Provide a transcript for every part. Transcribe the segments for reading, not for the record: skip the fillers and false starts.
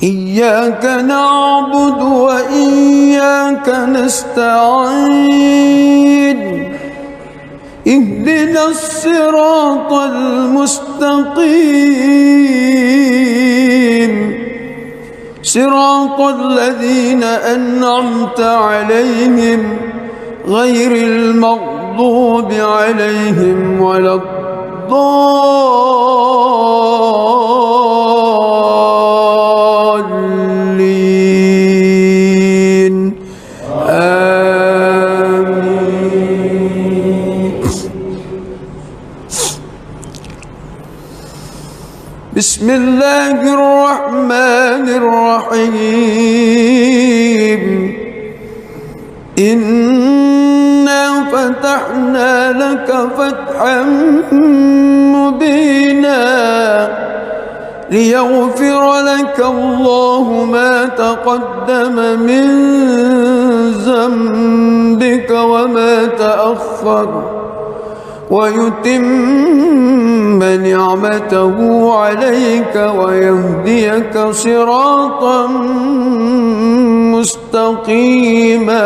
إياك نعبد وإياك نستعين اهدنا الصراط المستقيم صراط الذين أنعمت عليهم غير المغضوب عليهم ولا الضالين آمين. بسم الله الرحمن الرحيم إنا فتحنا لك فتحا مبينا ليغفر لك الله ما تقدم من ذنبك وما تأخر ويتم نعمته عليك ويهديك صراطا مستقيما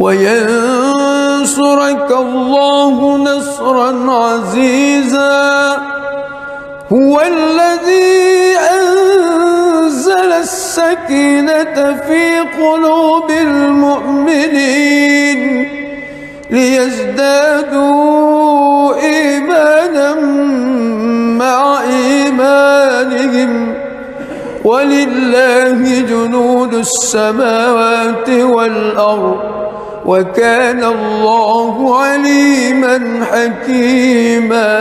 وينصرك الله نصرا عزيزا هو الذي أنزل السكينة في قلوب المؤمنين ليزدادوا إيمانا مع إيمانهم ولله جنود السماوات والأرض وكان الله عليما حكيما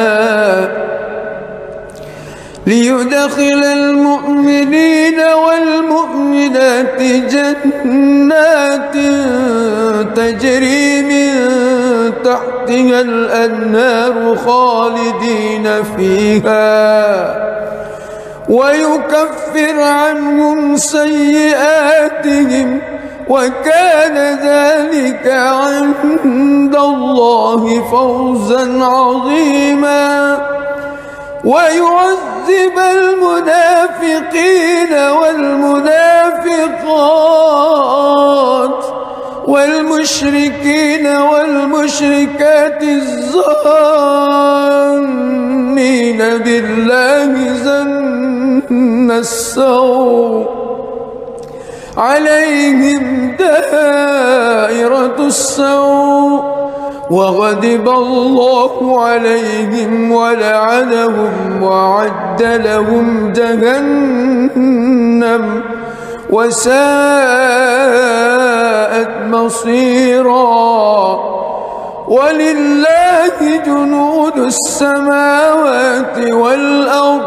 ليدخل المؤمنين والمؤمنات جنات تجري من تحتها الأنهار خالدين فيها ويكفر عنهم سيئاتهم وكان ذلك عند الله فوزا عظيما ويعذب المنافقين والمنافقات والمشركين والمشركات الظانين بالله ظن السوء عليهم دائرة السوء وغضب الله عليهم ولعنهم وأعد لهم جهنم وساءت مصيرا ولله جنود السماوات والأرض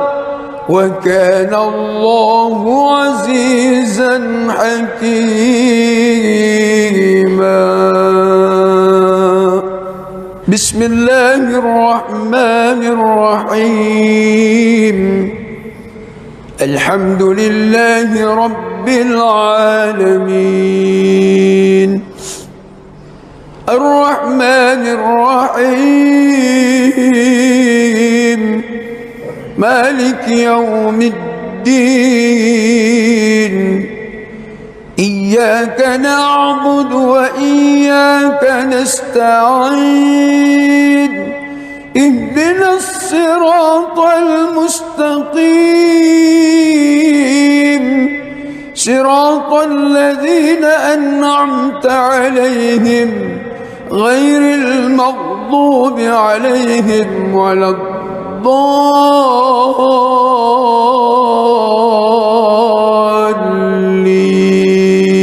وكان الله عزيزا حكيما. بسم الله الرحمن الرحيم الحمد لله رب العالمين الرحمن الرحيم مالك يوم الدين إياك نعبد وإياك نستعين اهدنا الصراط المستقيم صراط الذين أنعمت عليهم غير المغضوب عليهم ولا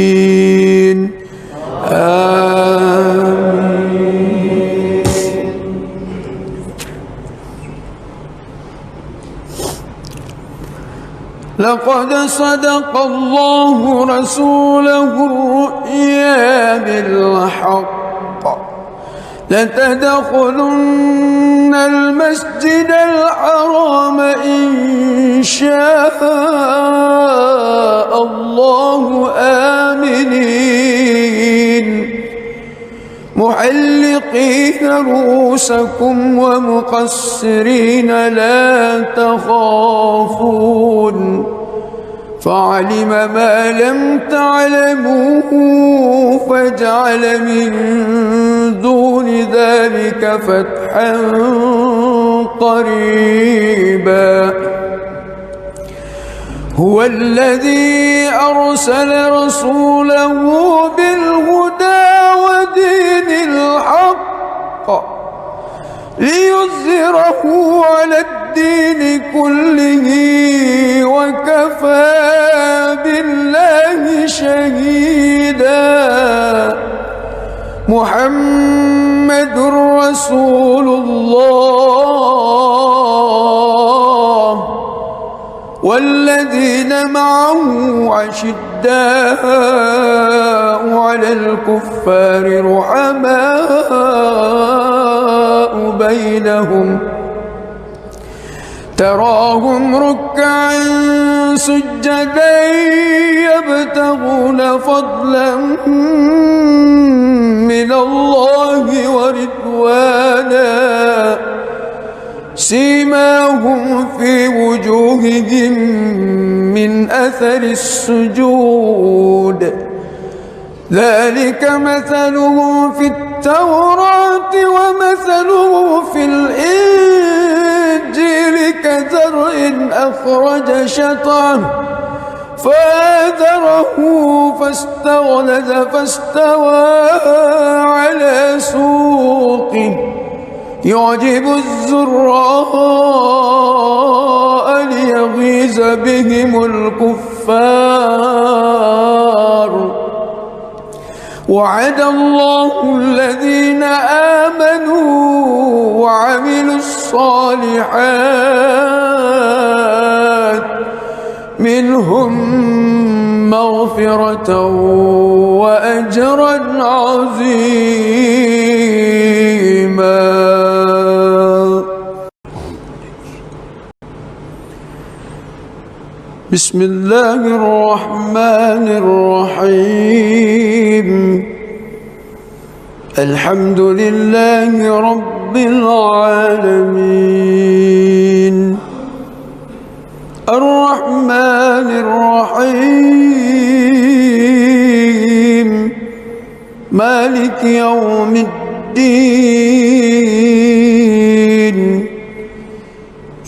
الضالين آمين. لقد صدق الله رسوله الرؤيا بالحق لتدخلن المسجد الحرام إن شاء الله آمنين محلقين رؤوسكم ومقصرين لا تخافون فعلم ما لم تعلموا فجعل من دون ذلك فتحا قريبا هو الذي أرسل رسوله بالهدى ودين الحق ليظهره على الدين كله وكفى بالله شهيدا محمد رسول الله والذين معه أشداء على الكفار رحماء بينهم تراهم ركعا سجدا يبتغون فضلا من الله ورضوانا سيماهم في وجوههم من أثر السجود ذلك مثلهم في التوراة ومثلهم في الإنجيل كزرع أخرج شطأه فآزره فاستغلظ فاستوى على سوقه يعجب الزراء ليغيظ بهم الكفار وعد الله الذين آمنوا وعملوا الصالحات منهم مغفرة وأجرا عظيما. بسم الله الرحمن الرحيم الحمد لله رب العالمين الرحمن الرحيم مالك يوم الدين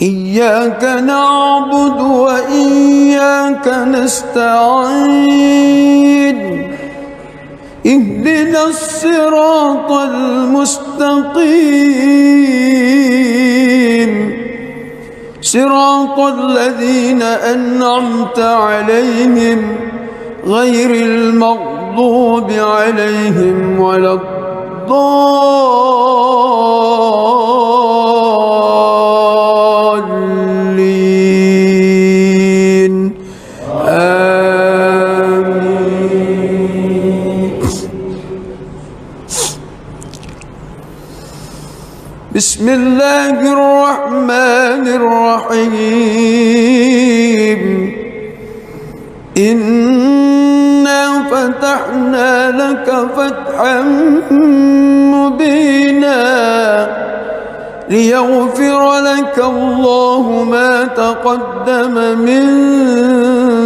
إياك نعبد وإياك نستعين اهدنا الصراط المستقيم صراط الذين أنعمت عليهم غير المغضوب عليهم ولا الضالين آمين. بسم الله الرحمن الرحيم إنا فتحنا لك فتحا مبينا ليغفر لك الله ما تقدم من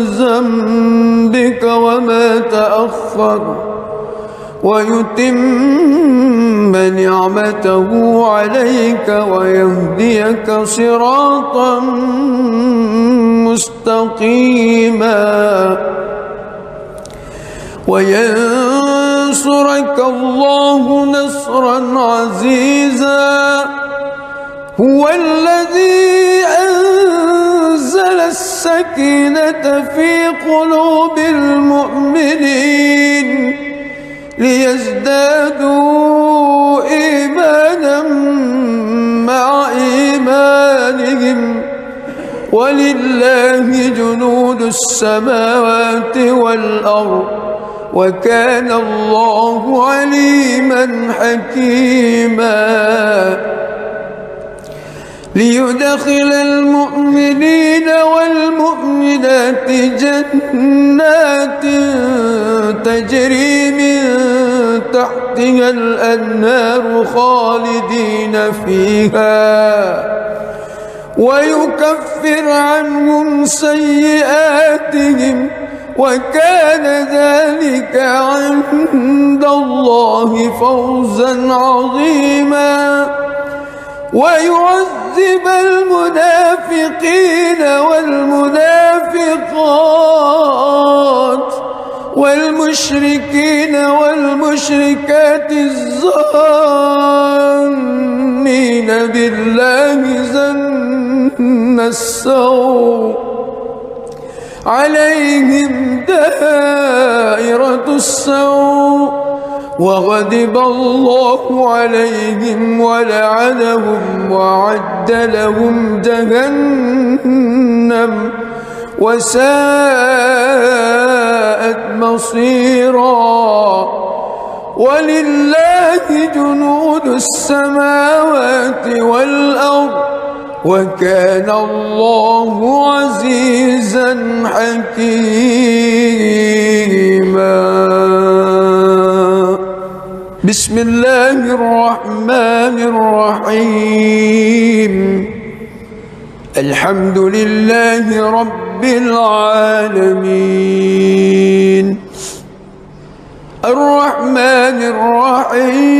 ذنبك وما تأخر ويتم نعمته عليك ويهديك صراطا مستقيما وينصرك الله نصرا عزيزا هو الذي أنزل السكينة في قلوب المؤمنين ليزدادوا إيمانا مع إيمانهم ولله جنود السماوات والأرض وكان الله عليما حكيما ليدخل المؤمنين والمؤمنات جنات تجري من تحتها الأنهار خالدين فيها ويكفر عنهم سيئاتهم وكان ذلك عند الله فوزا عظيما ويعذب المنافقين والمنافقات والمشركين والمشركات الظانين بالله ظن السوء عليهم دائرة السوء وغضب الله عليهم ولعنهم وأعد لهم جهنم وساءت مصيرا ولله جنود السماوات والأرض وكان الله عزيزا حكيما. بسم الله الرحمن الرحيم. الحمد لله رب العالمين الرحمن الرحيم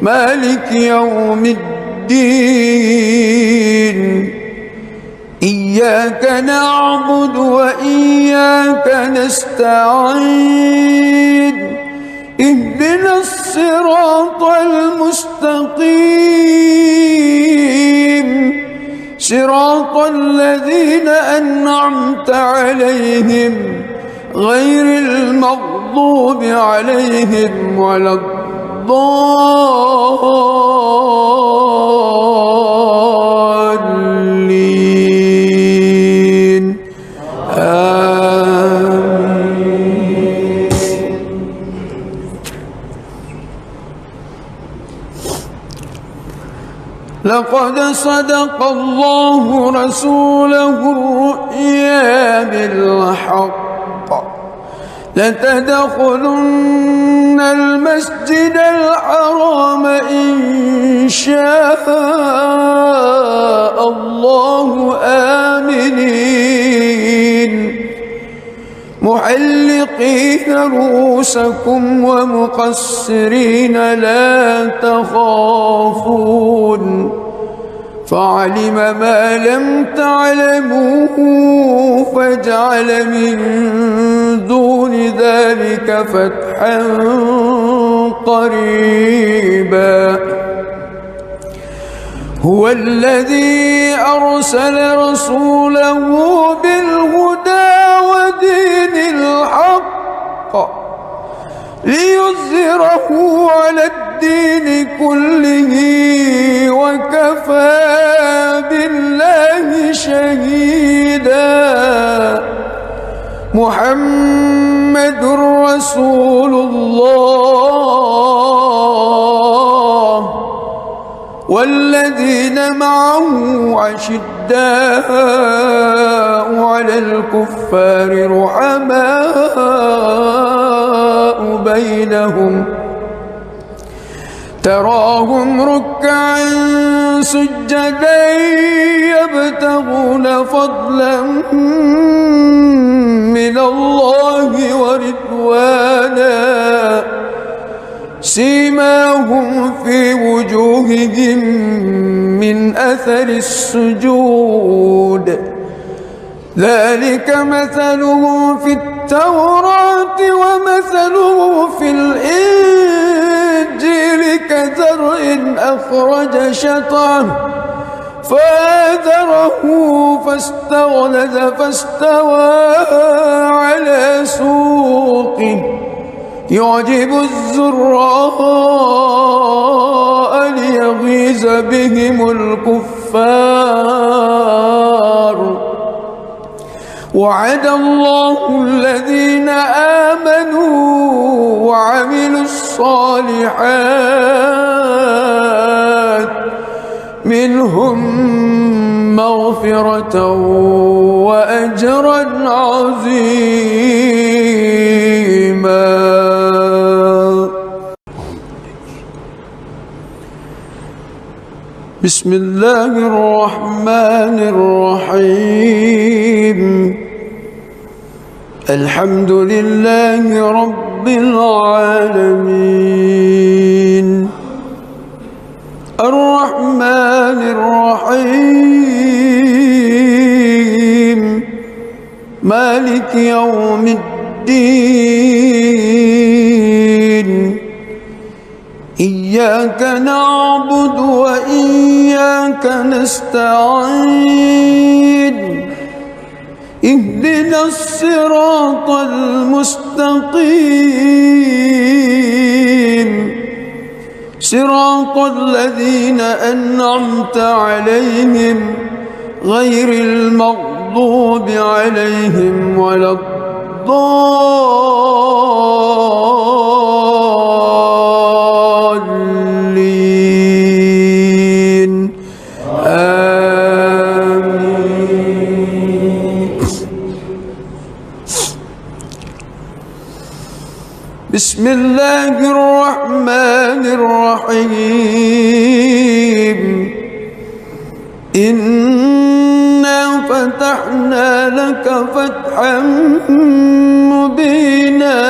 مالك يوم الدين إياك نعبد وإياك نستعين اهدنا الصراط المستقيم صراط الذين أنعمت عليهم غير المغضوب عليهم ولا الضالين آمين. لقد صدق الله رسوله الرؤيا بالحق لتدخلن المسجد الحرام إن شاء الله آمنين محلقين رؤوسكم ومقصرين لا تخافون فعلم ما لم تعلموا فجعل من دون ذلك فتحا قريبا. هو الذي أرسل رسوله بالهدى ودين الحق ليظهره على الدين كله وكفى بالله شهيدا. محمد رسول الله والذين معه أشداء على الكفار رحماء بينهم تراهم ركعا سجدا يبتغون فضلا من الله ورضوانا سيماهم في وجوههم من أثر السجود ذلك مثلهم في التوراة ومثلهم في الإنجيل كزرع أخرج شطأه فآزره فاستغلظ فاستوى على سوقه يعجب الزراء ليغيظ بهم الكفار. وعد الله الذين آمنوا وعملوا الصالحات منهم مغفرة وأجرا عظيما. بسم الله الرحمن الرحيم الحمد لله رب العالمين الرحمن الرحيم مالك يوم الدين إياك نعبد وإياك نستعين اهدنا الصراط المستقيم صراط الذين أنعمت عليهم غير المغضوب عليهم ولا الضالين آمين. بسم الله الرحمن الرحيم إنا فتحنا لك فتحا مبينا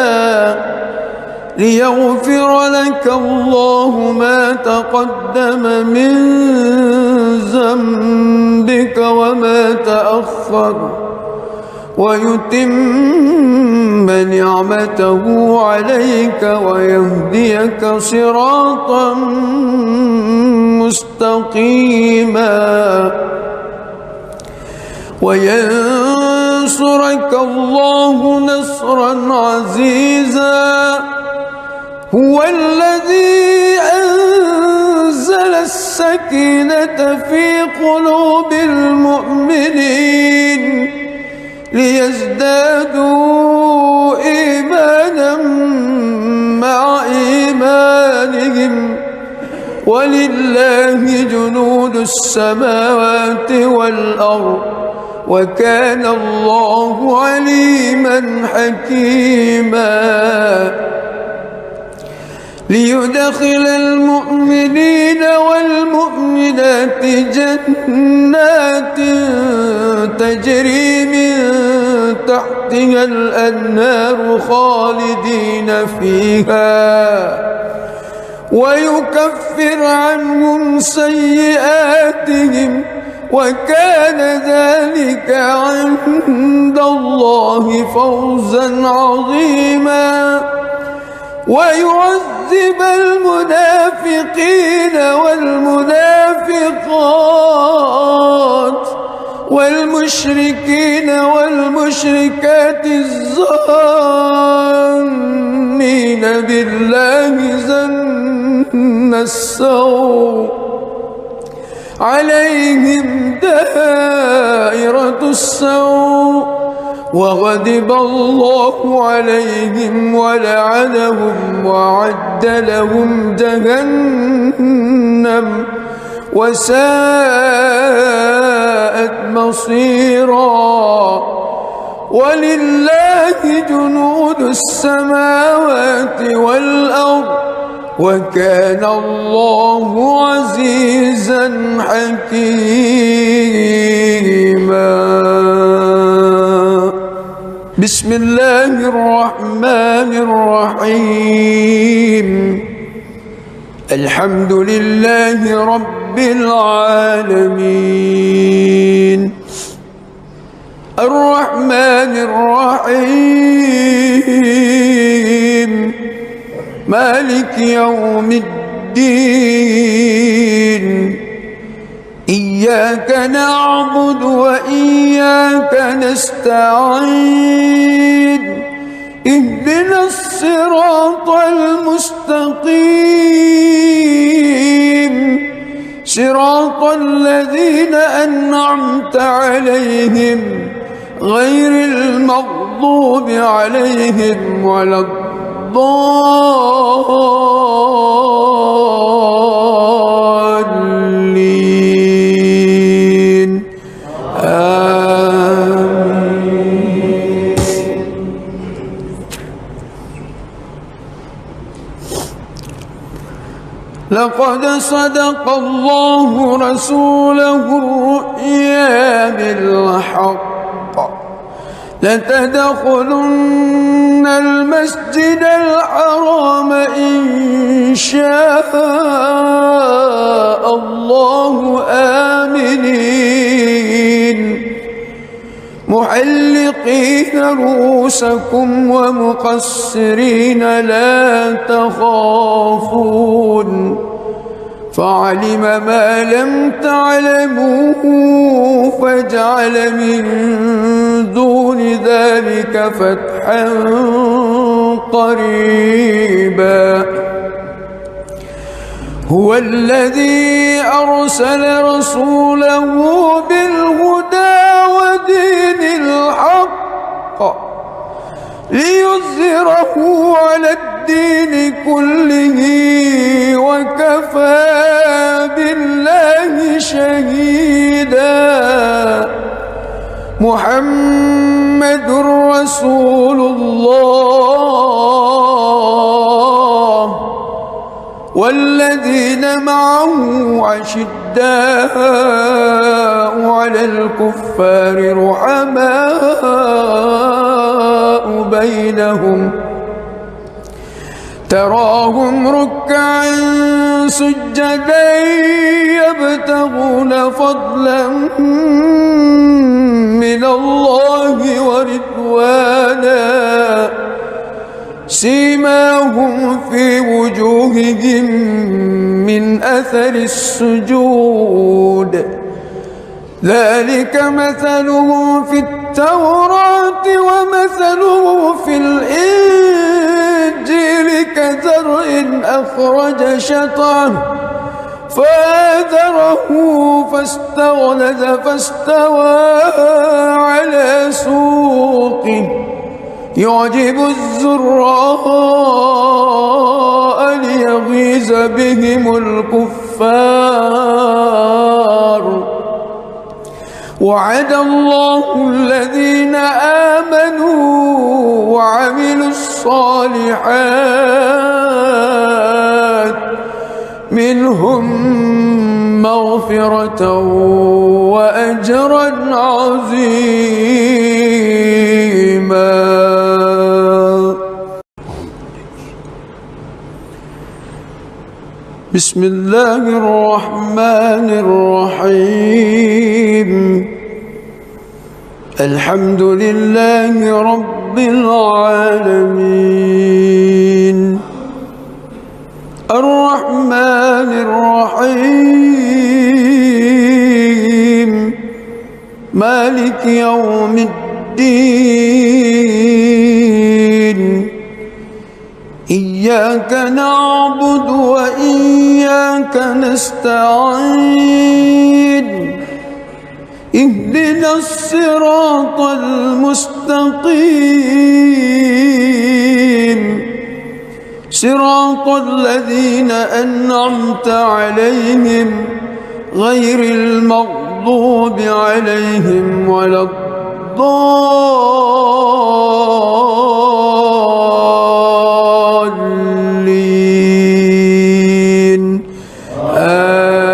ليغفر لك الله ما تقدم من ذنبك وما تأخر ويتم نعمته عليك ويهديك صراطا مستقيما وينصرك الله نصرا عزيزا هو الذي أنزل السكينة في قلوب المؤمنين ليزدادوا إيمانا مع إيمانهم ولله جنود السماوات والأرض وكان الله عليما حكيما ليدخل المؤمنين والمؤمنات جنات تجري من تحتها الأنهار خالدين فيها ويكفر عنهم سيئاتهم وكان ذلك عند الله فوزا عظيما ويعذب المنافقين والمنافقات والمشركين والمشركات الظانين بالله ظن السوء عليهم دائرة السوء وغضب الله عليهم ولعنهم وأعد لهم جهنم وساءت مصيرا ولله جنود السماوات والأرض وكان الله عزيزا حكيما بسم الله الرحمن الرحيم الحمد لله رب العالمين الرحمن الرحيم مالك يوم الدين إياك نعبد وإياك نستعين اهدنا الصراط المستقيم صراط الذين أنعمت عليهم غير المغضوب عليهم ولا الضالين آمين. لقد صدق الله رسوله الرؤيا بالحق لتدخلن المسجد الحرام إن شاء الله آمنين محلقين رؤوسكم ومقصرين لا تخافون فعلم ما لم تعلموا فجعل من دون ذلك فتحا قريبا هو الذي أرسل رسوله بالهدى ودين الحق ليظهره على الدين كله وكفى بالله شهيدا محمد رسول الله والذين معه أشداء على الكفار رحماء بينهم تراهم ركعا سجدا يبتغون فضلا من الله ورضوانا سيماهم في وجوههم من أثر السجود ذلك مثلهم في التوراة ومثلهم في الإنجيل كزرع أخرج شطأه فآزره فاستغلظ فاستوى على سوقه يعجب الزراء ليغيظ بهم الكفار وعد الله الذين آمنوا وعملوا الصالحات منهم مغفرة وأجرا عظيما. بسم الله الرحمن الرحيم الحمد لله رب العالمين الرحمن الرحيم مالك يوم الدين إياك نعبد وإياك نستعين اهدنا الصراط المستقيم صراط الذين أنعمت عليهم غير المغضوب عليهم ولا الضالين آمين.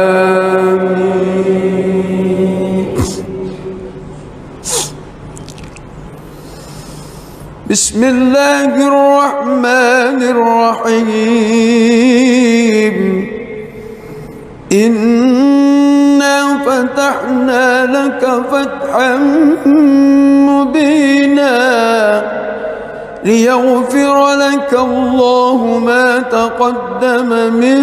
بسم الله الرحمن الرحيم إنا فتحنا لك فتحا مبينا ليغفر لك الله ما تقدم من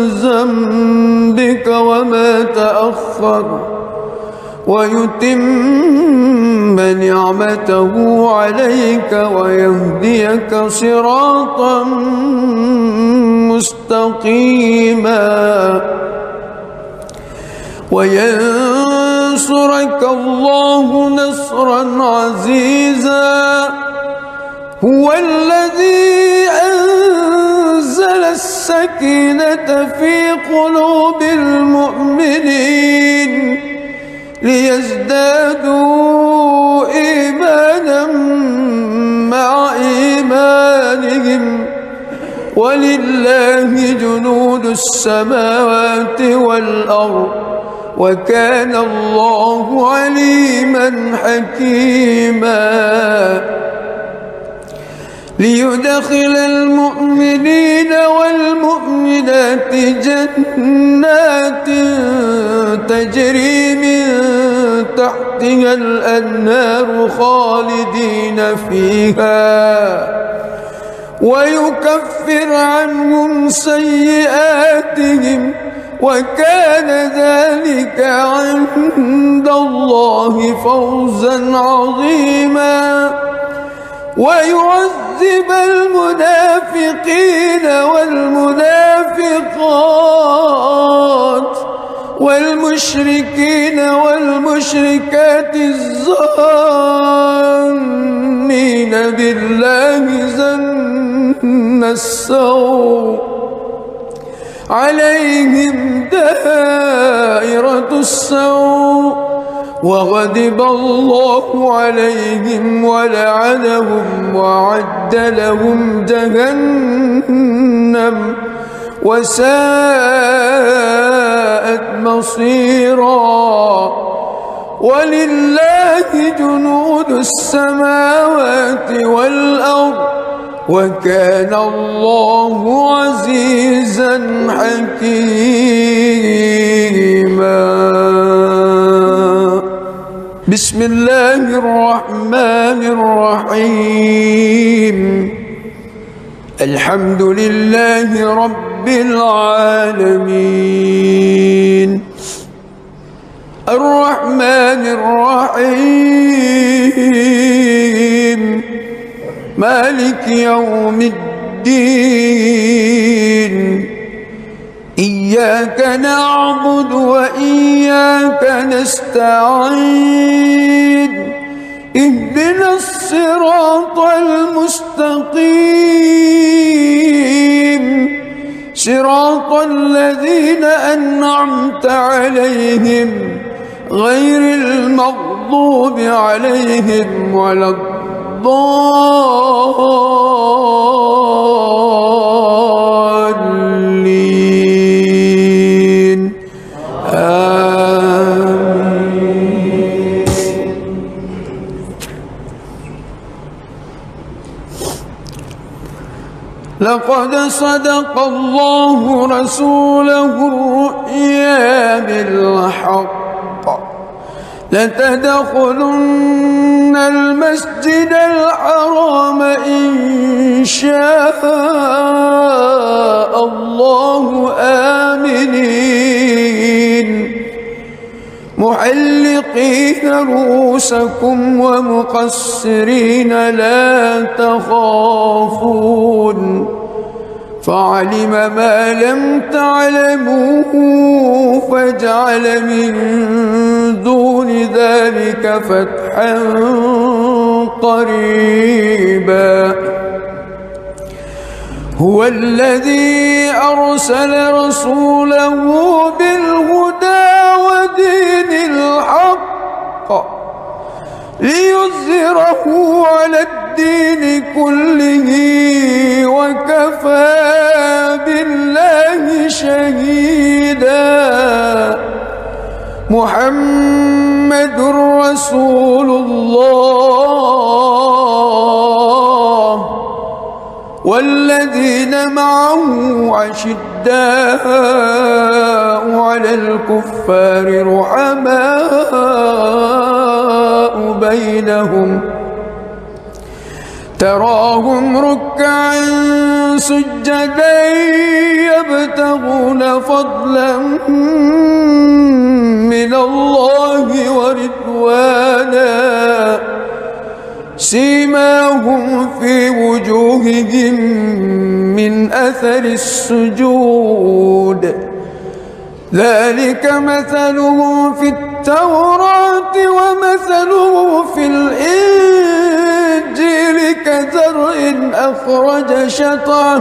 ذنبك وما تأخر ويتم نعمته عليك ويهديك صراطا مستقيما وينصرك الله نصرا عزيزا هو الذي أنزل السكينة في قلوب المؤمنين ليزدادوا إيمانا مع إيمانهم ولله جنود السماوات والأرض وكان الله عليما حكيما ليدخل المؤمنين والمؤمنات جنات تجري من تحتها الأنهار خالدين فيها ويكفر عنهم سيئاتهم وكان ذلك عند الله فوزا عظيما ويعذب المنافقين والمنافقات والمشركين والمشركات الظانين بالله ظن السوء عليهم دائرة السوء وغضب الله عليهم ولعنهم وأعد لهم جهنم وساءت مصيرا ولله جنود السماوات والأرض وكان الله عزيزا حكيما بسم الله الرحمن الرحيم الحمد لله رب العالمين الرحمن الرحيم مالك يوم الدين إياك نعبد وإياك نستعين اهدنا الصراط المستقيم صراط الذين أنعمت عليهم غير المغضوب عليهم ولا الضالين آمين. لقد صدق الله رسوله الرؤيا بالحق لتدخلن المسجد الحرام إن شاء الله آمنين محلقين رؤوسكم ومقصرين لا تخافون فعلم ما لم تعلموا فجعل من دون ذلك فتحا قريبا هو الذي أرسل رسوله بالهدى ودين الحق ليظهره على الدين كله وكفى بالله شهيدا محمد رسول الله والذين معه أشداء على الكفار رحماء بينهم تراهم ركعا سجدا يبتغون فضلا من الله ورضوانا سيماهم في وجوههم من أثر السجود ذلك مثله في التوراة ومثله في الإنجيل كزرع أخرج شطأه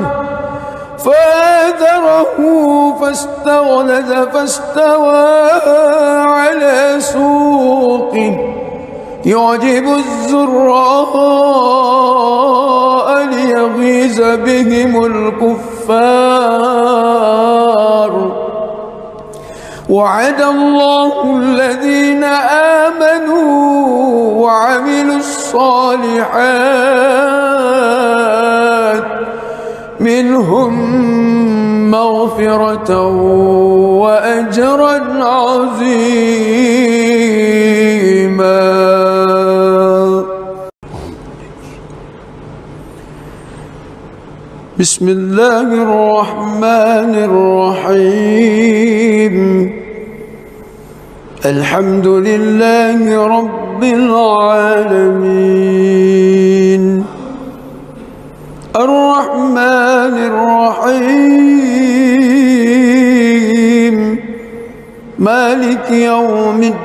فآزره فاستغلظ فاستوى على سوقه يعجب الزراء ليغيظ بهم الكفار الكفار. وعد الله الذين آمنوا وعملوا الصالحات منهم مغفرة وأجرا عظيما. بسم الله الرحمن الرحيم. الحمد لله رب العالمين الرحمن الرحيم مالك يوم الدين.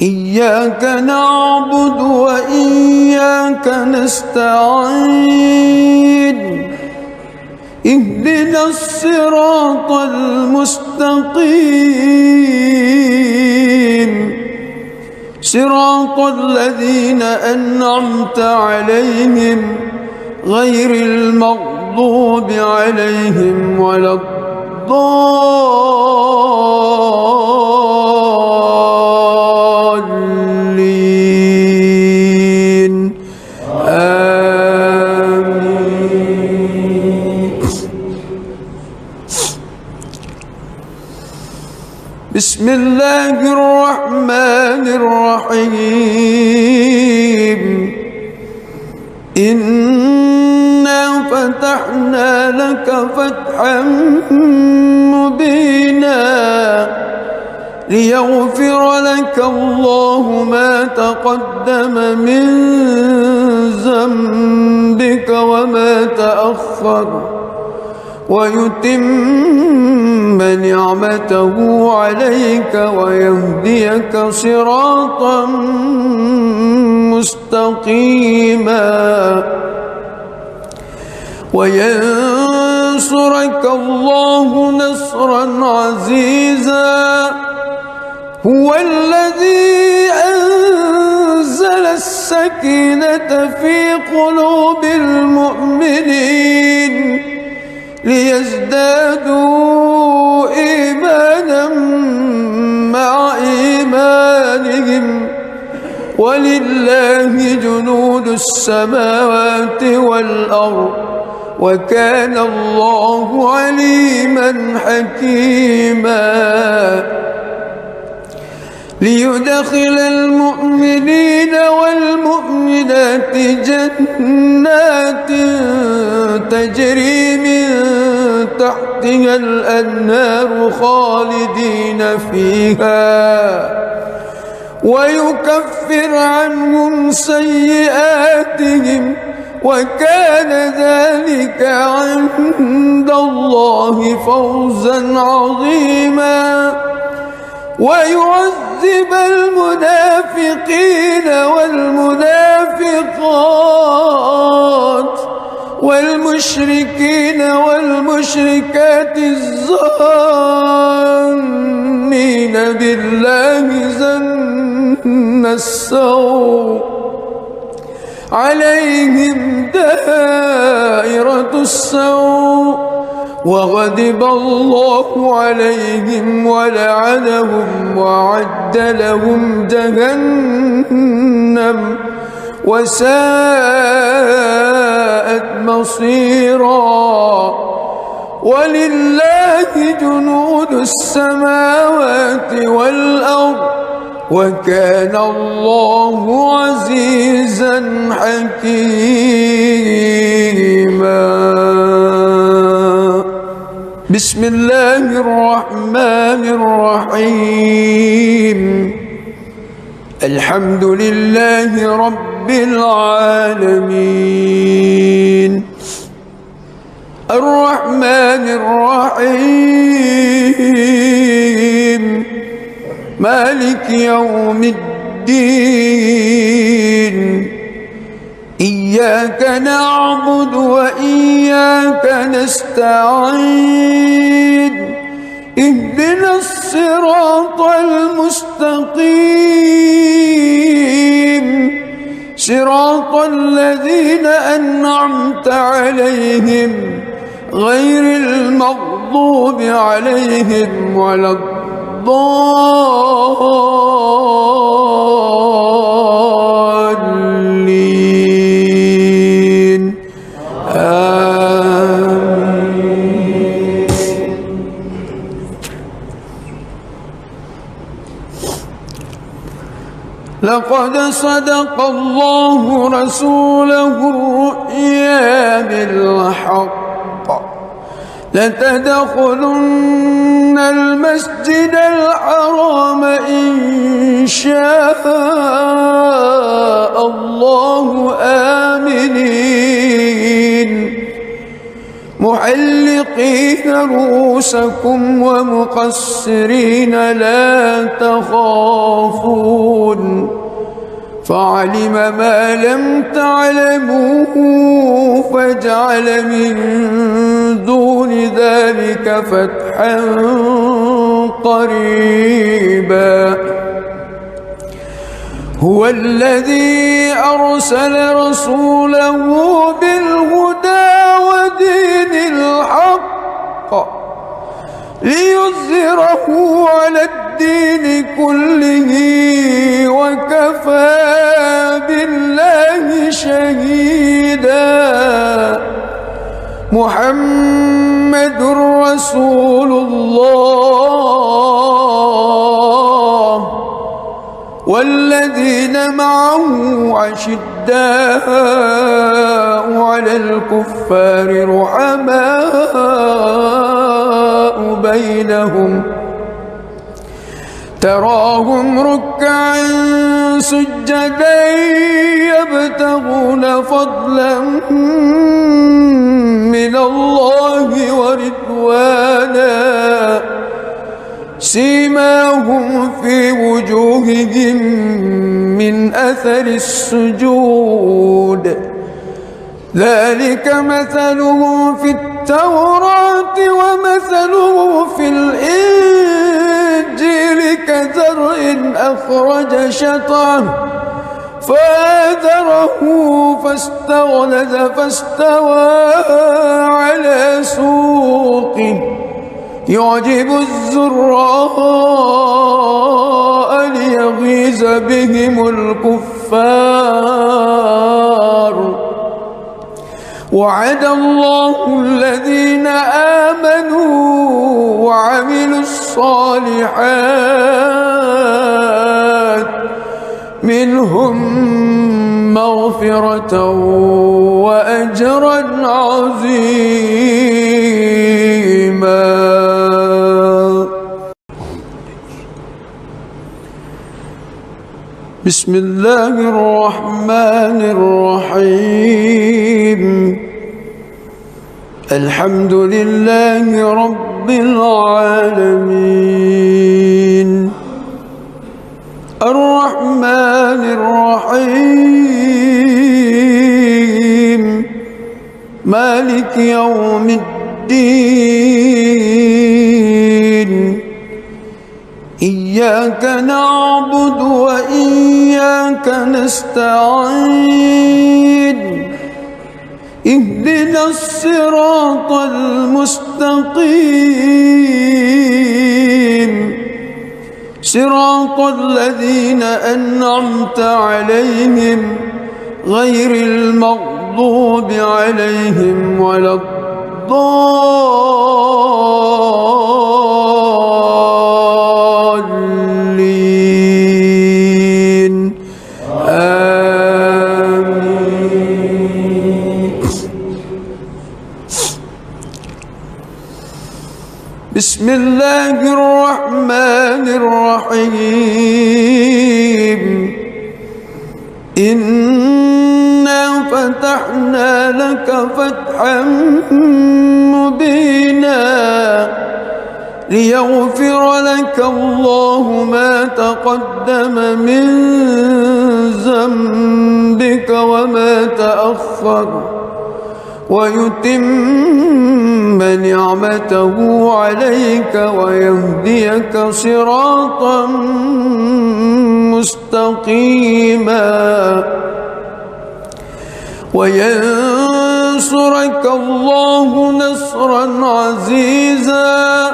إياك نعبد وإياك نستعين. اهدنا الصراط المستقيم صراط الذين أنعمت عليهم غير المغضوب عليهم ولا الضالين. آمين. بسم الله الرحمن الرحيم. إنا فتحنا لك فتحا مبينا ليغفر لك الله ما تقدم من ذنبك وما تأخر ويتم نعمته عليك ويهديك صراطا مستقيما وينصرك الله نصرا عزيزا. هو الذي أنزل السكينة في قلوب المؤمنين ليزدادوا إيمانا مع إيمانهم ولله جنود السماوات والأرض وكان الله عليما حكيما. ليدخل المؤمنين والمؤمنات جنات تجري من تحتها الأنهار خالدين فيها ويكفر عنهم سيئاتهم وكان ذلك عند الله فوزا عظيما. ويعذب المنافقين والمنافقات والمشركين والمشركات الظانين بالله ظن السوء عليهم دائرة السوء وغضب الله عليهم ولعنهم وأعد لهم جهنم وساءت مصيرا. ولله جنود السماوات والأرض وكان الله عزيزا حكيما. بسم الله الرحمن الرحيم. الحمد لله رب العالمين الرحمن الرحيم مالك يوم الدين. إياك نعبد وإياك نستعين. اهدنا الصراط المستقيم صراط الذين أنعمت عليهم غير المغضوب عليهم ولا الضالين آمين. لقد صدق الله رسوله الرؤيا بالحق لتدخلن المسجد الحرام إن شاء الله آمنين محلقين رؤوسكم ومقصرين لا تخافون فعلم ما لم تعلموا فجعل من دون ذلك فتحا قريبا هو الذي أرسل رسوله بالهدى ودين الحق ليظهره على الدين كله وكفى بالله شهيدا محمد رسول الله والذين معه عشداء على الكفار رحماء بينهم تراهم ركعا سجدا يبتغون فضلا من الله ورضوانا سيماهم في وجوههم من أثر السجود ذلك مثلهم في التوراة ومثله في الإنجيل كزرع أخرج شطأه فآزره فاستغلظ فاستوى على سوقه يعجب الزراء ليغيظ بهم الكفار وعد الله الذين آمنوا وعملوا الصالحات منهم مغفرة وأجرا عظيما. بسم الله الرحمن الرحيم الحمد لله رب العالمين الرحمن الرحيم مالك يوم الدين إياك نعبد وإياك نستعين اهدنا الصراط المستقيم صراط الذين أنعمت عليهم غير المغضوب عليهم ولا الضالين آمين. بسم الله الرحمن الرحيم إنا فتحنا لك فتحا مبينا ليغفر لك الله ما تقدم من ذنبك وما تأخر ويتم نعمته عليك ويهديك صراطا مستقيما وينصرك الله نصرا عزيزا.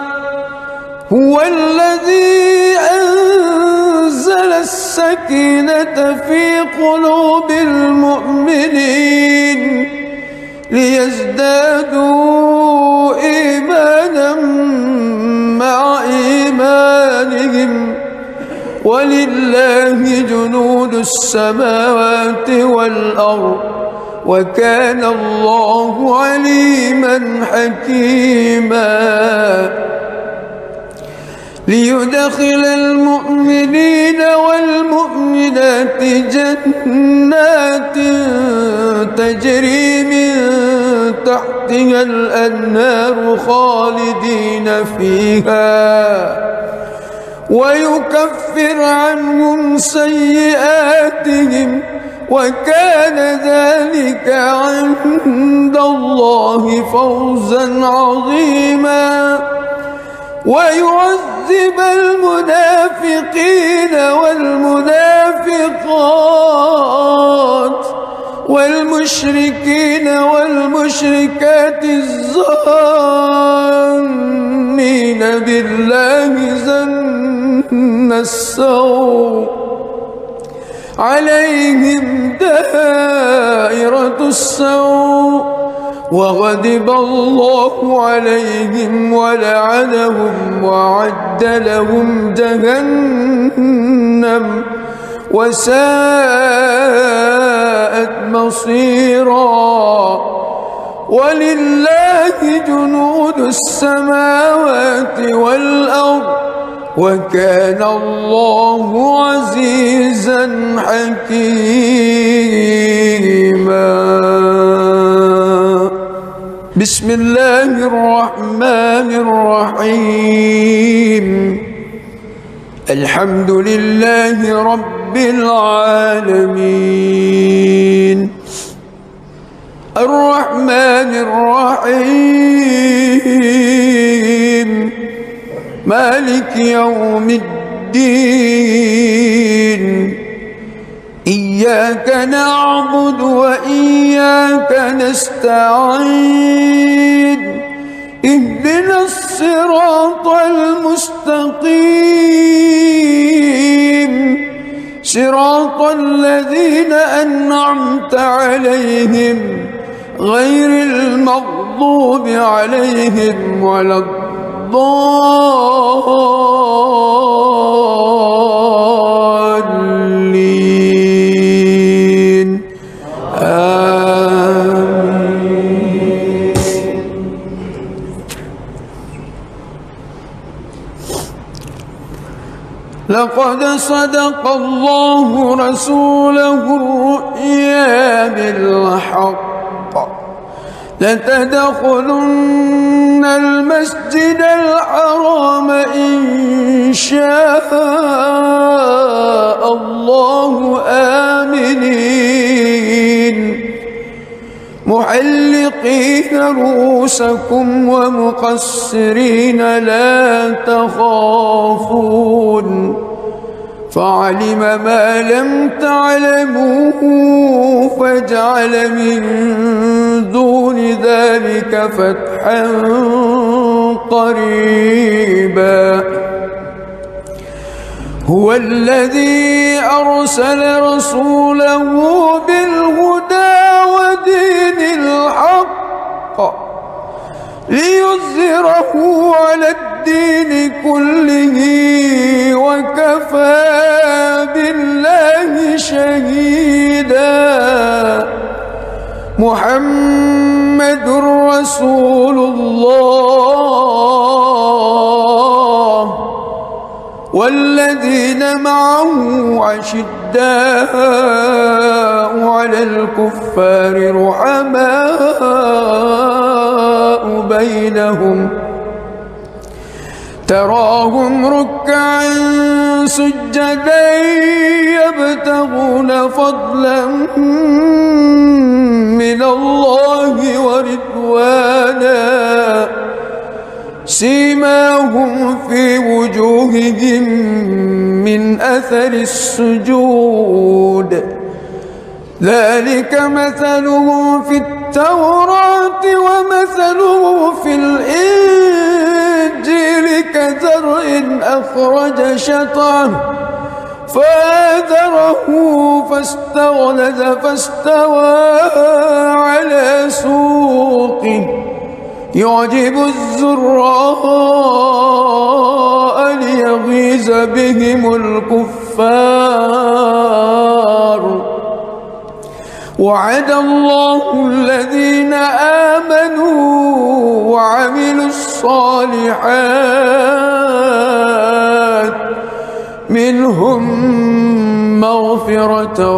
هو الذي أنزل السكينة في قلوب المؤمنين ليزدادوا إيمانا مع إيمانهم ولله جنود السماوات والأرض وكان الله عليما حكيما. ليدخل المؤمنين والمؤمنات جنات تجري من تحتها الأنهار خالدين فيها ويكفر عنهم سيئاتهم وكان ذلك عند الله فوزا عظيما. ويعذب المنافقين والمنافقات والمشركين والمشركات الظانين بالله ظن السوء عليهم دائرة السوء وغضب الله عليهم ولعنهم وأعد لهم جهنم وساءت مصيرا. ولله جنود السماوات والأرض وكان الله عزيزا حكيما. بسم الله الرحمن الرحيم. الحمد لله رب العالمين الرحمن الرحيم مالك يوم الدين. إياك نعبد وإياك نستعين. اهدنا الصراط المستقيم صراط الذين أنعمت عليهم غير المغضوب عليهم ولا الضالين. آمين. لقد صدق الله رسوله الرؤيا بالحق لتدخلن المسجد الحرام إن شاء الله آمنين محلقين رؤوسكم ومقصرين لا تخافون فعلم ما لم تعلموا فجعل من دون ذلك فتحا قريبا. هو الذي أرسل رسوله بالهدى ودين الحق ليظهره على الدين كله وكفى بالله شهيدا. محمد رسول الله والذين معه أشداء على الكفار رحماء بينهم تراهم ركعا سجدا يبتغون فضلا من الله ورضوانا سيماهم في وجوههم من أثر السجود ذلك مثله في التوراة ومثله في الإنجيل كزرع أخرج شطأه فآزره فاستغلظ فاستوى على سوقه يعجب الزراء ليغيظ بهم الكفار وعد الله الذين آمنوا وعملوا الصالحات منهم مغفرة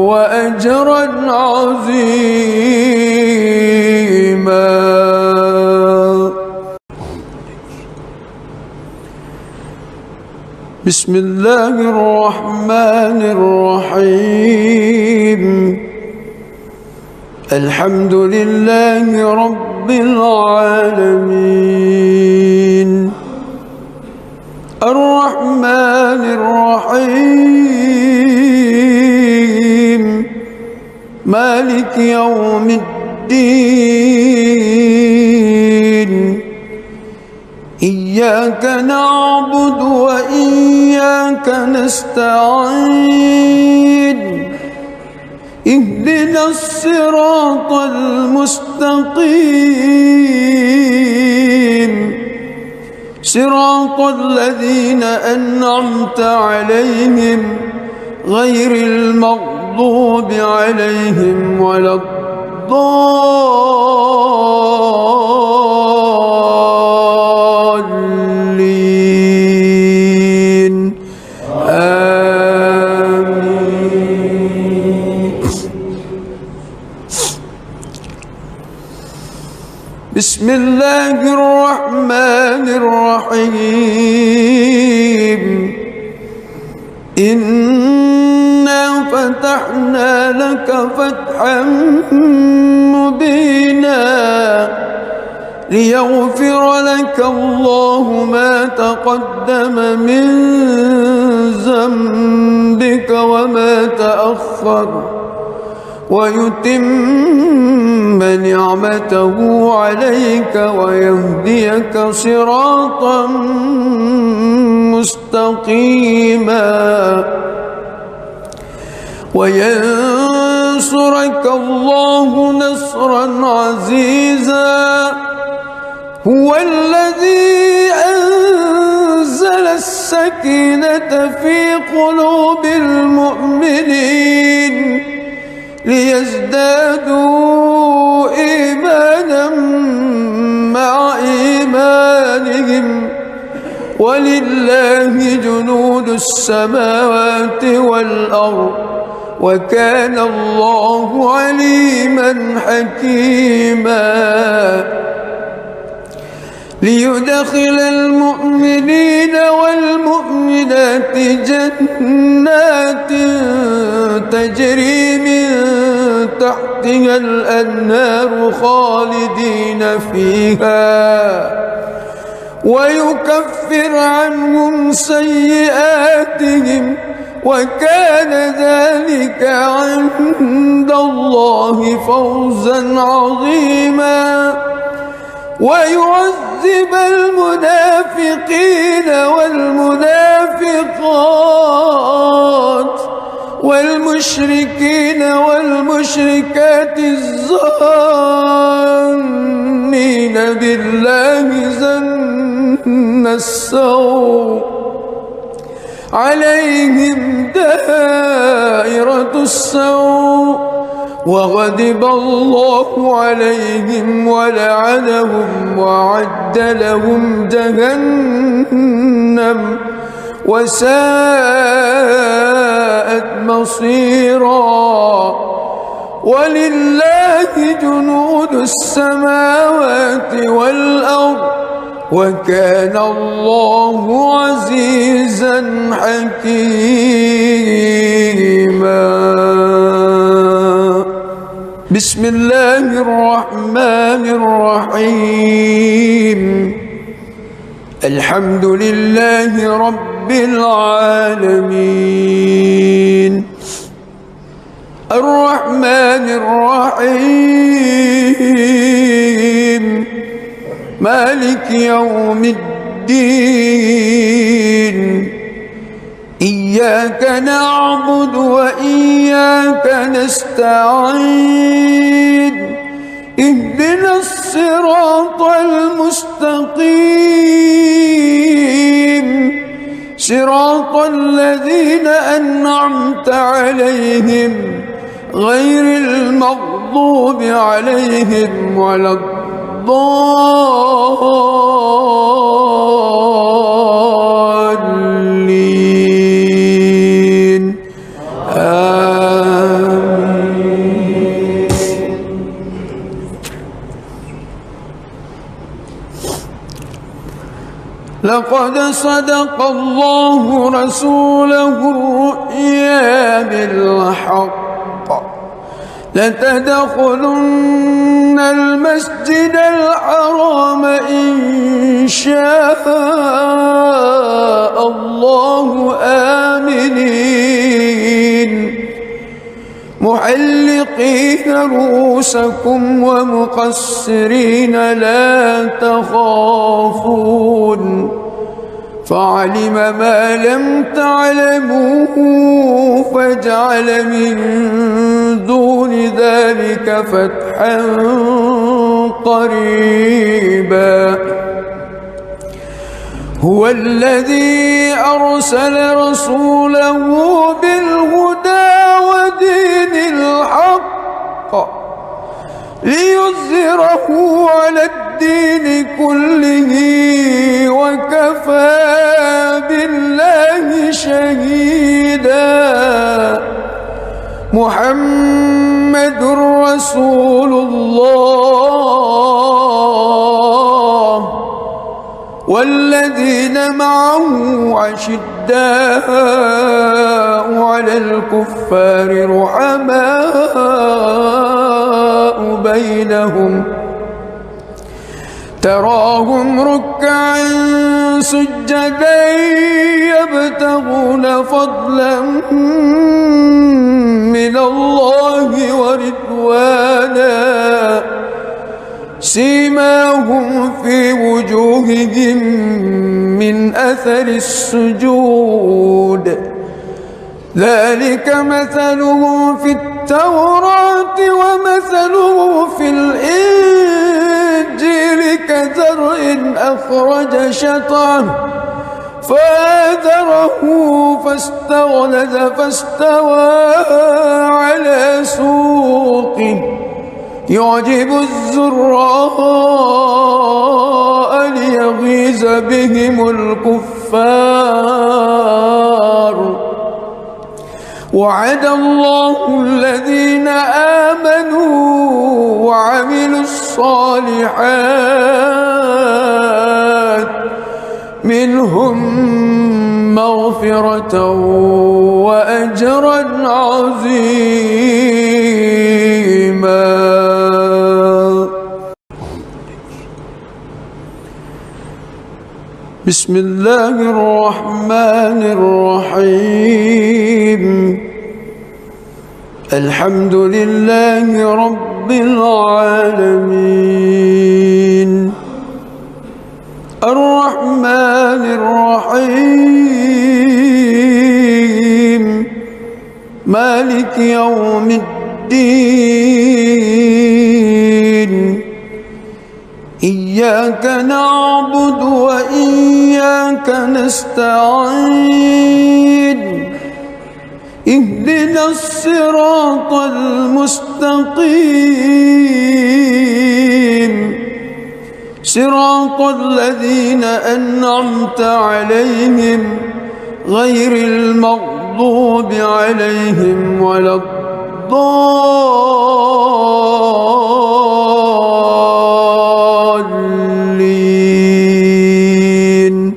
وأجرا عظيما. بسم الله الرحمن الرحيم. الحمد لله رب العالمين الرحمن الرحيم مالك يوم الدين إياك نعبد وإياك نستعين اهدنا الصراط المستقيم صراط الذين أنعمت عليهم غير المغضوب عليهم ولا الضالين آمين. بسم الله الرحمن الرحيم إنا فتحنا لك فتحا مبينا ليغفر لك الله ما تقدم من ذنبك وما تأخر ويتم نعمته عليك ويهديك صراطا مستقيما وينصرك الله نصرا عزيزا هو الذي أنزل السكينة في قلوب المؤمنين ليزدادوا إيمانا مع إيمانهم ولله جنود السماوات والأرض وكان الله عليما حكيما ليدخل المؤمنين والمؤمنات جنات تجري من تحتها الأنهار خالدين فيها ويكفر عنهم سيئاتهم وكان ذلك عند الله فوزا عظيما ويعذب المنافقين والمنافقات والمشركين والمشركات الظانين بالله ظن السوء عليهم دائرة السوء وغضب الله عليهم ولعنهم وأعد لهم جهنم وساءت مصيرا ولله جنود السماوات والأرض وكان الله عزيزا حكيما. بسم الله الرحمن الرحيم الحمد لله رب العالمين الرحمن الرحيم مالك يوم الدين إياك نعبد وإياك نستعين اهدنا الصراط المستقيم صراط الذين أنعمت عليهم غير المغضوب عليهم ولا الضالين آمين. لقد صدق الله رسوله الرؤيا بالحق لتدخلن المسجد الحرام إن شاء الله آمنين محلقين رؤوسكم ومقصرين لا تخافون فعلم ما لم تعلموا فجعل من دون ذلك فتحا قريبا هو الذي أرسل رسوله بالهدى ودين الحق ليظهره على الدين كله وكفى بالله شهيدا محمد رسول الله والذين معه أشداء على الكفار رحماء بينهم تراهم ركعا سجدا يبتغون فضلا من الله ورضوانا سيماهم في وجوههم من أثر السجود ذلك مثلهم في التوراة ومثله في الإنجيل كزرع أخرج شطأه فآزره فاستغلظ فاستوى على سوقه يعجب الزراء ليغيظ بهم الكفار وعد الله الذين آمنوا وعملوا الصالحات منهم مغفرة وأجرا عظيما. بسم الله الرحمن الرحيم الحمد لله رب العالمين الرحمن الرحيم مالك يوم الدين إياك نعبد وإياك نستعين اهدنا الصراط المستقيم صراط الذين أنعمت عليهم غير المغضوب عليهم ولا الضالين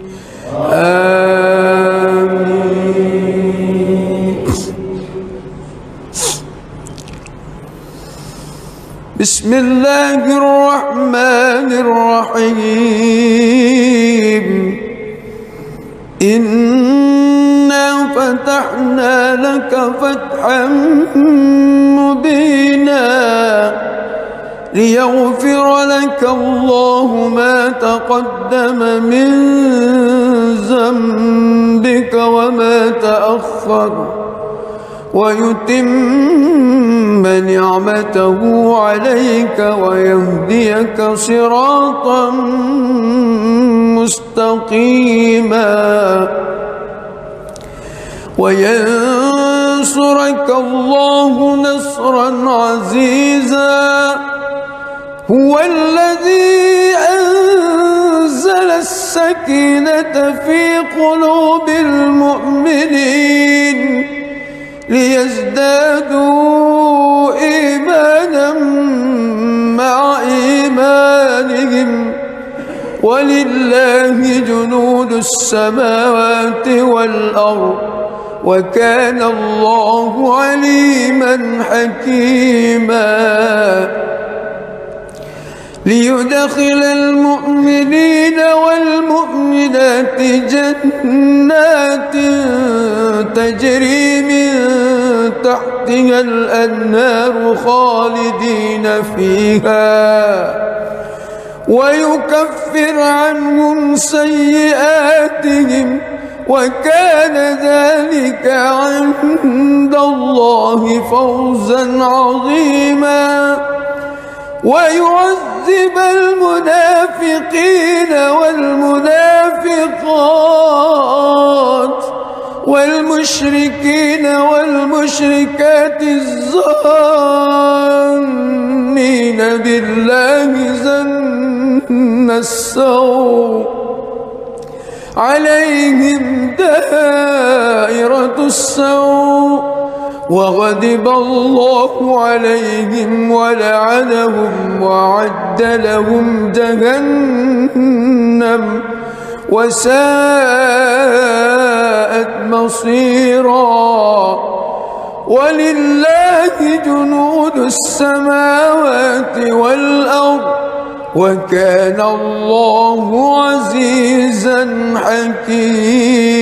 آمين. بسم الله الرحمن الرحيم إنا فتحنا لك فتحا مبينا ليغفر لك الله ما تقدم من ذنبك وما تأخر ويتم نعمته عليك ويهديك صراطا مستقيما وينصرك الله نصرا عزيزا هو الذي أنزل السكينة في قلوب المؤمنين ليزدادوا إيمانا مع إيمانهم ولله جنود السماوات والأرض وكان الله عليما حكيما ليدخل المؤمنين والمؤمنات جنات تجري من تحتها الأنهار خالدين فيها ويكفر عنهم سيئاتهم وكان ذلك عند الله فوزا عظيما ويعذب المنافقين والمنافقات والمشركين والمشركات الظانين بالله ظن السوء عليهم دائرة السوء وغضب الله عليهم ولعنهم وأعد لهم جهنم وساءت مصيرا ولله جنود السماوات والأرض وكان الله عزيزا حكيما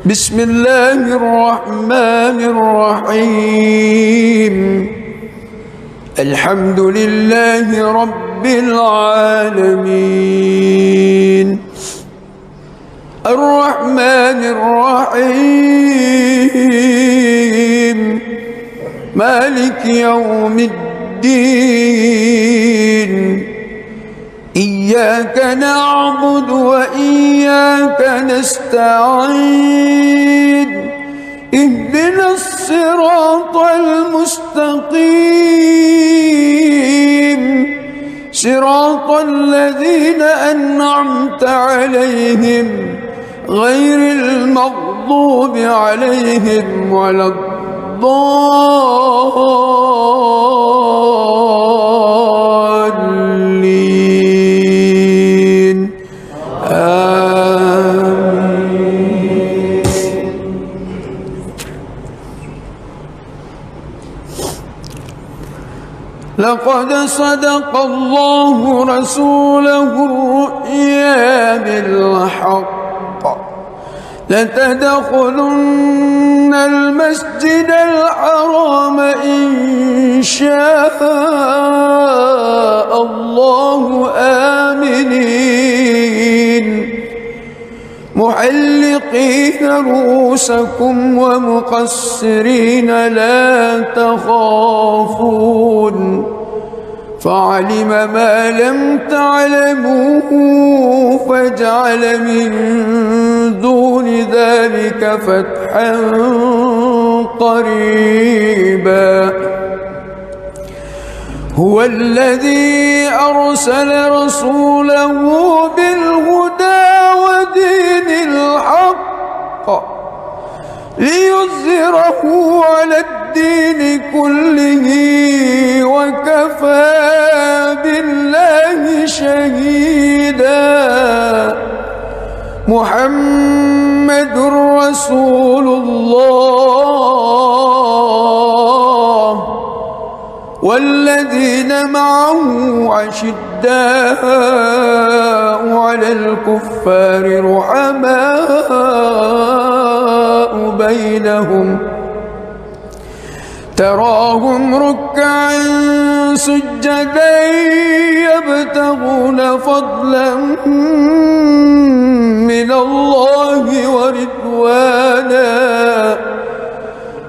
بسم الله الرحمن الرحيم الحمد لله رب العالمين الرحمن الرحيم مالك يوم الدين إياك نعبد وإياك نستعين اهدنا الصراط المستقيم صراط الذين أنعمت عليهم غير المغضوب عليهم ولا الضالين آمين لقد صدق الله رسوله الرؤيا بالحق لتدخلن المسجد الحرام إن شاء الله آمنين محلقين رؤوسكم ومقصرين لا تخافون فعلم ما لم تعلموا فجعل من دون ذلك فتحا قريبا هو الذي أرسل رسوله بالهدى ودين الحق ليظهره على الدين كله وكفى بالله شهيدا محمد رسول الله والذين معه أشداء على الكفار رحماء بينهم تراهم ركعا سجدا يبتغون فضلا من الله ورضوانا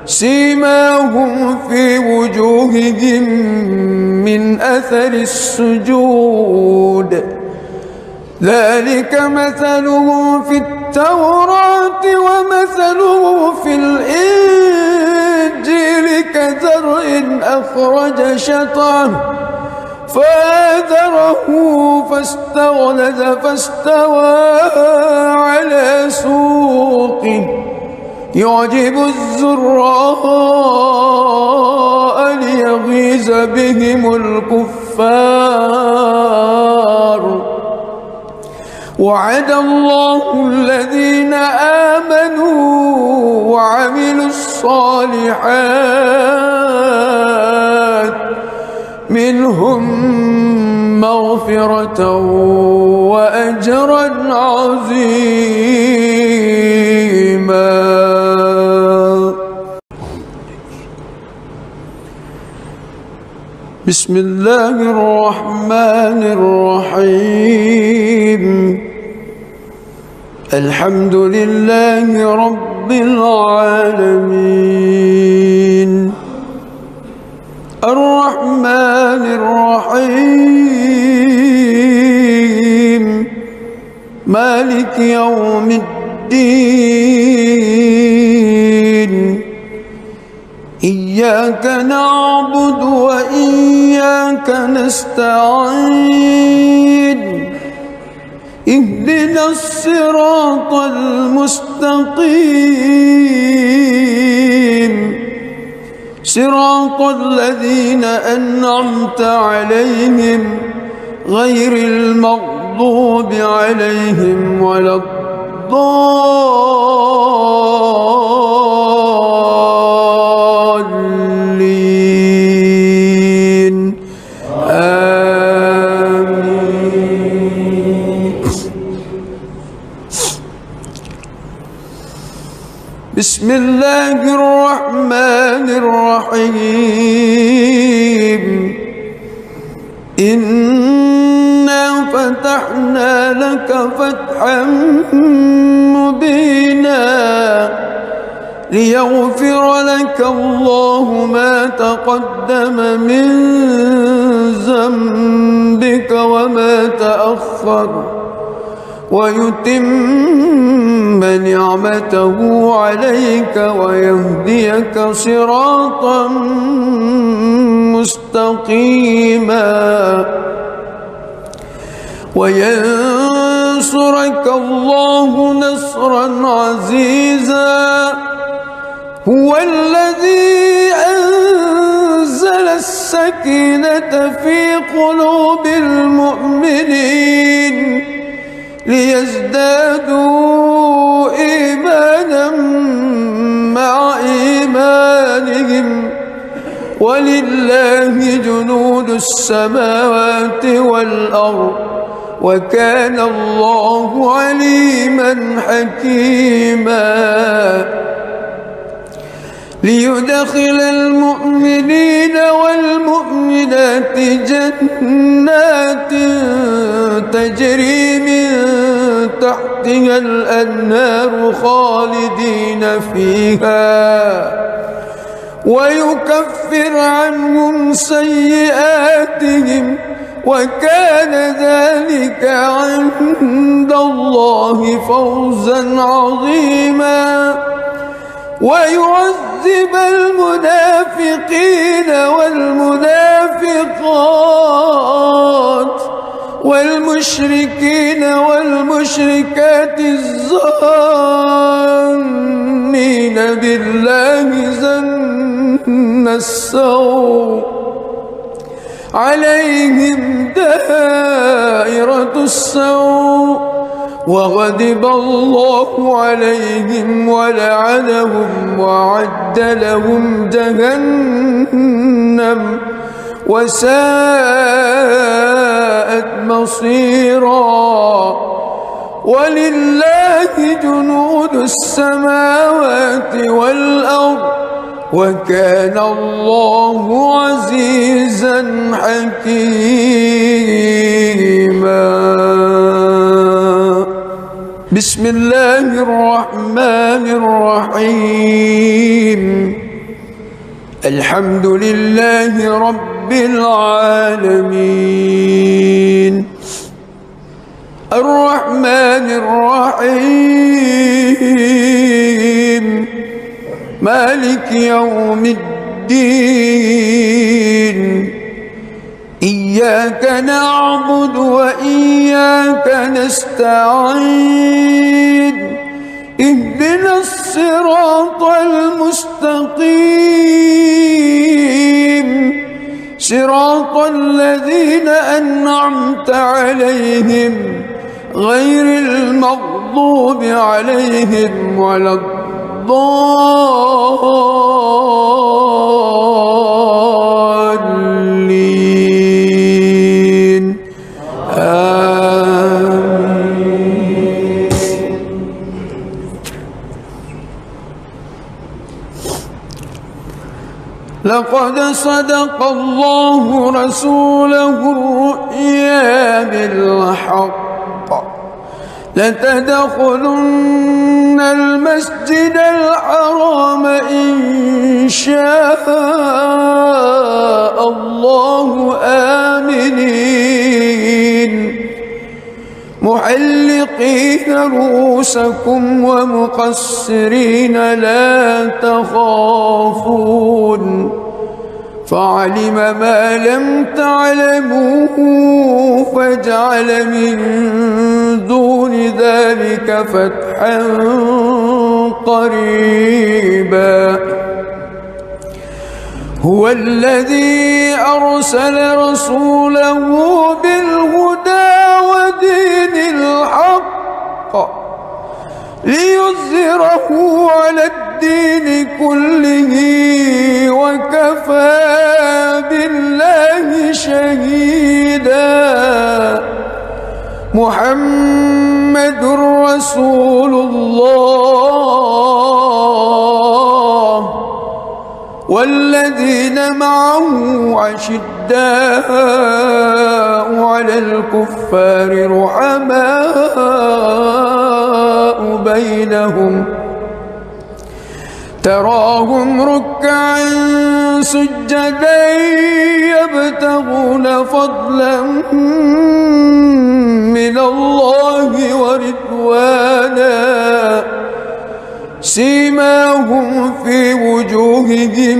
سيماهم في وجوههم من أثر السجود ذلك مثلهم في التوراة ومثلهم في الإنجيل كزرع أخرج شطأه فآزره فاستغلظ فاستوى على سوقه يعجب الزراء ليغيظ بهم الكفار وعد الله الذين آمنوا وعملوا الصالحات منهم مغفرة وأجرا عظيما. بسم الله الرحمن الرحيم الحمد لله رب العالمين الرحمن الرحيم مالك يوم الدين إياك نعبد وإياك نستعين اهدنا الصراط المستقيم صراط الذين أنعمت عليهم غير المغضوب عليهم ولا الضالين آمين. بسم الله الرحمن الرحيم إنا فتحنا لك فتحا مبينا ليغفر لك الله ما تقدم من ذنبك وما تأخر ويتم نعمته عليك ويهديك صراطا مستقيما وينصرك الله نصرا عزيزا هو الذي أنزل السكينة في قلوب المؤمنين ليزدادوا إيمانا مع إيمانهم ولله جنود السماوات والأرض وكان الله عليما حكيما ليدخل المؤمنين والمؤمنات جنات تجري من تحتها الأنهار خالدين فيها ويكفر عنهم سيئاتهم وكان ذلك عند الله فوزا عظيما ويعذب المنافقين والمنافقات والمشركين والمشركات الظانين بالله ظن السوء عليهم دائرة السوء وغضب الله عليهم ولعنهم وأعد لهم جهنم وساءت مصيرا. ولله جنود السماوات والأرض وكان الله عزيزا حكيما. بسم الله الرحمن الرحيم. الحمد لله رب العالمين الرحمن الرحيم مالك يوم الدين. إياك نعبد وإياك نستعين. اهدنا الصراط المستقيم صراط الذين أنعمت عليهم غير المغضوب عليهم ولا الضالين. آمين. لقد صدق الله رسوله الرؤيا بالحق لتدخلن المسجد الحرام إن شاء الله آمنين محلقين رؤوسكم ومقصرين لا تخافون فعلم ما لم تعلموا فجعل من دون ذلك فتحا قريبا. هو الذي أرسل رسوله بالهدى ودين الحق ليظهره على الدين كله وكفى بالله شهيدا. محمد رسول الله والذين معه أشداء على الكفار رحماء بينهم تراهم ركعا سجدا يبتغون فضلا من الله ورضوانا سيماهم في وجوههم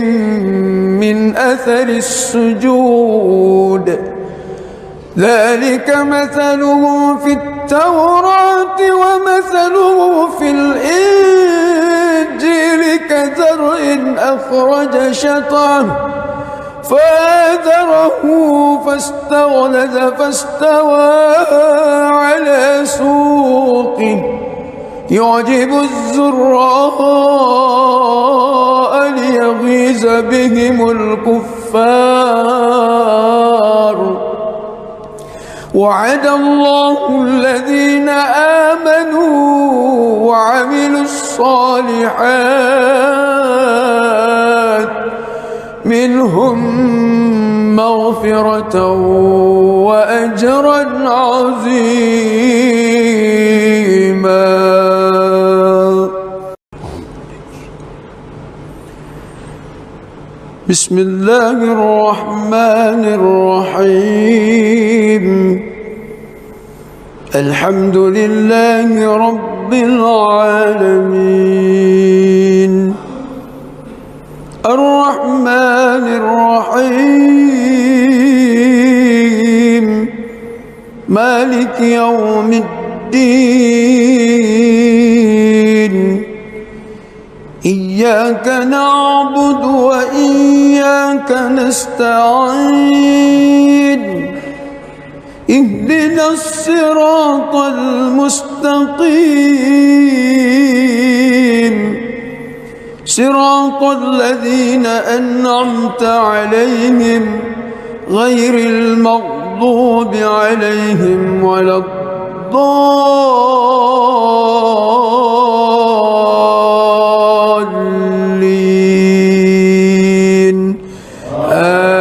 من أثر السجود ذلك مثلهم في التوراة ومثله في الإنجيل كزرع أخرج شطأه فآزره فاستغلظ فاستوى على سوقه يعجب الزراء ليغيظ بهم الكفار. وعد الله الذين آمنوا وعملوا الصالحات منهم مغفرة وأجرا عظيما. بسم الله الرحمن الرحيم. الحمد لله رب العالمين الرحمن الرحيم مالك يوم الدين. إياك نعبد وإياك نستعين. اهدنا الصراط المستقيم صراط الذين أنعمت عليهم غير المغضوب عليهم ولا الضالين آمين.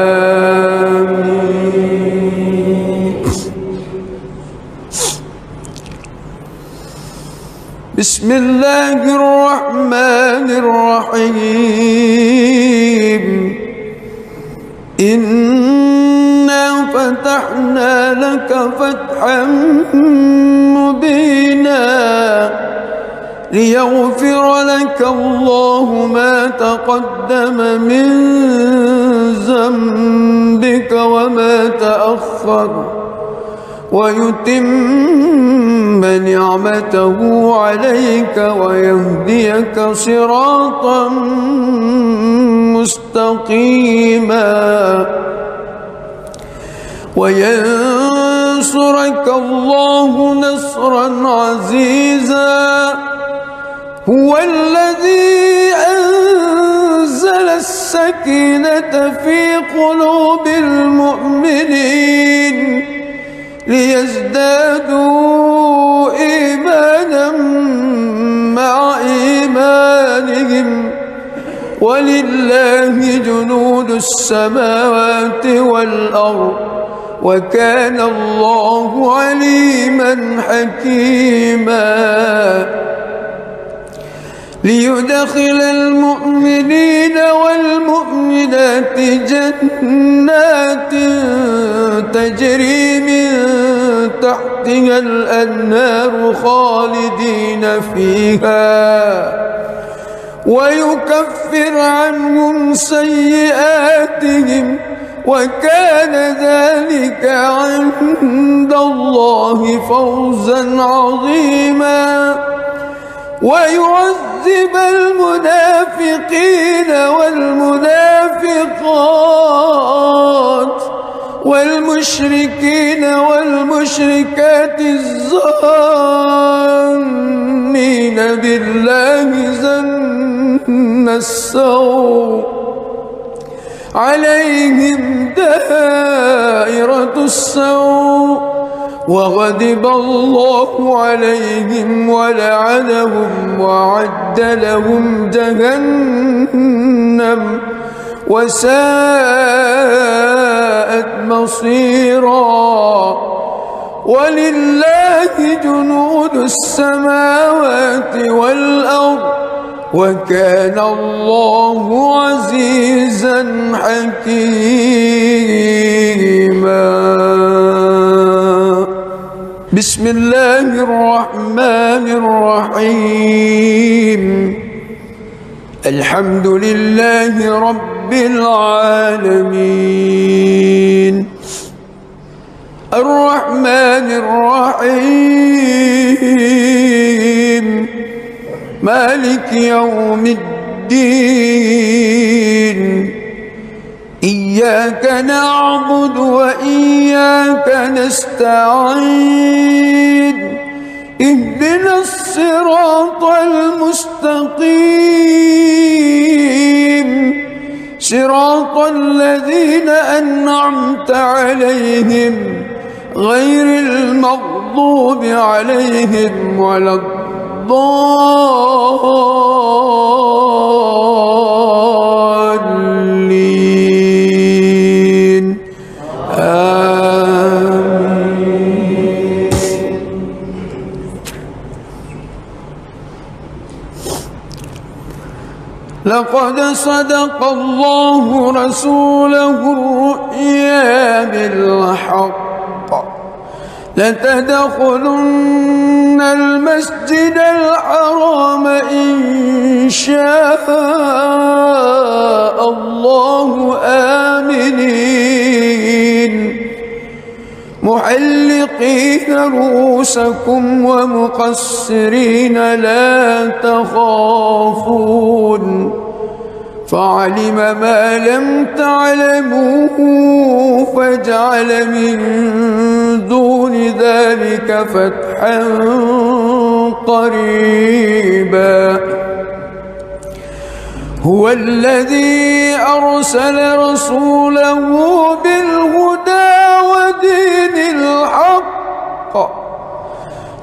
بسم الله الرحمن الرحيم. إنا فتحنا لك فتحا مبينا ليغفر لك الله ما تقدم من ذنبك وما تأخر ويتم نعمته عليك ويهديك صراطا مستقيما وينصرك الله نصرا عزيزا. هو الذي أنزل السكينة في قلوب المؤمنين ليزدادوا إيمانا مع إيمانهم ولله جنود السماوات والأرض وكان الله عليما حكيما. ليدخل المؤمنين والمؤمنات جنات تجري من تحتها الأنهار خالدين فيها ويكفر عنهم سيئاتهم وكان ذلك عند الله فوزا عظيما. ويعذب المنافقين والمنافقات والمشركين والمشركات الظانين بالله ظن السوء عليهم دائرة السوء وغضب الله عليهم ولعنهم وأعد لهم جهنم وساءت مصيرا. ولله جنود السماوات والأرض وكان الله عزيزا حكيما. بسم الله الرحمن الرحيم. الحمد لله رب العالمين الرحمن الرحيم مالك يوم الدين. إياك نعبد وإياك نستعين. اهدنا الصراط المستقيم صراط الذين أنعمت عليهم غير المغضوب عليهم ولا الضالين آمين. لقد صدق الله رسوله الرؤيا بالحق لتدخلن المسجد الحرام إن شاء الله آمنين محلقين رؤوسكم ومقصرين لا تخافون فعلم ما لم تعلموا فجعل من دون ذلك فتحا قريبا. هو الذي أرسل رسوله بالهدى ودين الحق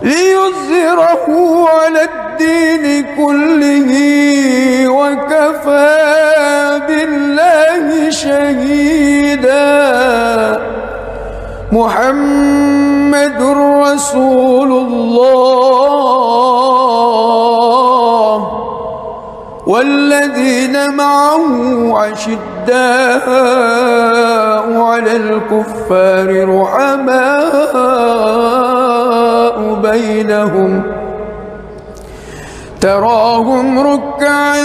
ليظهره على الدين كله وكفى بالله شهيدا. محمد رسول الله والذين معه أشداء على الكفار رحماء بينهم تراهم ركعا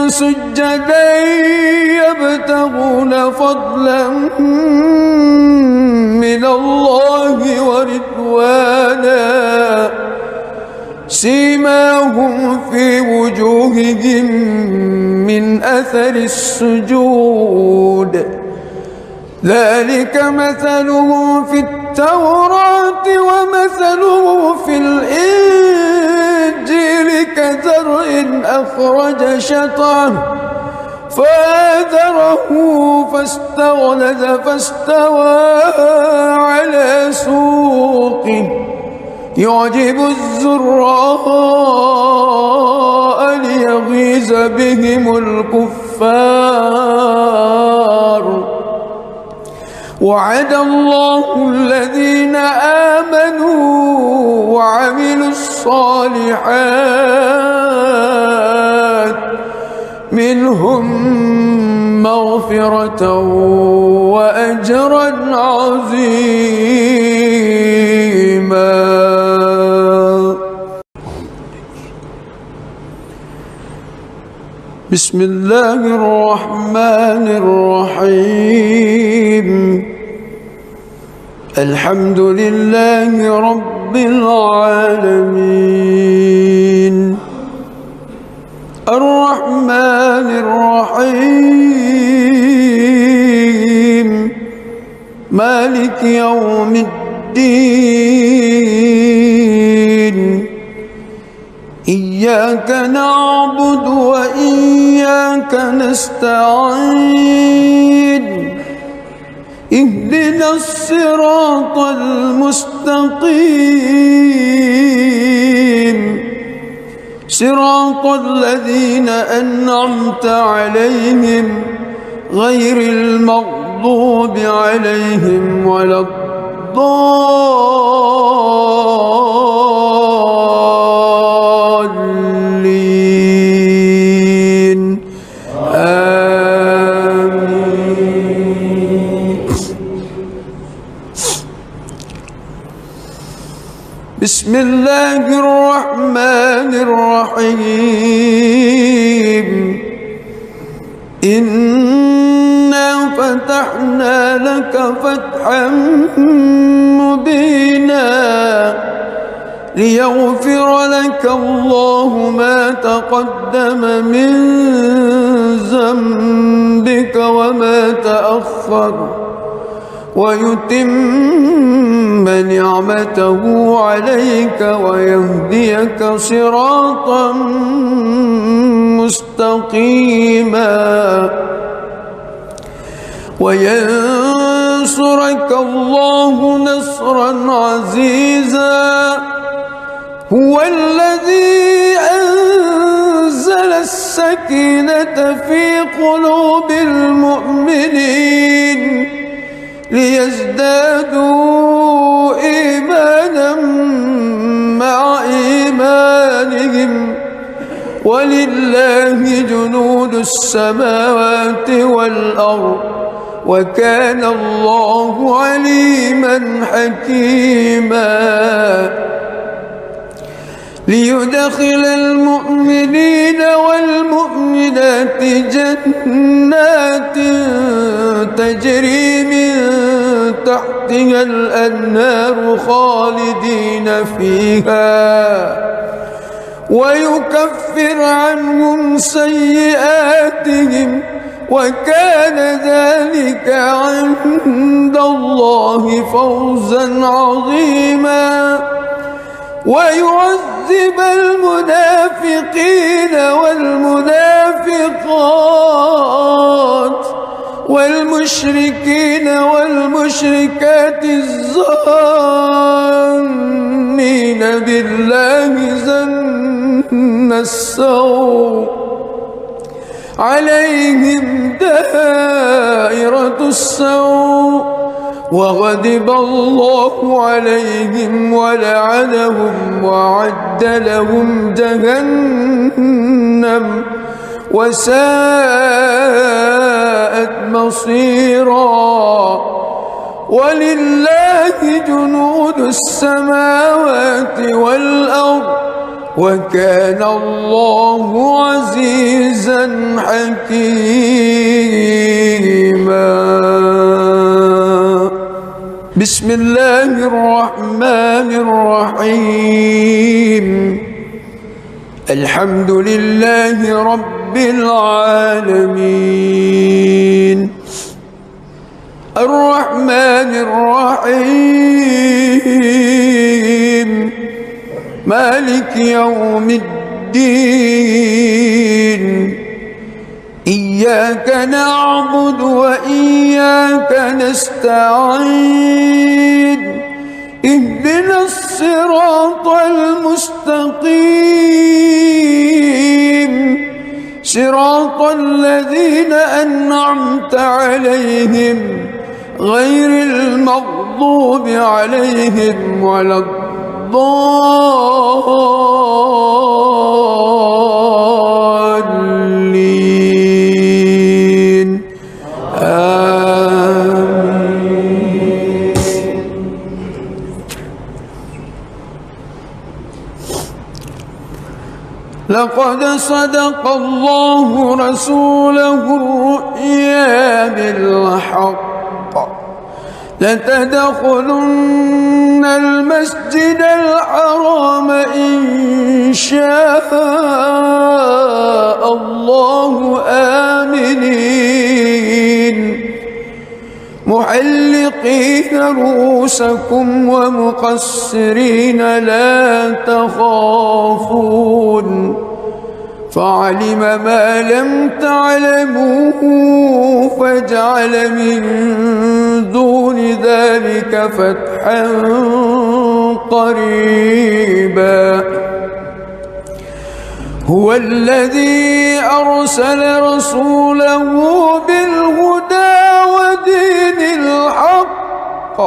سجدا يبتغون فضلا من الله ورضوانا سيماهم في وجوههم من أثر السجود ذلك مثلهم في التوراة ومثله في الإنجيل كزرع أخرج شطأه فآزره فاستغلظ فاستوى على سوقه يعجب الزراء ليغيظ بهم الكفار. وعد الله الذين آمنوا وعملوا الصالحات منهم مغفرة وأجرا عظيما. بسم الله الرحمن الرحيم. الحمد لله رب العالمين الرحمن الرحيم مالك يوم الدين إياك نعبد وإياك نستعين اهدنا الصراط المستقيم صراط الذين أنعمت عليهم غير المغضوب عليهم ولا الضالين آمين. بسم الله الرحمن الرحيم. إنا فتحنا لك فتحا مبينا ليغفر لك الله ما تقدم من ذنبك وما تأخر ويتم نعمته عليك ويهديك صراطا مستقيما وينصرك الله نصرا عزيزا. هو الذي أنزل السكينة في قلوب المؤمنين ليزدادوا إيمانا مع إيمانهم ولله جنود السماوات والأرض وكان الله عليما حكيما. ليدخل المؤمنين والمؤمنات جنات تجري من تحتها الأنهار خالدين فيها ويكفر عنهم سيئاتهم وكان ذلك عند الله فوزا عظيما. ويعذب ويعذب المنافقين والمنافقات والمشركين والمشركات الظانين بالله ظن السوء عليهم دائرة السوء وغضب الله عليهم ولعنهم وأعد لهم جهنم وساءت مصيرا. ولله جنود السماوات والأرض وكان الله عزيزا حكيما. بسم الله الرحمن الرحيم. الحمد لله رب العالمين الرحمن الرحيم مالك يوم الدين. إياك نعبد وإياك نستعين. اهدنا الصراط المستقيم صراط الذين أنعمت عليهم غير المغضوب عليهم ولا الضالين. آمين. لقد صدق الله رسوله الرؤيا بالحق لتدخلن المسجد الحرام إن شاء الله آمنين محلقين رؤوسكم ومقصرين لا تخافون فعلم ما لم تعلموا فجعل من دون ذلك فتحا قريبا. هو الذي أرسل رسوله بالهدى ودين الحق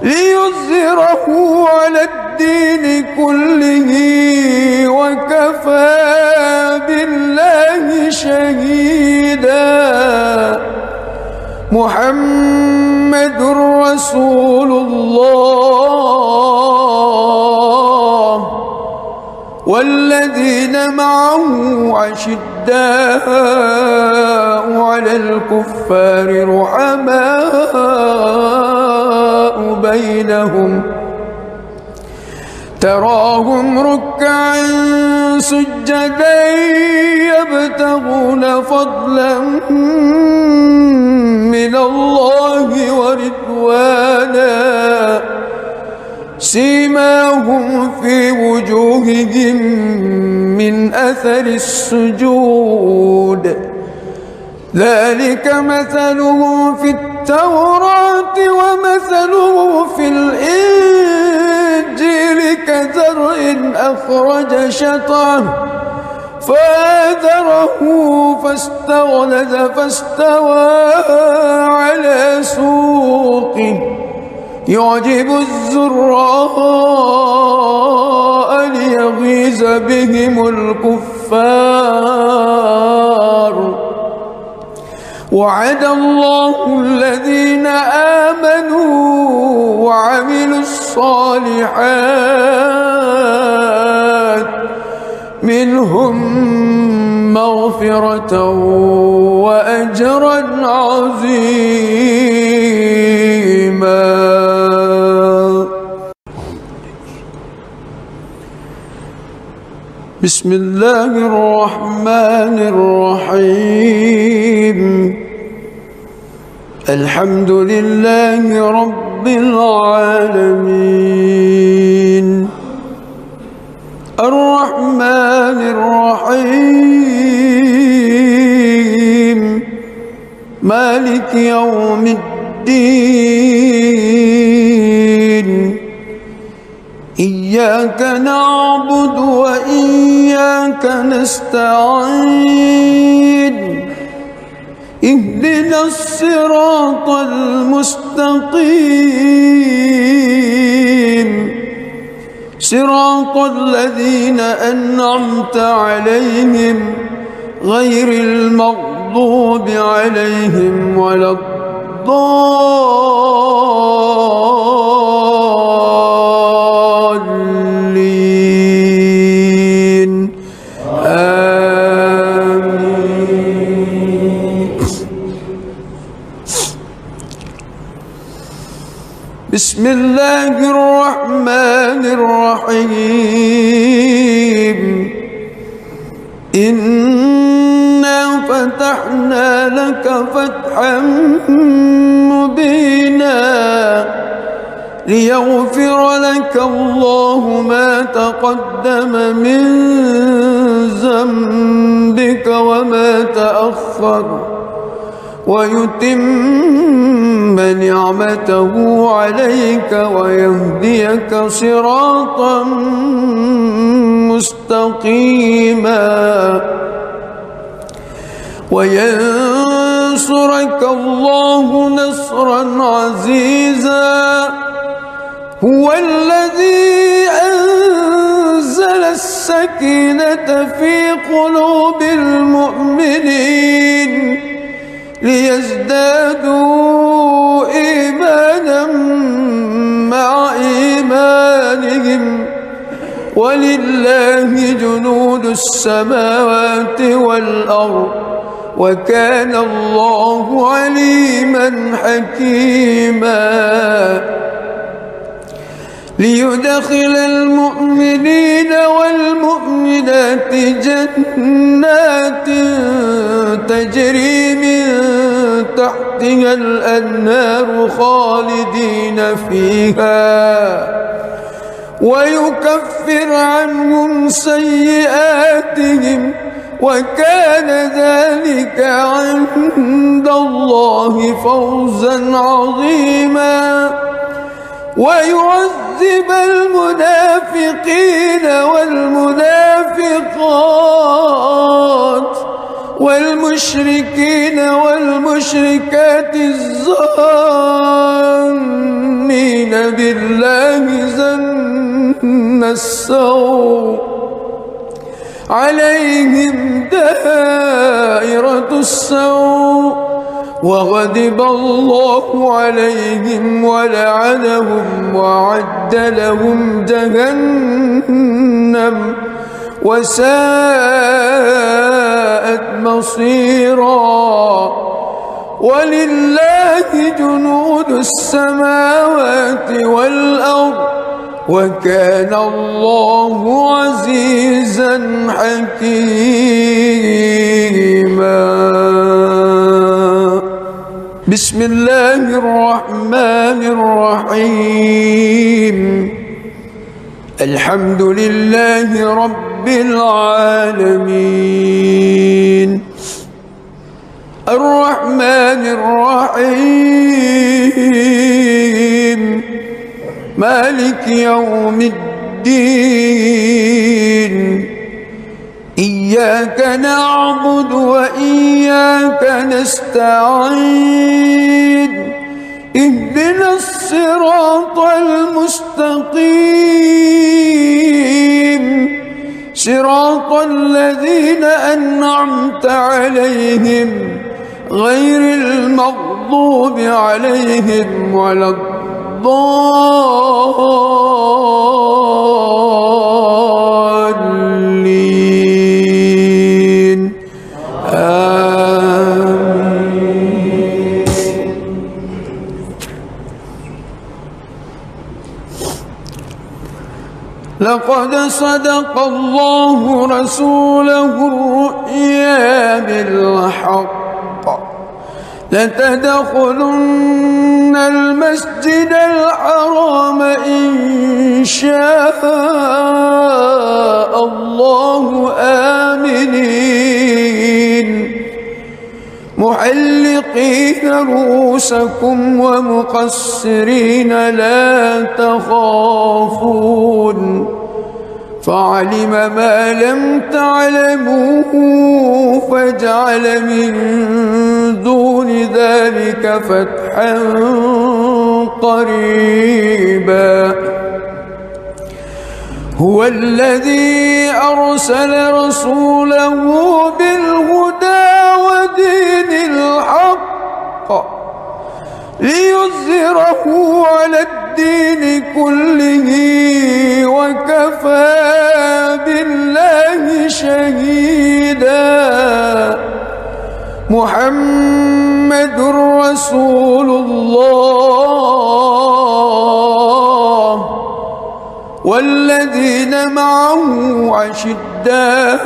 ليظهره على الدين كله وكفى بالله شهيدا. محمد رسول الله والذين معه أشداء على الكفار رحماء بينهم تراهم ركعا سجدا يبتغون فضلا من الله ورضوانا سيماهم في وجوههم من أثر السجود ذلك مثله في التوراة ومثله في الإنجيل كزرع أخرج شطأه فآزره فاستغلظ فاستوى على سوقه يعجب الزراء ليغيظ بهم الكفار. وعد الله الذين آمنوا وعملوا الصالحات منهم مغفرة وأجرا عظيما. بسم الله الرحمن الرحيم. الحمد لله رب العالمين مالك يوم الدين إياك نعبد وإياك نستعين اهدنا الصراط المستقيم صراط الذين أنعمت عليهم غير المغضوب عليهم ولا الضالين آمين. بسم الله الرحمن الرحيم إنا فتحنا لك فتحا مبينا ليغفر لك الله ما تقدم من ذنبك وما تأخر ويتم نعمته عليك ويهديك صراطا مستقيما وينصرك الله نصرا عزيزا هو الذي أنزل السكينة في قلوب المؤمنين ليزدادوا إيمانا مع إيمانهم ولله جنود السماوات والأرض وكان الله عليما حكيما ليدخل المؤمنين والمؤمنات جنات تجري من تحتها الأنهار خالدين فيها ويكفر عنهم سيئاتهم وكان ذلك عند الله فوزا عظيما ويعذب المنافقين والمنافقات والمشركين والمشركات الظانين بالله ظن السوء عليهم دائرة السوء وغضب الله عليهم ولعنهم وأعد لهم جهنم وساءت مصيرا ولله جنود السماوات والأرض وكان الله عزيزا حكيما بسم الله الرحمن الرحيم الحمد لله رب العالمين الرحمن الرحيم مالك يوم الدين إياك نعبد وإياك نستعين اهدنا الصراط المستقيم صراط الذين أنعمت عليهم غير المغضوب عليهم ولا الضالين آمين. لقد صدق الله رسوله الرؤيا بالحق لتدخلن المسجد الحرام إن شاء الله آمنين محلقين رؤوسكم ومقصرين لا تخافون فعلم ما لم تعلموا فجعل من دون ذلك فتحا قريبا هو الذي أرسل رسوله بالهدى ودين الحق ليظهره على الدين كله وكفى بالله شهيدا محمد رسول الله والذين معه أشداء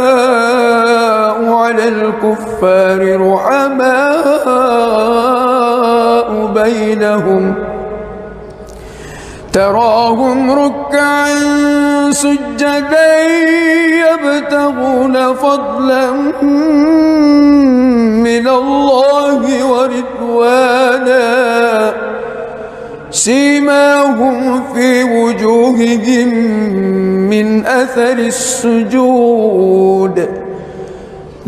على الكفار رحماء بينهم تراهم ركعا سجدا يبتغون فضلا من الله ورضوانا سيماهم في وجوههم من أثر السجود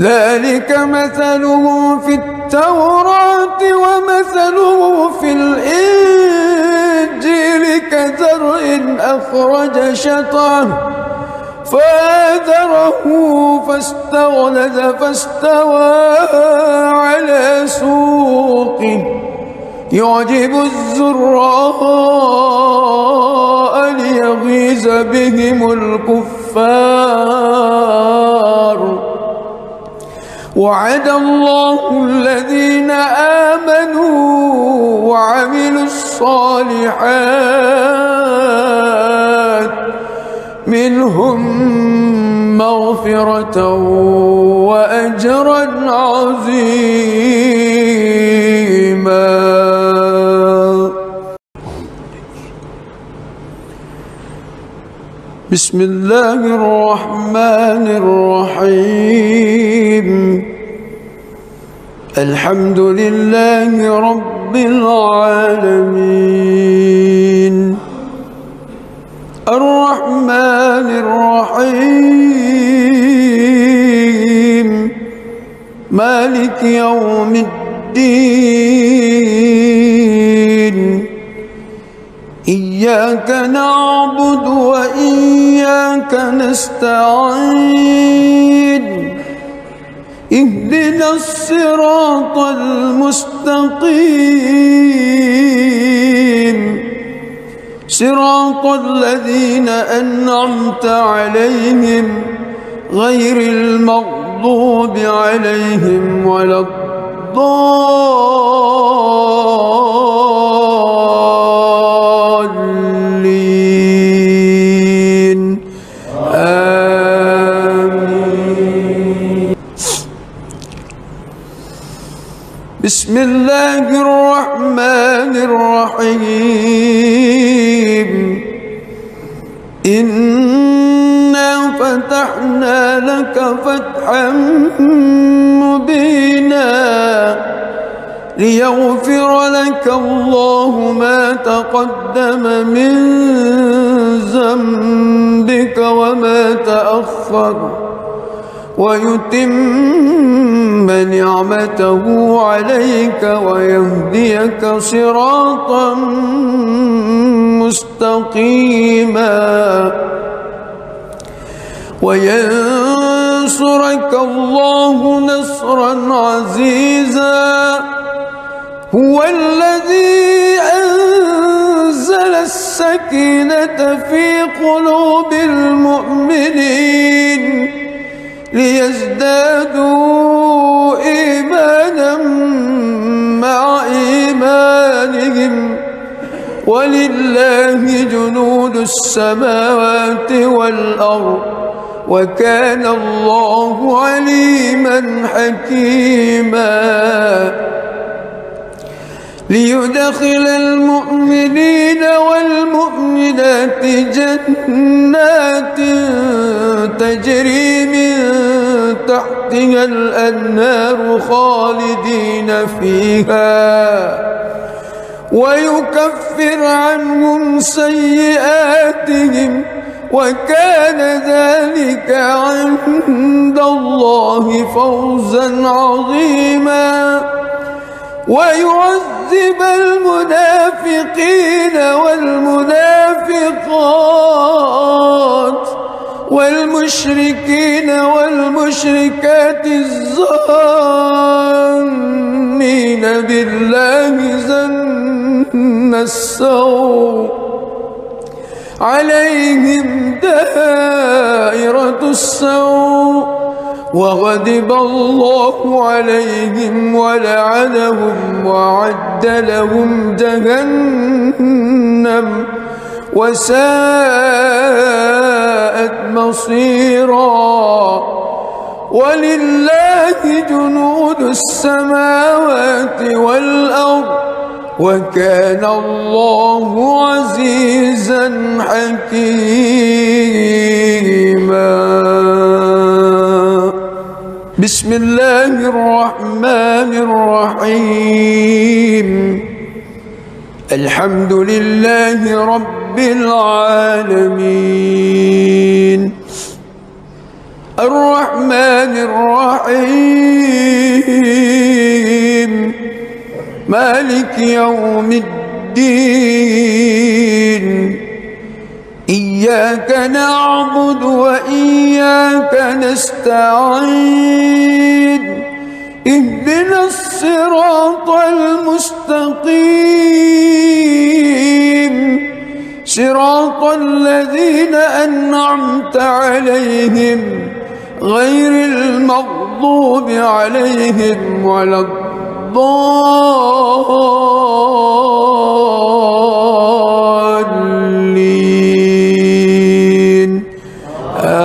ذلك مثلهم في التوراة ومثلهم في الإنجيل كزرع أخرج شطأه فآزره فاستغلظ فاستوى على سوقه يعجب الزراء ليغيظ بهم الكفار وعد الله الذين آمنوا وعملوا الصالحات منهم مغفرة وأجرا عظيما. بسم الله الرحمن الرحيم الحمد لله رب العالمين الرحمن الرحيم مالك يوم الدين إياك نعبد وإياك نستعين اهدنا الصراط المستقيم صراط الذين أنعمت عليهم غير المغضوب عليهم ولا الضالين آمين. بسم الله الرحمن الرحيم إنا فتحنا لك فتحا مبينا ليغفر لك الله ما تقدم من ذنبك وما تأخر ويتم نعمته عليك ويهديك صراطا مستقيما وينصرك الله نصرا عزيزا هو الذي أنزل السكينة في قلوب المؤمنين ليزدادوا إيمانا مع إيمانهم ولله جنود السماوات والأرض وكان الله عليما حكيما ليدخل المؤمنين والمؤمنات جنات تجري من تحتها الأنهار خالدين فيها ويكفر عنهم سيئاتهم وكان ذلك عند الله فوزا عظيما ويعذب المنافقين والمنافقات والمشركين والمشركات الظانين بالله ظن السوء عليهم دائرة السوء وغضب الله عليهم ولعنهم وأعد لهم جهنم وساءت مصيرا ولله جنود السماوات والأرض وكان الله عزيزا حكيما. بسم الله الرحمن الرحيم. الحمد لله رب العالمين الرحمن الرحيم مالك يوم الدين إياك نعبد وإياك نستعين اهدنا الصراط المستقيم صراط الذين أنعمت عليهم غير المغضوب عليهم ولا الضالين آمين.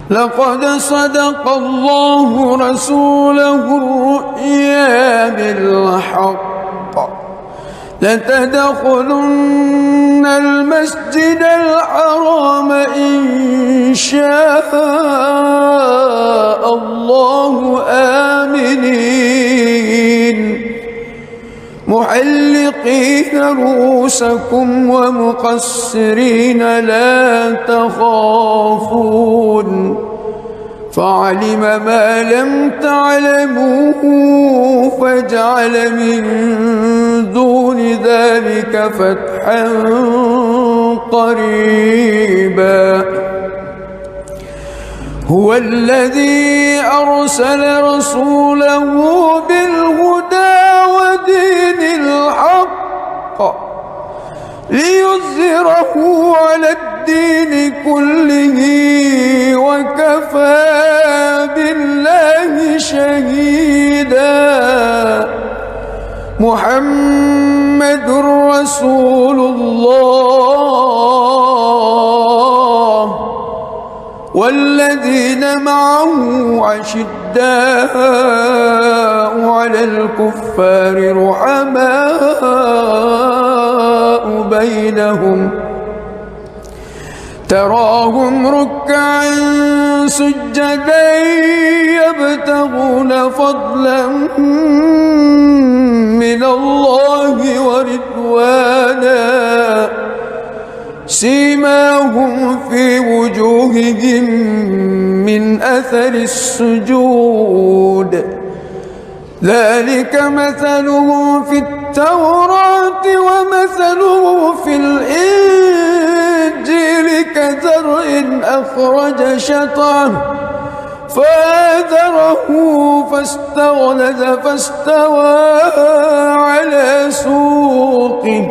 لقد صدق الله رسوله الرؤيا بالحق لتدخلن المسجد الحرام إن شاء الله آمنين محلقين رؤوسكم ومقصرين لا تخافون فعلم ما لم تعلموا فجعل من دون ذلك فتحا قريبا. هو الذي أرسل رسوله بالهدى ودين الحق ليظهره على الدين كله وكفى بالله شهيدا. محمد رسول الله والذين معه أشداء على الكفار رحماء بينهم تراهم ركعا سجدا يبتغون فضلا من الله ورضوانا سيماهم في وجوههم من أثر السجود ذلك مثلهم في التوراة ومثله في الإنجيل كزرع أخرج شطأه فآزره فاستغلظ فاستوى على سوقه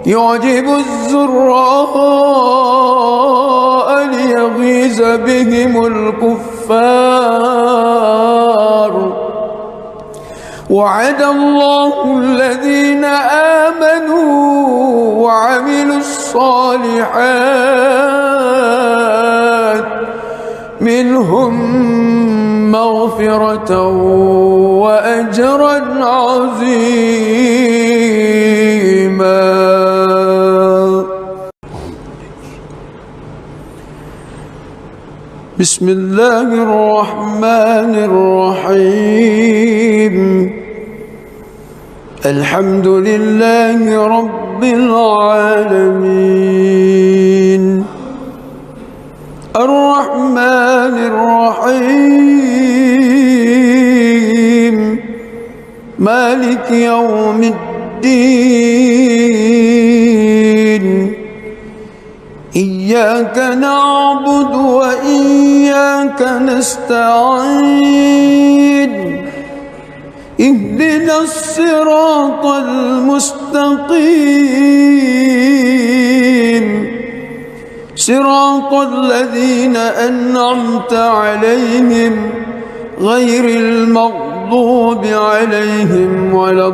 يعجب الزراء ليغيظ بهم الكفار. وعد الله الذين آمنوا وعملوا الصالحات منهم مغفرة وأجرا عظيما. بسم الله الرحمن الرحيم الحمد لله رب العالمين الرحمن الرحيم مالك يوم الدين إياك نعبد وإياك نستعين اهدنا الصراط المستقيم صراط الذين أنعمت عليهم غير المغضوب عليهم ولا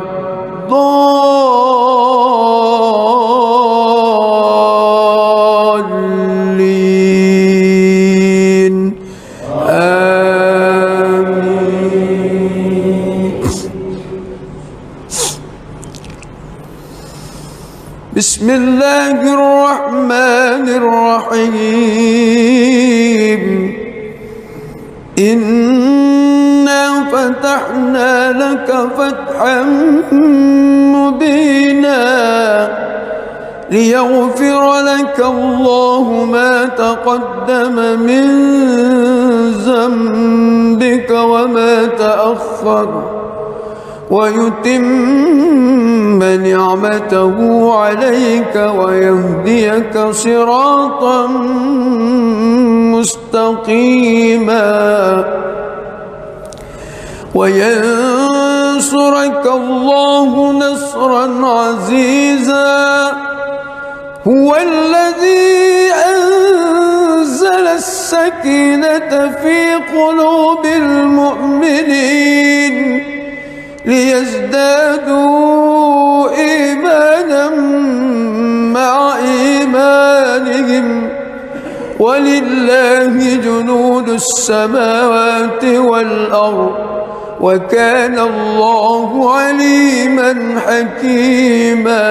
الضالين آمين. بسم الله الرحمن الرحيم إنا فتحنا لك فتحا مبينا ليغفر لك الله ما تقدم من ذنبك وما تأخر ويتم نعمته عليك ويهديك صراطا مستقيما وينصرك الله نصرا عزيزا هو الذي أنزل السكينة في قلوب المؤمنين ليزدادوا إيمانا مع إيمانهم ولله جنود السماوات والأرض وكان الله عليما حكيما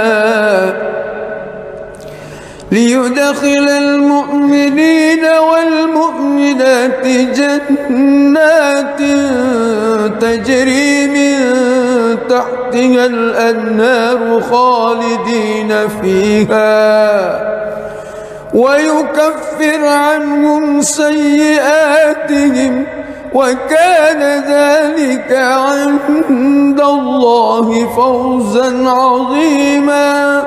ليدخل المؤمنين والمؤمنات جنات تجري من تحتها الأنهار خالدين فيها ويكفر عنهم سيئاتهم وكان ذلك عند الله فوزا عظيما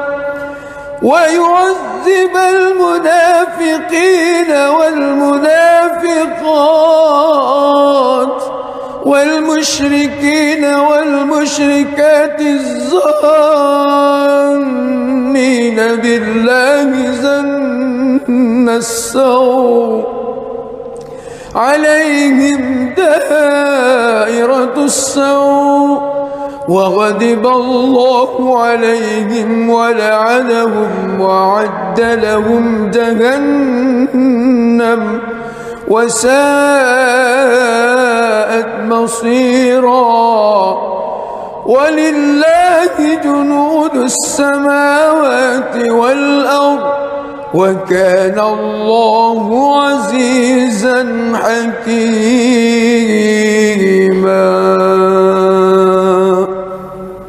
ويعذب المنافقين والمنافقات والمشركين والمشركات الظانين بالله ظن السوء عليهم دائرة السوء وغضب الله عليهم ولعنهم وأعد لهم جهنم وساءت مصيرا ولله جنود السماوات والأرض وكان الله عزيزا حكيما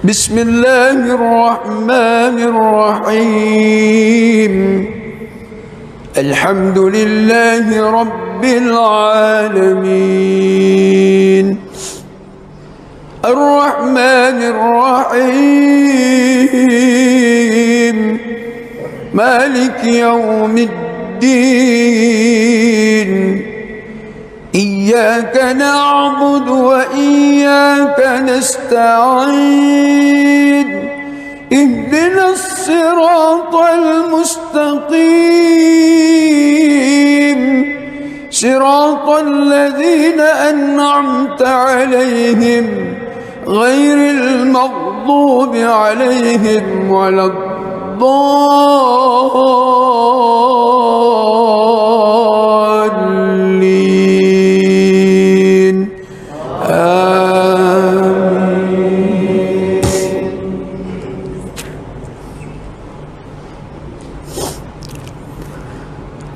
بسم الله الرحمن الرحيم الحمد لله رب العالمين الرحمن الرحيم مالك يوم الدين إياك نعبد وإياك نستعين اهدنا الصراط المستقيم صراط الذين أنعمت عليهم غير المغضوب عليهم ولا الضالين آمين.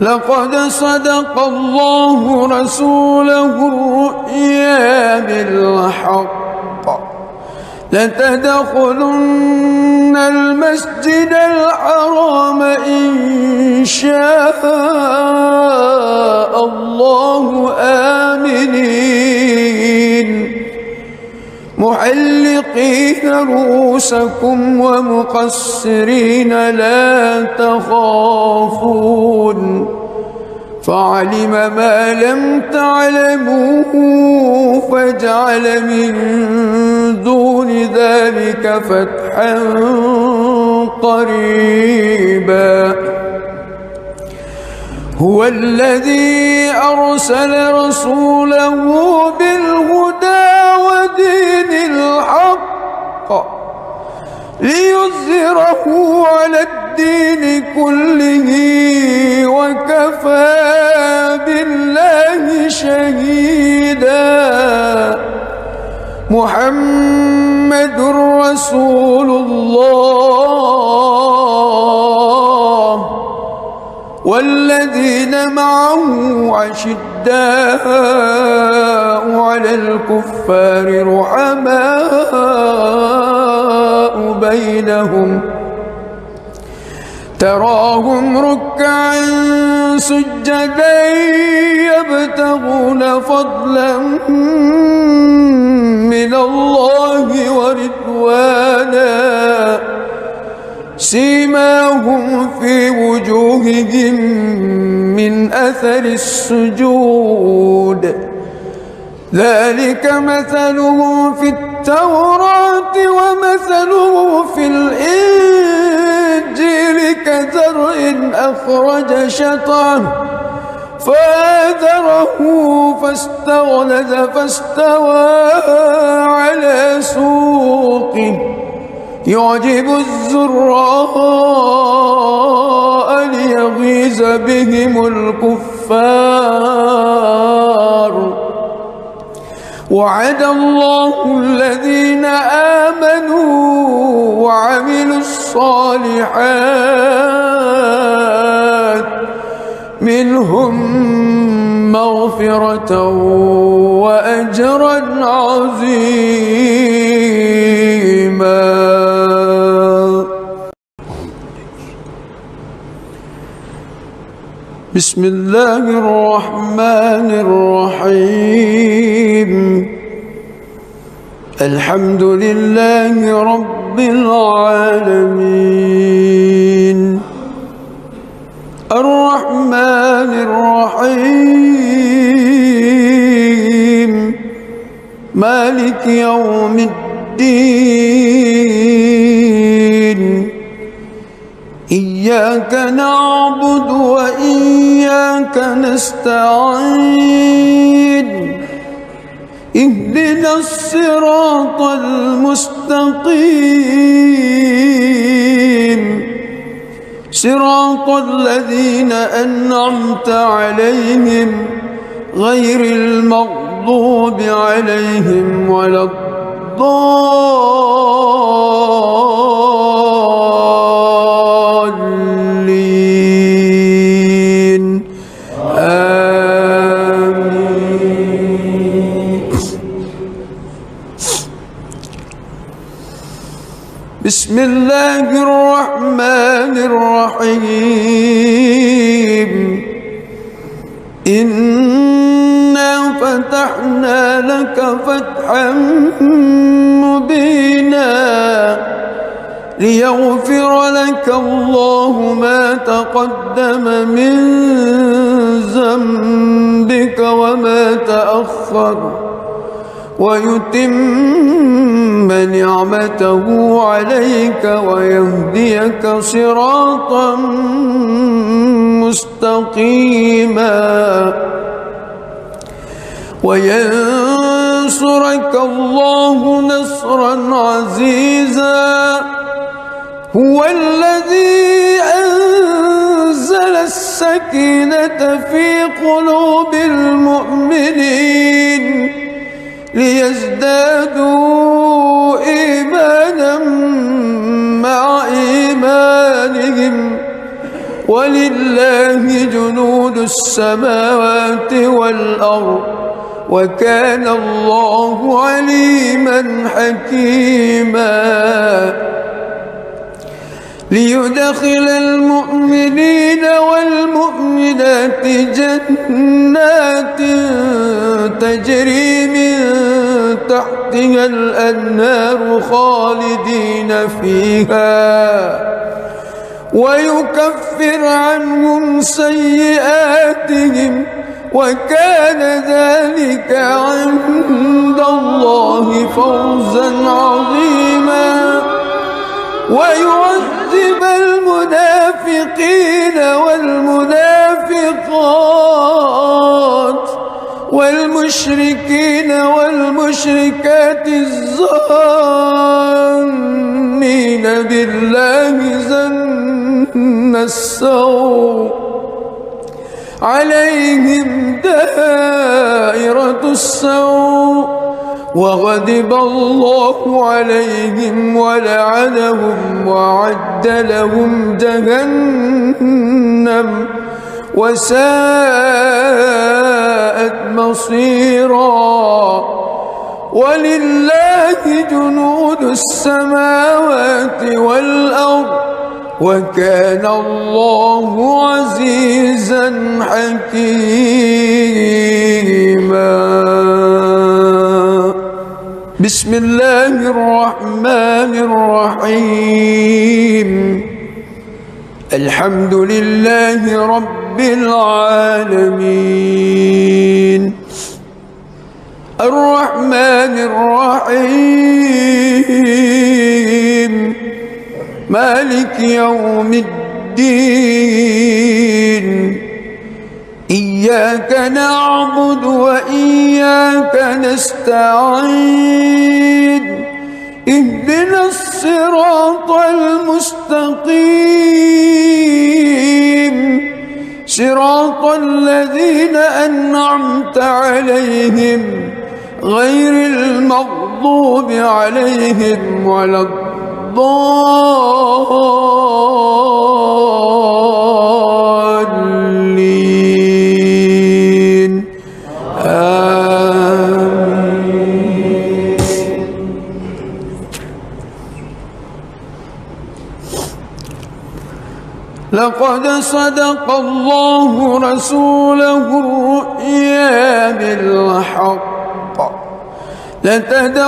لقد صدق الله رسوله الرؤيا بالحق لتدخلن المسجد الحرام إن شاء الله آمنين محلقين رؤوسكم ومقصرين لا تخافون فعلم ما لم تعلموا فجعل من دون ذلك فتحا قريبا هو الذي أرسل رسوله بالهدى ودين الحق ليظهره على الدين كله وكفى بالله شهيدا محمد رسول الله والذين معه أشداء على الكفار رحماء بينهم تراهم ركعا سجدا يبتغون فضلا من الله ورضوانا سيماهم في وجوههم من أثر السجود ذلك مثلهم في التوراة ومثلهم في الإنجيل كزرع أخرج شطأه فآزره فاستغلظ فاستوى على سوقه يعجب الزراء ليغيظ بهم الكفار وعد الله الذين آمنوا وعملوا الصالحات منهم مغفرة وأجرا عظيما. بسم الله الرحمن الرحيم الحمد لله رب العالمين الرحمن الرحيم مالك يوم الدين إياك نعبد وإياك نستعين اهدنا الصراط المستقيم صراط الذين أنعمت عليهم غير المغضوب عليهم ولا الضالين آمين. بسم الله الرحمن الرحيم إنا فتحنا لك فتحا مبينا ليغفر لك الله ما تقدم من ذنبك وما تأخر ويتم نعمته عليك ويهديك صراطا مستقيما وينصرك الله نصرا عزيزا هو الذي أنزل السكينة في قلوب المؤمنين ليزدادوا إيمانا مع إيمانهم ولله جنود السماوات والأرض وكان الله عليما حكيما ليدخل المؤمنين والمؤمنات جنات تجري من تحتها الأنهار خالدين فيها ويكفر عنهم سيئاتهم وكان ذلك عند الله فوزا عظيما ويعذب المنافقين والمنافقات والمشركين والمشركات الظانين بالله ظن السوء عليهم دائرة السوء وغضب الله عليهم ولعنهم وأعد لهم جهنم وساءت مصيرا ولله جنود السماوات والأرض وكان الله عزيزا حكيما بسم الله الرحمن الرحيم الحمد لله رب العالمين الرحمن الرحيم مالك يوم الدين إياك نعبد وإياك نستعين اهدنا الصراط المستقيم صراط الذين أنعمت عليهم غير المغضوب عليهم ولا الضالين آمين. لقد صدق الله رسوله الرؤيا بالحق لتدخلن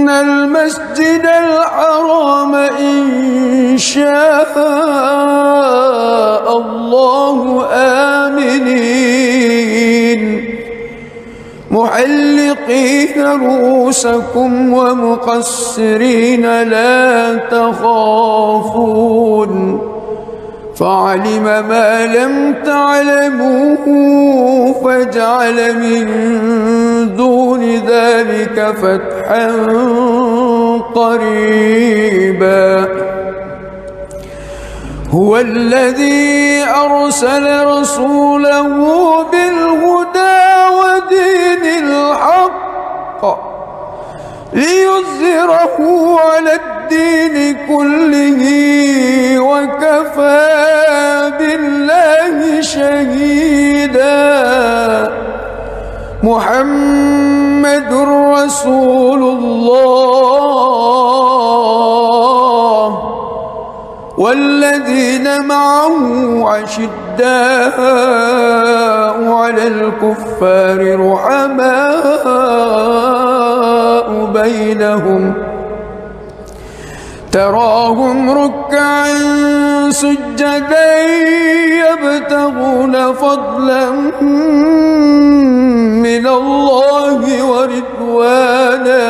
المسجد الحرام إن شاء الله آمنين محلقين رؤوسكم ومقصرين لا تخافون فعلم ما لم تعلموا فجعل من دون ذلك فتحا قريبا هو الذي أرسل رسوله بالهدى ودين الحق ليظهره على الدين كله وكفى بالله شهيدا محمد رسول الله والذين معه عشداء على الكفار رحماء بينهم تراهم ركعا سجدا يبتغون فضلا من الله ورضوانا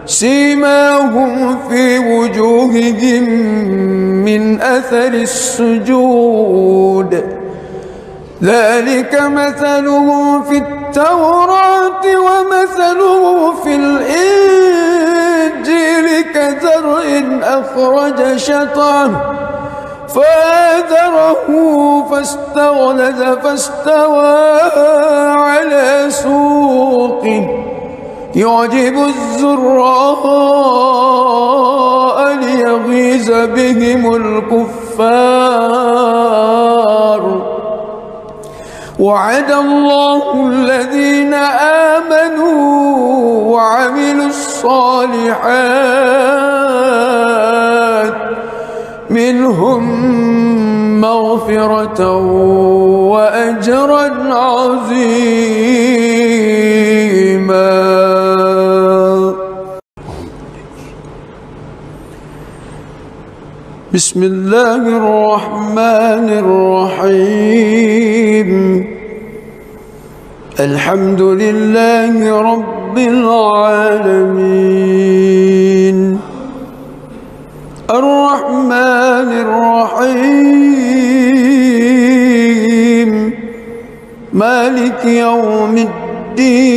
سيماهم في وجوههم من أثر السجود ذلك مثله في التوراة ومثله في الإنجيل كزرع أخرج شطأه فآزره فاستغلظ فاستوى على سوقه يعجب الزراء ليغيظ بهم الكفار الكفار. وعد الله الذين آمنوا وعملوا الصالحات منهم مغفرة وأجرا عظيما. بسم الله الرحمن الرحيم. الحمد لله رب العالمين الرحمن الرحيم مالك يوم الدين.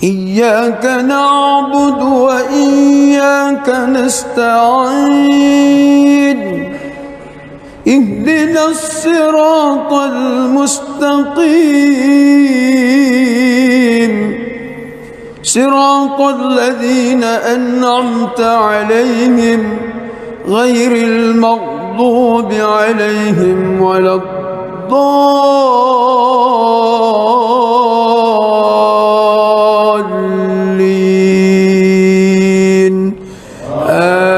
إياك نعبد وإياك نستعين. اهدنا الصراط المستقيم صراط الذين أنعمت عليهم غير المغضوب عليهم ولا الضالين. آمين.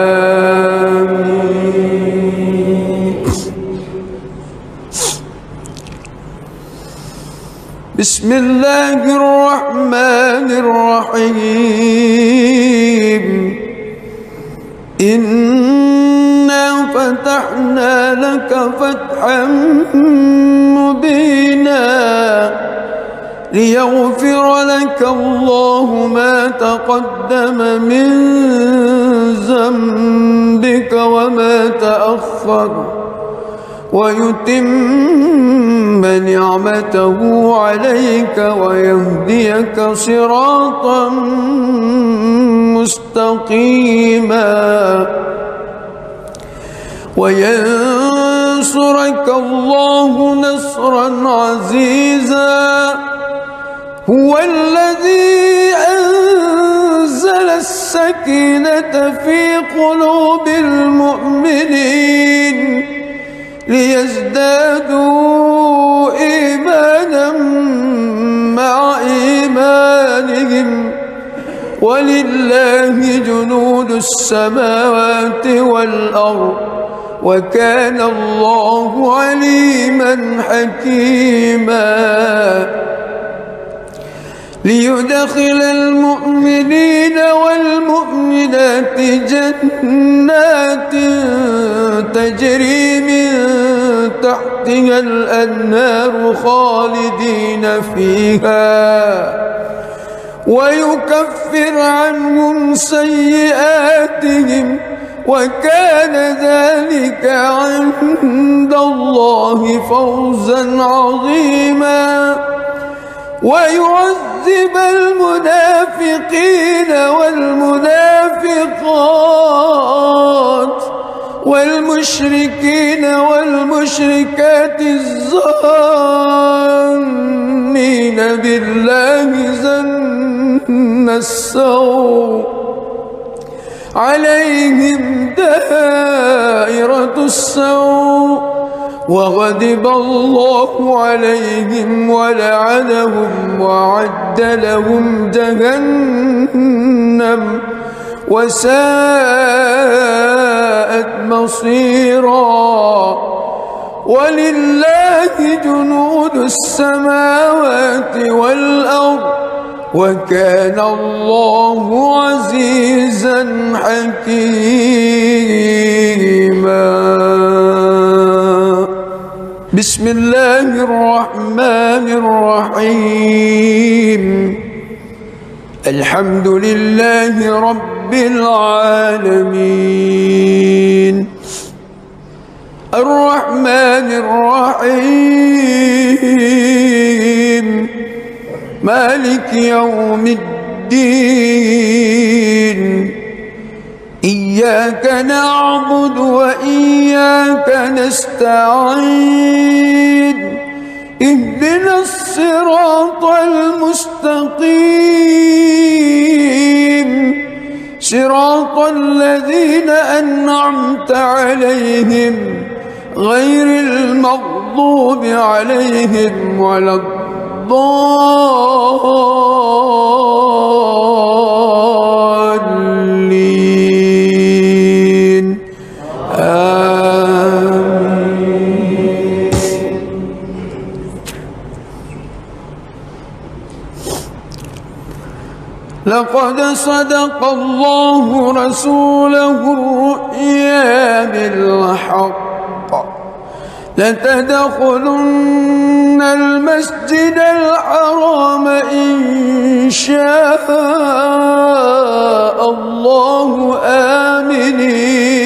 بسم الله الرحمن الرحيم. إنا فتحنا لك فتحا مبينا ليغفر لك الله ما تقدم من ذنبك وما تأخر ويتم نعمته عليك ويهديك صراطا مستقيما وينصرك الله نصرا عزيزا. هو الذي أنزل السكينة في قلوب المؤمنين ليزدادوا إيمانا مع إيمانهم ولله جنود السماوات والأرض وكان الله عليما حكيما. ليدخل المؤمنين والمؤمنات جنات تجري من تحتها الأنهار خالدين فيها ويكفر عنهم سيئاتهم وكان ذلك عند الله فوزا عظيما. ويعذب المنافقين والمنافقات والمشركين والمشركات الظانين بالله ظن السوء عليهم دائرة السوء وغضب الله عليهم ولعنهم وأعد لهم جهنم وساءت مصيرا. ولله جنود السماوات والأرض وكان الله عزيزا حكيما. بسم الله الرحمن الرحيم. الحمد لله رب العالمين الرحمن الرحيم مالك يوم الدين. إياك نعبد وإياك نستعين. اهدنا الصراط المستقيم صراط الذين أنعمت عليهم غير المغضوب عليهم ولا الضالين آمين. لقد صدق الله رسوله الرؤيا بالحق لتدخلن المسجد الحرام إن شاء الله آمنين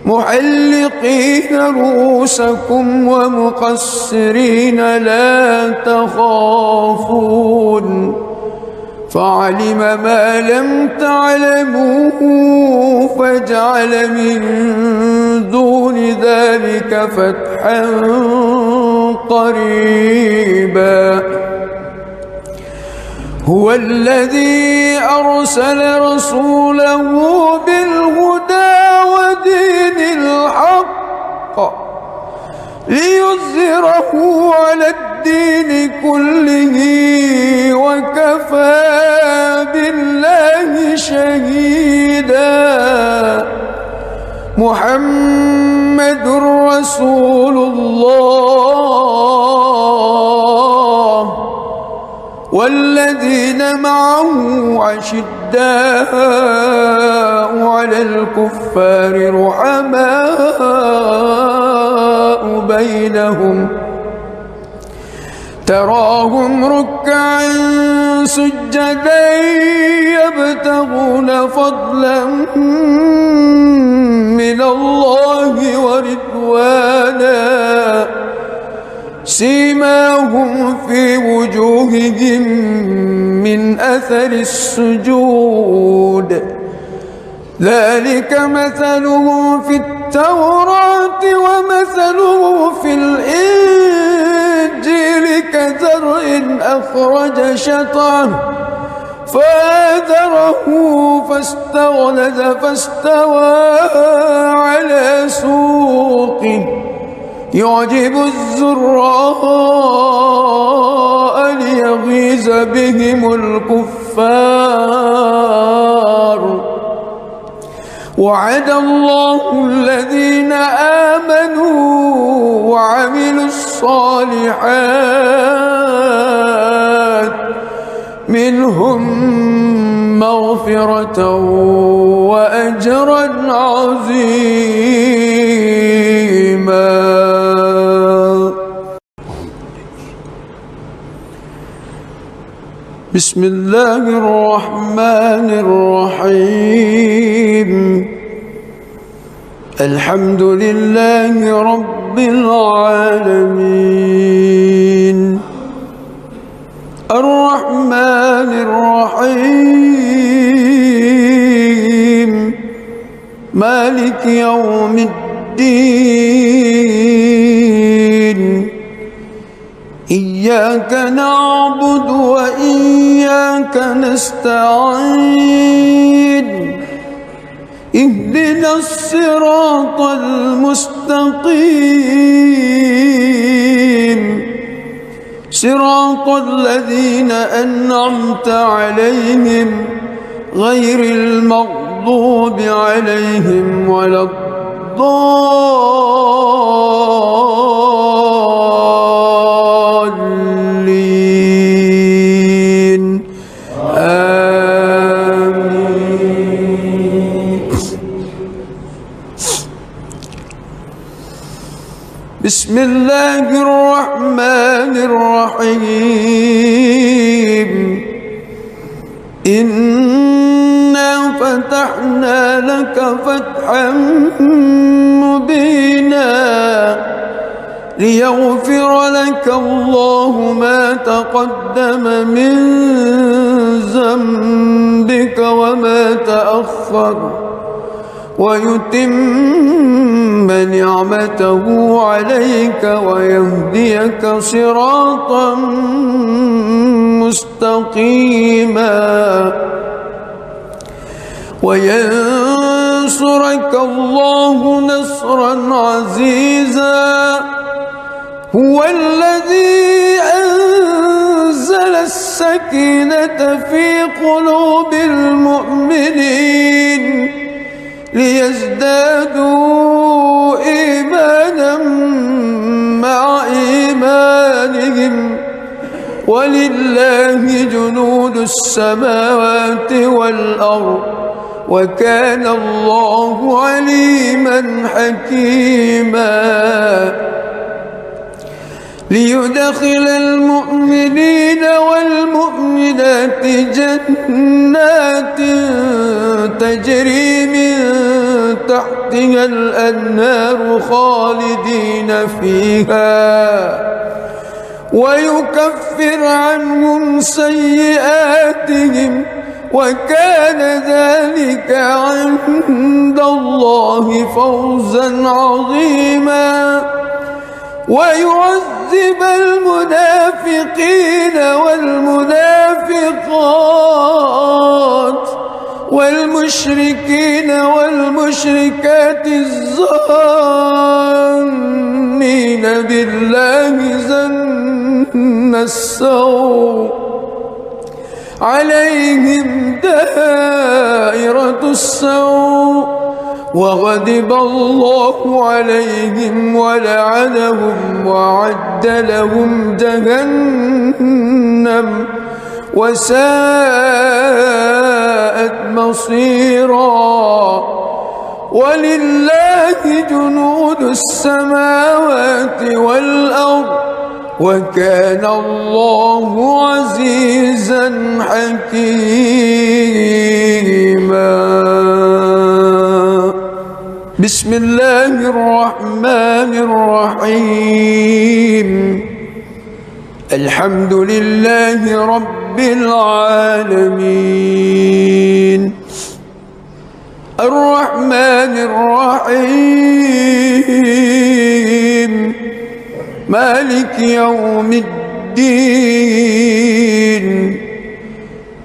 محلقين رؤوسكم ومقصرين لا تخافون فعلم ما لم تعلموا فجعل من دون ذلك فتحا قريبا هو الذي أرسل رسوله بالهدى ودين الحق ليظهره على الدين كله وكفى بالله شهيدا محمد رسول الله والذين معه أشداء على الكفار رحماء بينهم تراهم ركعا سجدا يبتغون فضلا من الله ورضوانا سيماهم في وجوههم من أثر السجود ذلك مثلهم في التوراة ومثله في الإنجيل كزرع أخرج شطأه فآزره فاستغلظ فاستوى على سوقه يعجب الزراء ليغيظ بهم الكفار وعد الله الذين آمنوا وعملوا الصالحات منهم مغفرة وأجرا عظيما. بسم الله الرحمن الرحيم الحمد لله رب العالمين الرحمن الرحيم مالك يوم الدين إياك نعبد وإياك نستعين اهدنا الصراط المستقيم صراط الذين أنعمت عليهم غير المغضوب عليهم ولا الضالين آمين. بسم الله الرحمن الرحيم إنا فتحنا لك فتحا مبينا ليغفر لك الله ما تقدم من ذنبك وما تأخر ويتم نعمته عليك ويهديك صراطا مستقيما وينصرك الله نصرا عزيزا. هو الذي أنزل السكينة في قلوب المؤمنين ليزدادوا إيمانا مع إيمانهم ولله جنود السماوات والأرض وكان الله عليما حكيما. ليدخل المؤمنين والمؤمنات جنات تجري من تحتها الأنهار خالدين فيها ويكفر عنهم سيئاتهم وكان ذلك عند الله فوزا عظيما. ويعذب المنافقين والمنافقات والمشركين والمشركات الظانين بالله ظن السوء عليهم دائرة السوء وغضب الله عليهم ولعنهم وأعد لهم جهنم وساءت مصيرا. ولله جنود السماوات والأرض وكان الله عزيزا حكيما. بسم الله الرحمن الرحيم. الحمد لله رب العالمين الرحمن الرحيم مالك يوم الدين.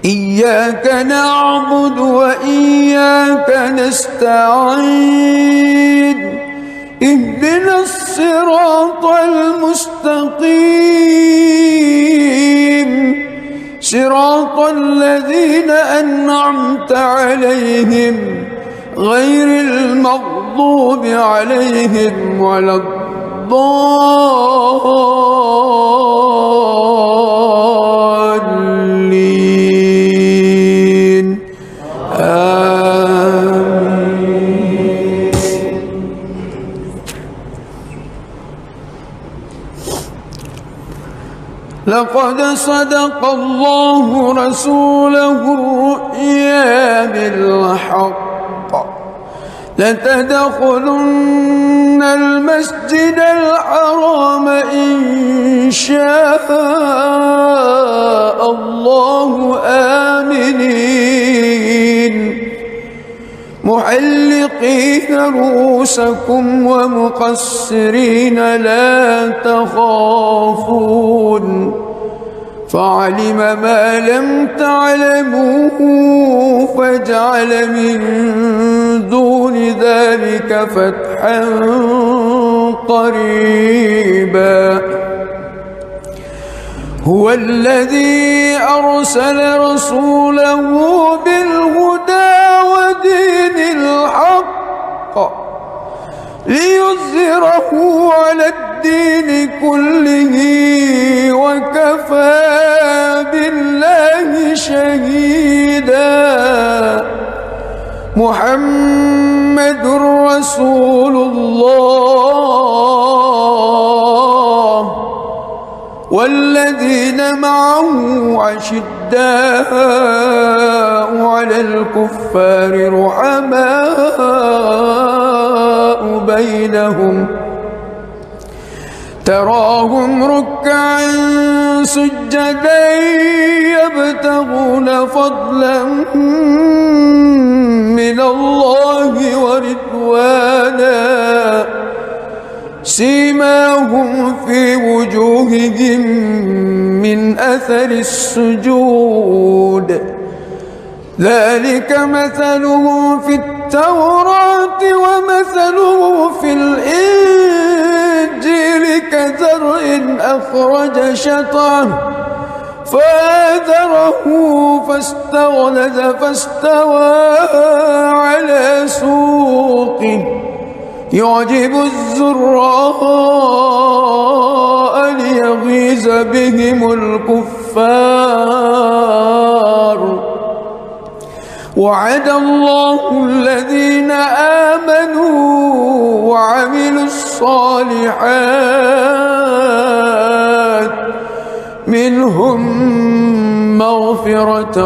إياك نعبد وإياك نستعين. اهدنا الصراط المستقيم صراط الذين أنعمت عليهم غير المغضوب عليهم ولا الضالين. آمين. لقد صدق الله رسوله الرؤيا بالحق لتدخلن المسجد الحرام إن شاء الله آمنين محلقين رؤوسكم ومقصرين لا تخافون فعلم ما لم تعلموا فجعل من دون ذلك فتحا قريبا. هو الذي أرسل رسوله بالهدى ودين الحق ليظهره على الدين كله وكفى بالله شهيدا. محمد رسول الله والذين معه عشداء على الكفار رحماء بينهم تراهم ركعا سجدا يبتغون فضلا من الله ورضوانا سيماهم في وجوههم من أثر السجود ذلك مثله في التوراة ومثله في الإنجيل كزرع أخرج شطأه فآزره فاستغلظ فاستوى على سوقه يعجب الزراء ليغيظ بهم الكفار وعد الله الذين آمنوا وعملوا الصالحات منهم مغفرة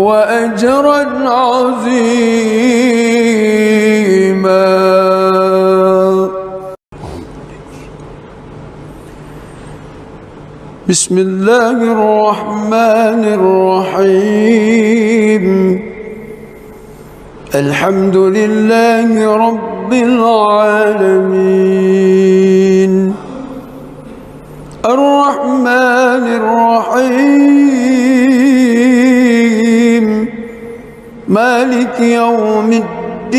وأجرا عظيما. بسم الله الرحمن الرحيم. الحمد لله رب العالمين الرحمن الرحيم مالك يوم الدين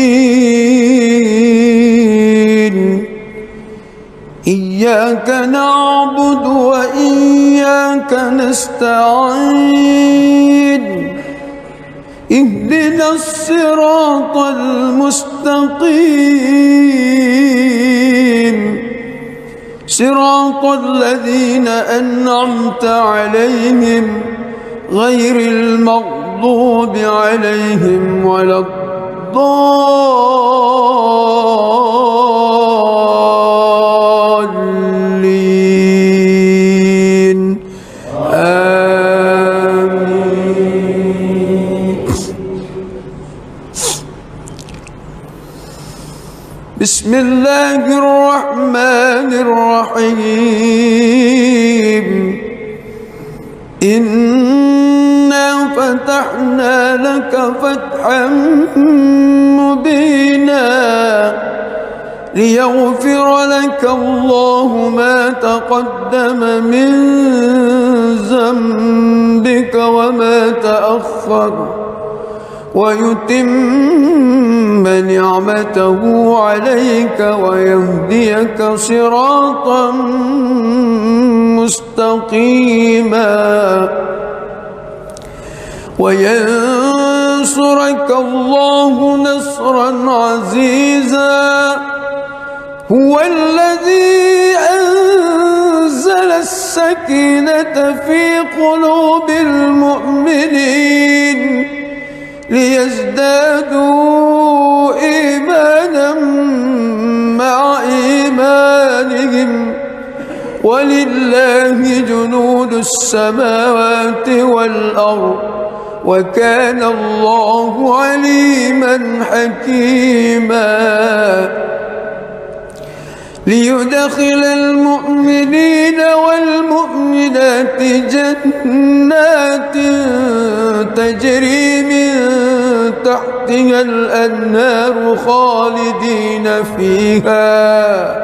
إياك نعبد وإياك نستعين اهدنا الصراط المستقيم صراط الذين أنعمت عليهم غير المغضوب عليهم ولا الضالين آمين. بسم الله الرحمن الرحيم. إنا فتحنا لك فتحا مبينا ليغفر لك الله ما تقدم من ذنبك وما تأخر ويتم نعمته عليك ويهديك صراطا مستقيما وينصرك الله نصرا عزيزا. هو الذي أنزل السكينة في قلوب المؤمنين ليزدادوا إيمانا مع إيمانهم ولله جنود السماوات والأرض وكان الله عليما حكيما. ليدخل المؤمنين والمؤمنات جنات تجري من تحتها الأنهار خالدين فيها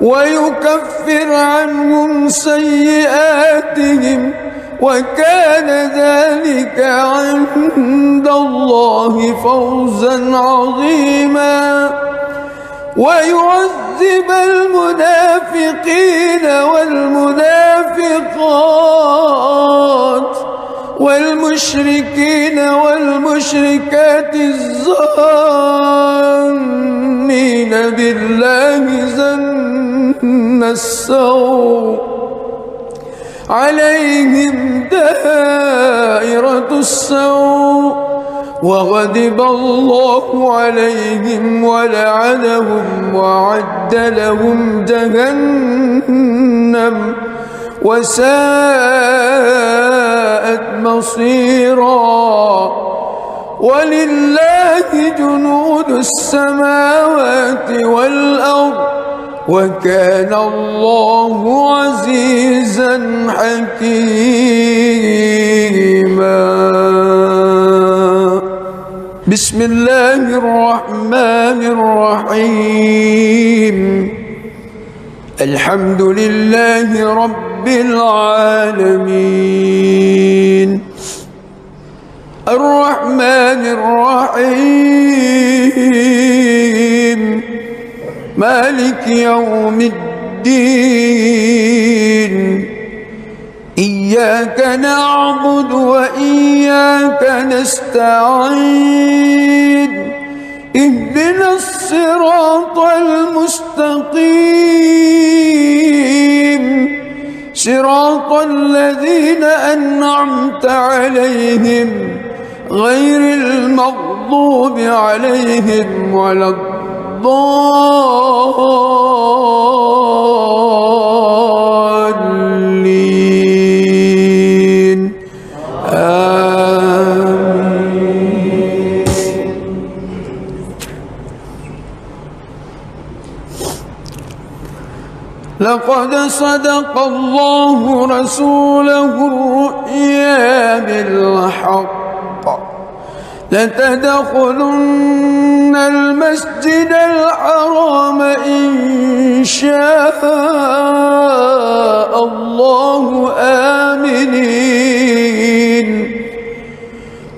ويكفر عنهم سيئاتهم وكان ذلك عند الله فوزا عظيما. ويعذب المنافقين والمنافقات والمشركين والمشركات الظانين بالله ظن السوء عليهم دائرة السوء وغضب الله عليهم ولعنهم وأعد لهم جهنم وساءت مصيرا. ولله جنود السماوات والأرض وكان الله عزيزا حكيما. بسم الله الرحمن الرحيم. الحمد لله رب العالمين الرحمن الرحيم مالك يوم الدين إياك نعبد وإياك نستعين اهدنا الصراط المستقيم صراط الذين أنعمت عليهم غير المغضوب عليهم ولا الضالين آمين. لقد صدق الله رسوله الرؤيا بالحق لتدخلن المسجد الحرام إن شاء الله آمنين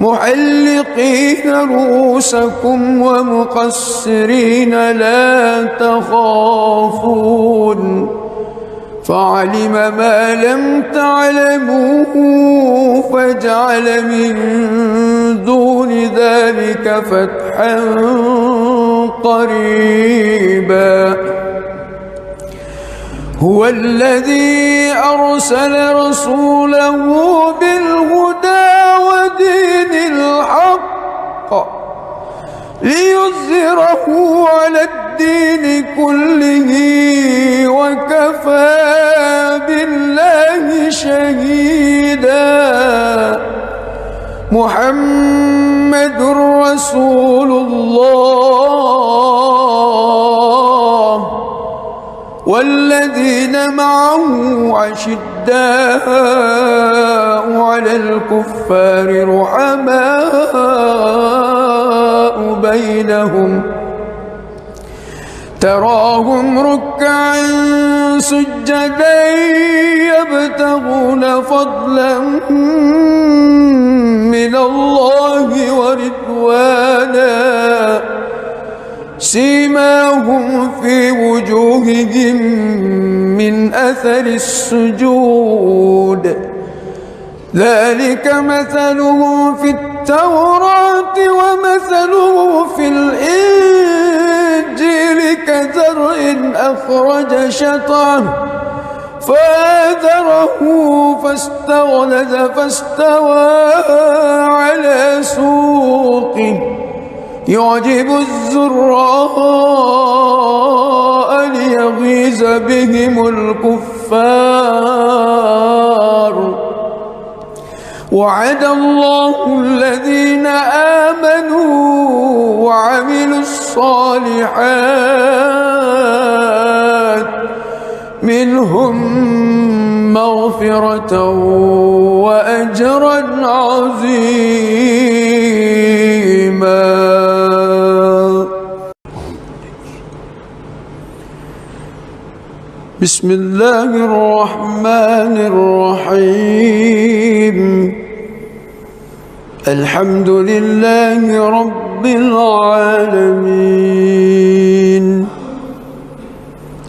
محلقين رؤوسكم ومقصرين لا تخافون فعلم ما لم تعلموا فجعل من دون ذلك فتحا قريبا هو الذي أرسل رسوله بالهدى ودين الحق ليظهره على الدين كله وكفى بالله شهيدا محمد رسول الله والذين معه أشداء على الكفار رحماء بينهم تراهم ركعا سجدا يبتغون فضلا من الله ورضوانا سيماهم في وجوههم من أثر السجود ذلك مثله في التوراة ومثله في الإنجيل كزرع أخرج شطأه فآزره فاستغلظ فاستوى على سوقه يعجب الزراء ليغيظ بهم الكفار وعد الله الذين آمنوا وعملوا الصالحات منهم مغفرة وأجرا عظيما. بسم الله الرحمن الرحيم الحمد لله رب العالمين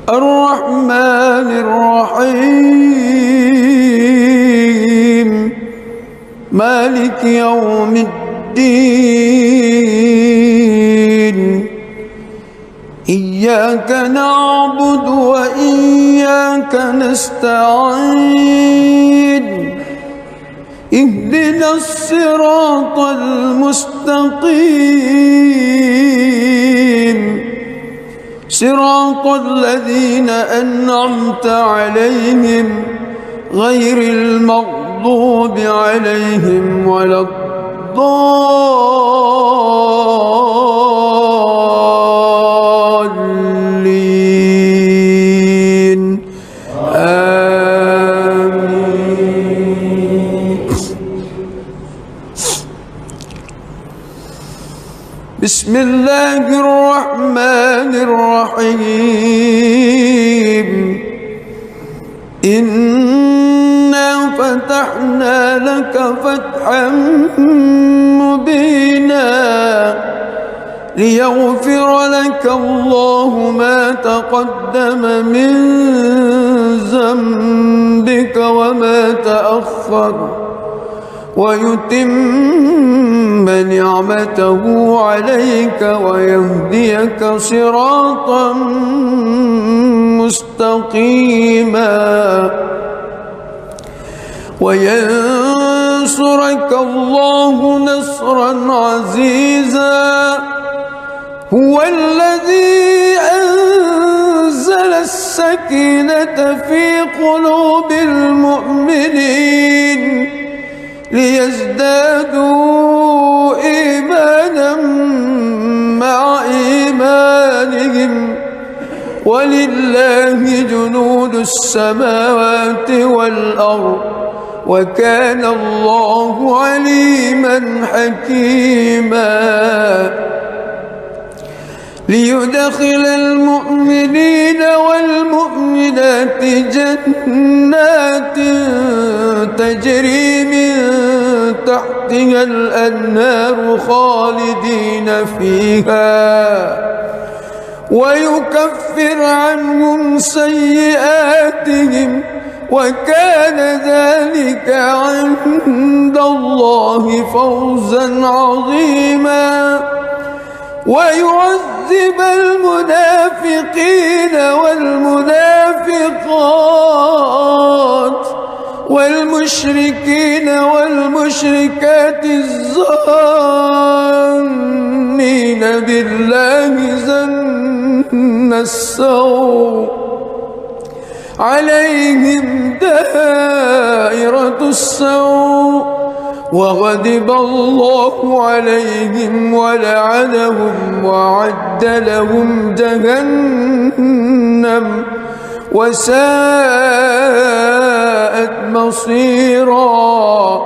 الرحمن الرحيم مالك يوم الدين إياك نعبد وإياك نستعين اهدنا الصراط المستقيم صراط الذين أنعمت عليهم غير المغضوب عليهم ولا الضالين آمين. بسم الله الرحمن الرحيم إنا فتحنا لك فتحا مبينا ليغفر لك الله ما تقدم من ذنبك وما تأخر ويتم نعمته عليك ويهديك صراطا مستقيما وينصرك الله نصرا عزيزا هو الذي أنزل السكينة في قلوب المؤمنين ليزدادوا إيمانا مع إيمانهم ولله جنود السماوات والأرض وكان الله عليما حكيما ليدخل المؤمنين والمؤمنات جنات تجري من تحتها الأنهار خالدين فيها ويكفر عنهم سيئاتهم وكان ذلك عند الله فوزا عظيما ويعذب المنافقين والمنافقات والمشركين والمشركات الظانين بالله ظن السوء عليهم دائرة السوء وغضب الله عليهم ولعنهم وأعد لهم جهنم وساءت مصيرا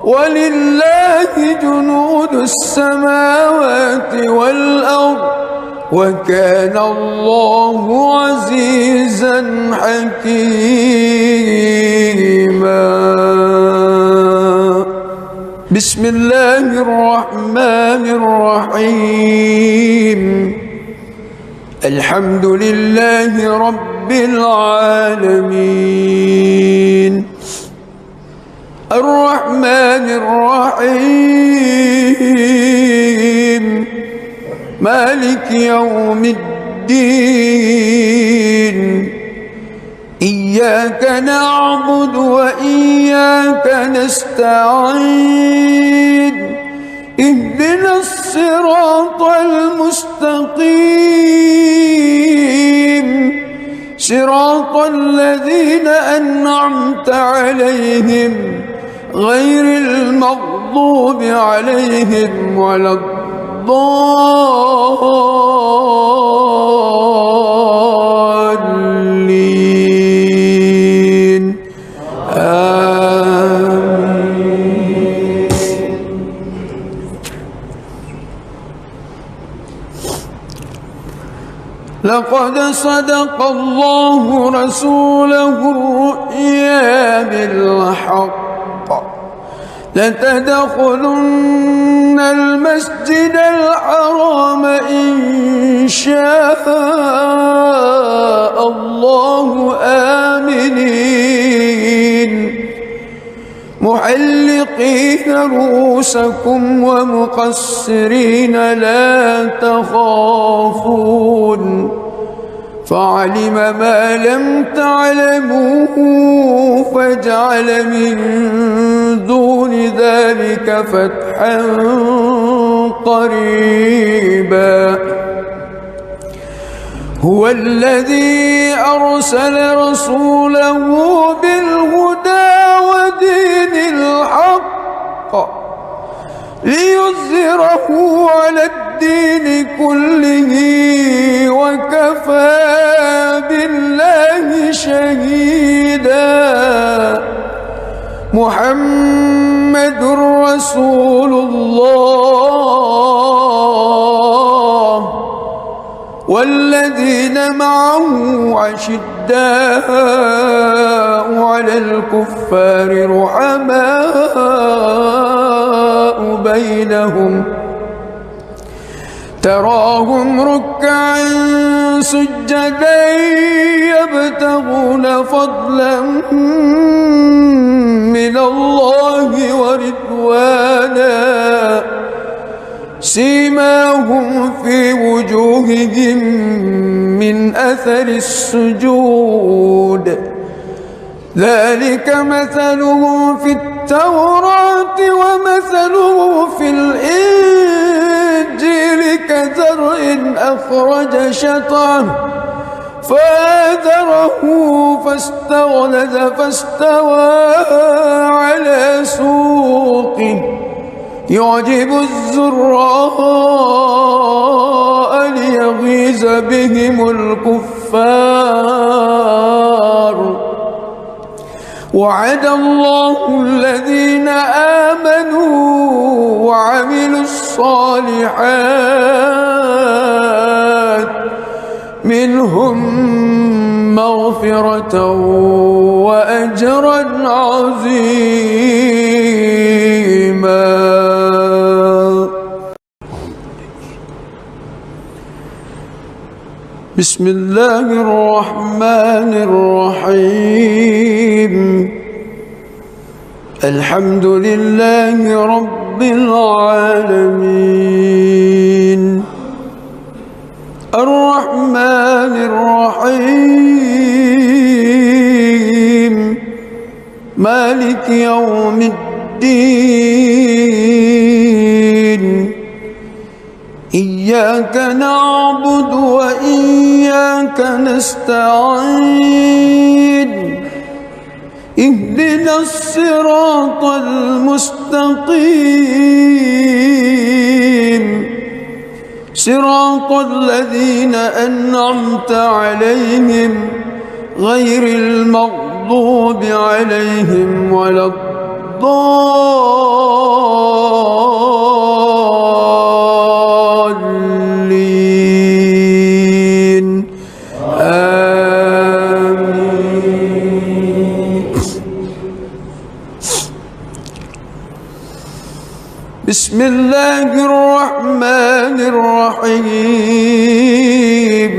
ولله جنود السماوات والأرض وكان الله عزيزا حكيما بسم الله الرحمن الرحيم الحمد لله رب العالمين الرحمن الرحيم مالك يوم الدين إياك نعبد وإياك نستعين اهدنا الصراط المستقيم صراط الذين أنعمت عليهم غير المغضوب عليهم ولا الضالين آمين لقد صدق الله رسوله الرؤيا بالحق لتدخلن المسجد الحرام إن شاء الله آمنين محلقين رؤوسكم ومقصرين لا تخافون فعلم ما لم تعلموا فجعل من دون ذلك فتحا قريبا هو الذي أرسل رسوله بالهدى ودين الحق ليظهره على الدين كله وكفى بالله شهيدا محمد رسول الله والذين معه أشداء أشداء على الكفار رحماء بينهم تراهم ركعا سجدا يبتغون فضلا من الله ورضوانا سيماهم في وجوههم من أثر السجود ذلك مثلهم في التوراة ومثله في الإنجيل كزرع أخرج شطأه فآزره فاستغلظ فاستوى على سوقه يعجب الزراء ليغيظ بهم الكفار وعد الله الذين آمنوا وعملوا الصالحات منهم مغفرة وأجرا عظيما. بسم الله الرحمن الرحيم الحمد لله رب العالمين الرحمن الرحيم مالك يوم الدين إياك نعبد وإياك نستعين اهدنا الصراط المستقيم صراط الذين أنعمت عليهم غير المغضوب عليهم ولا الضالين آمين. بسم الله الرحمن الرحيم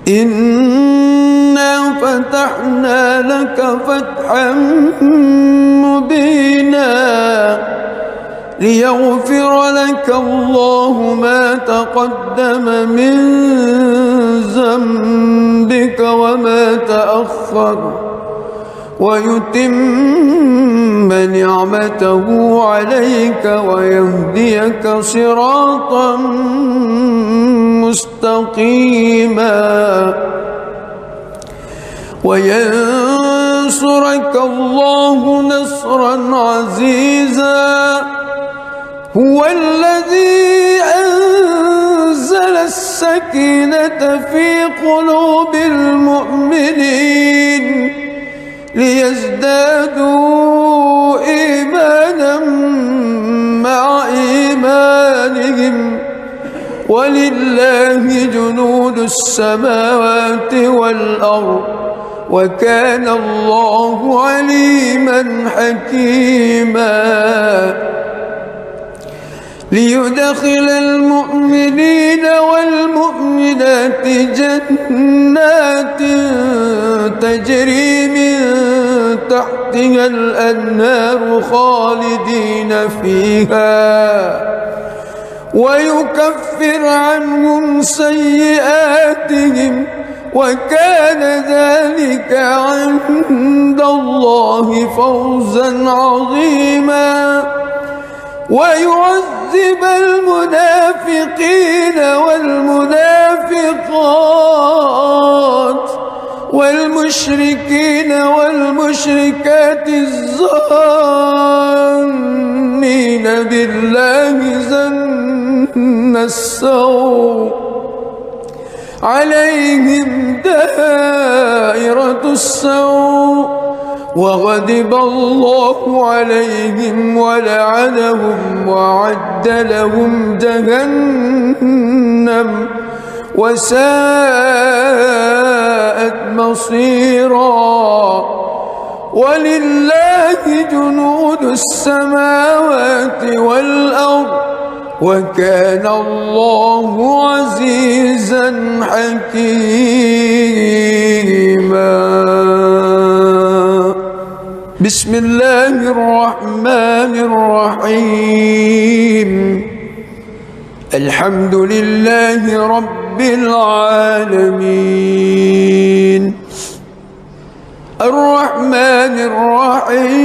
إنا فتحنا لك فتحا مبينا ليغفر لك الله ما تقدم من ذنبك وما تأخر ويتم نعمته عليك ويهديك صراطا مستقيما وينصرك الله نصرا عزيزا هو الذي أنزل السكينة في قلوب المؤمنين ليزدادوا إيمانا مع إيمانهم ولله جنود السماوات والأرض وكان الله عليما حكيما ليدخل المؤمنين والمؤمنات جنات تجري من تحتها الأنهار خالدين فيها ويكفر عنهم سيئاتهم وكان ذلك عند الله فوزا عظيما ويعذب المنافقين والمنافقات والمشركين والمشركات الظانين بالله ظن السوء عليهم دائرة السوء وغضب الله عليهم ولعنهم وأعد لهم جهنم وساءت مصيرا. ولله جنود السماوات والأرض وكان الله عزيزا حكيما. بسم الله الرحمن الرحيم. الحمد لله رب العالمين الرحمن الرحيم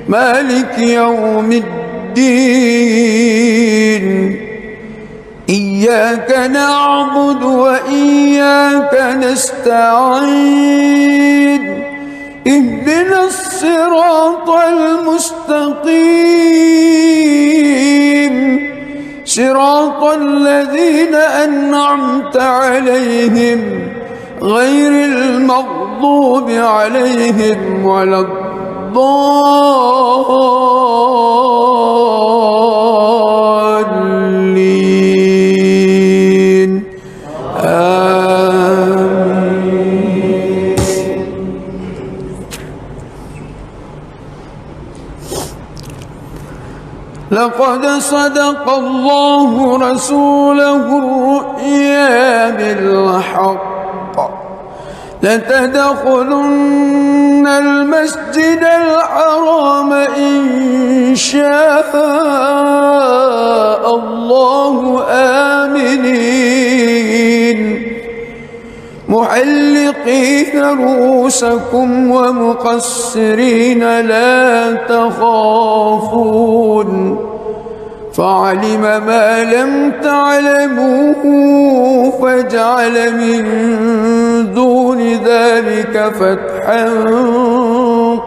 مالك يوم الدين. إياك نعبد وإياك نستعين. اهدنا الصراط المستقيم صراط الذين أنعمت عليهم غير المغضوب عليهم ولا الضالين. آمين. لقد صدق الله رسوله الرؤيا بالحق لتدخلن المسجد الحرام إن شاء الله آمنين محلقين رؤوسكم ومقصرين لا تخافون فعلم ما لم تعلموا فجعل من دون ذلك فتحا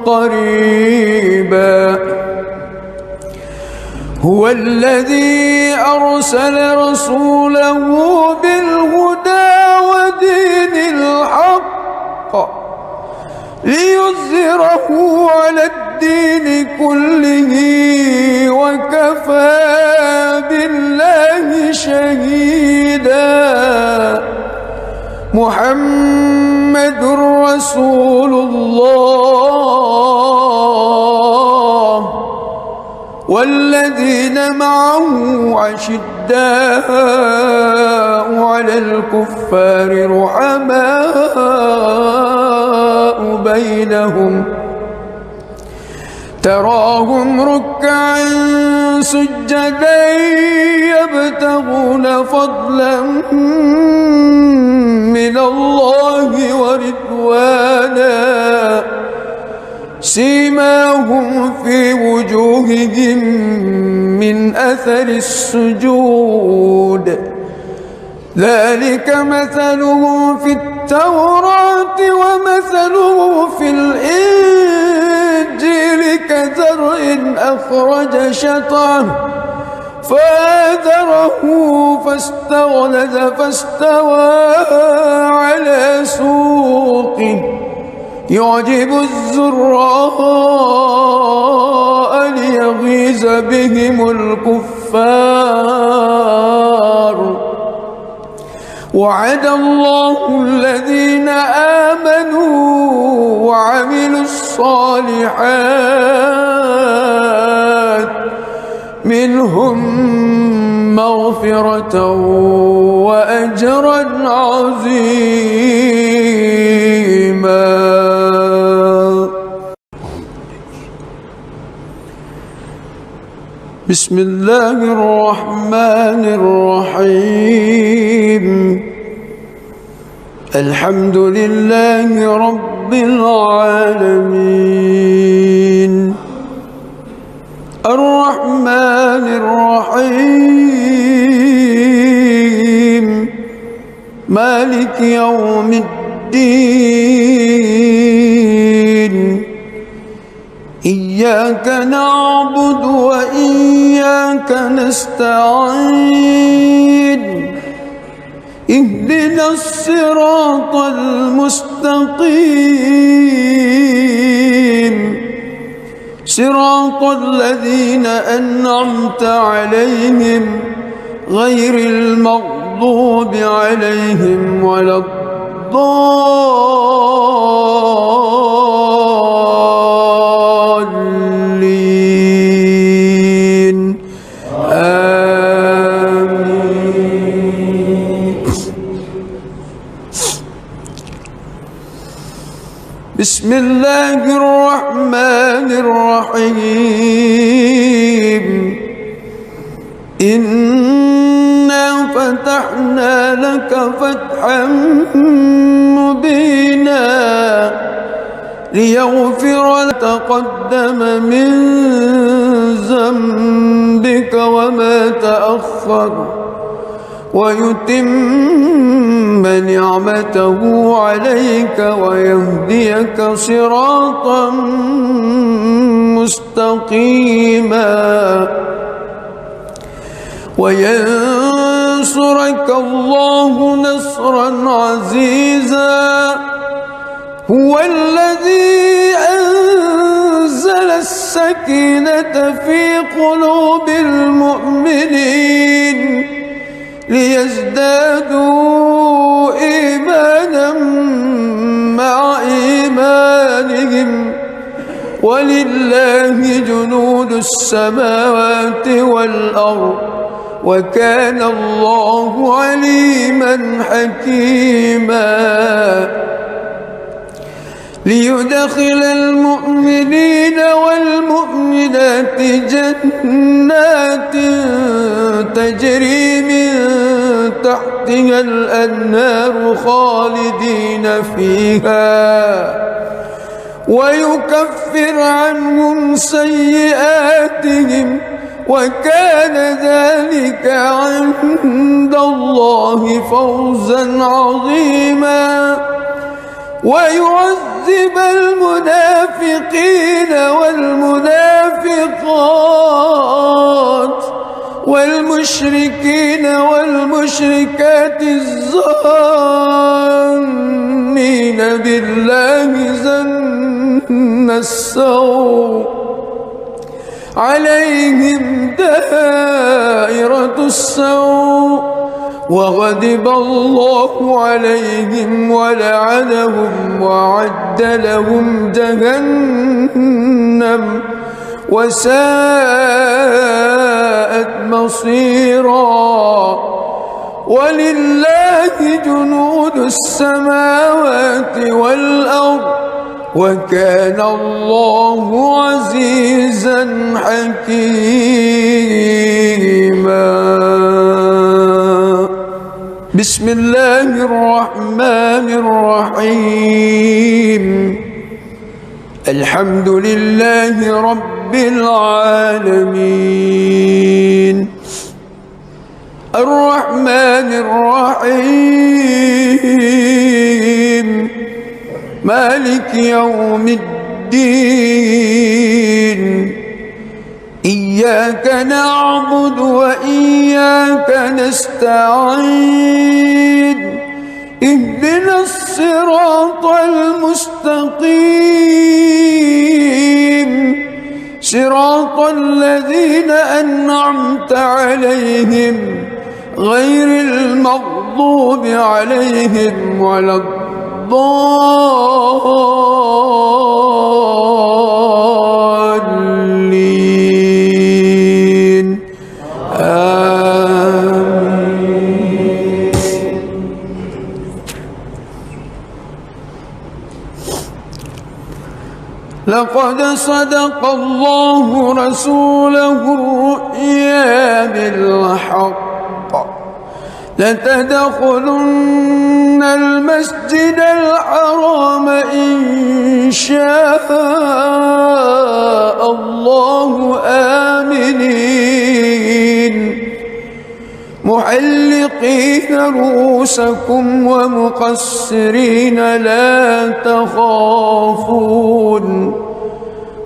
قريبا. هو الذي أرسل رسوله بالهدى ودين الحق ليظهره على الدين كله وكفى بالله شهيدا. محمد رسول الله والذين معه أشداء على الكفار رحماء بينهم تراهم ركعا سجدا يبتغون فضلا من الله ورضوانا سيماهم في وجوههم من أثر السجود ذلك مثلهم في التوراة ومثله في الإنجيل كزرع أخرج شطأه فآزره فاستغلظ فاستوى على سوقه يعجب الزراء ليغيظ بهم الكفار. وعد الله الذين آمنوا وعملوا الصالحات منهم مغفرة وأجرا عظيما. بسم الله الرحمن الرحيم. الحمد لله رب العالمين الرحمن الرحيم مالك يوم الدين. إياك نعبد وإياك نستعين. اهدنا الصراط المستقيم صراط الذين أنعمت عليهم غير المغضوب عليهم ولا الضالين آمين. بسم الله الرحمن الرحيم. إنا فتحنا لك فتحا مبينا ليغفر لك تقدم من ذنبك وما تأخر ويتم نعمته عليك ويهديك صراطا مستقيما وينصرك الله نصرا عزيزا. هو الذي أنزل السكينة في قلوب المؤمنين ليزدادوا إيمانا مع إيمانهم ولله جنود السماوات والأرض وكان الله عليما حكيما. ليدخل المؤمنين والمؤمنات جنات تجري من تحتها الأنهار خالدين فيها ويكفر عنهم سيئاتهم وكان ذلك عند الله فوزا عظيما. ويعذب المنافقين والمنافقات والمشركين والمشركات الظانين بالله ظن السوء عليهم دائرة السوء وغضب الله عليهم ولعنهم وأعد لهم جهنم وساءت مصيرا. ولله جنود السماوات والأرض وكان الله عزيزا حكيما. بسم الله الرحمن الرحيم. الحمد لله رب العالمين الرحمن الرحيم مالك يوم الدين. إياك نعبد وإياك نستعين. اهدنا الصراط المستقيم صراط الذين أنعمت عليهم غير المغضوب عليهم ولا الضالين آمين. لقد صدق الله رسوله الرؤيا بالحق لتدخلن المسجد الحرام إن شاء الله آمنين محلقين رؤوسكم ومقصرين لا تخافون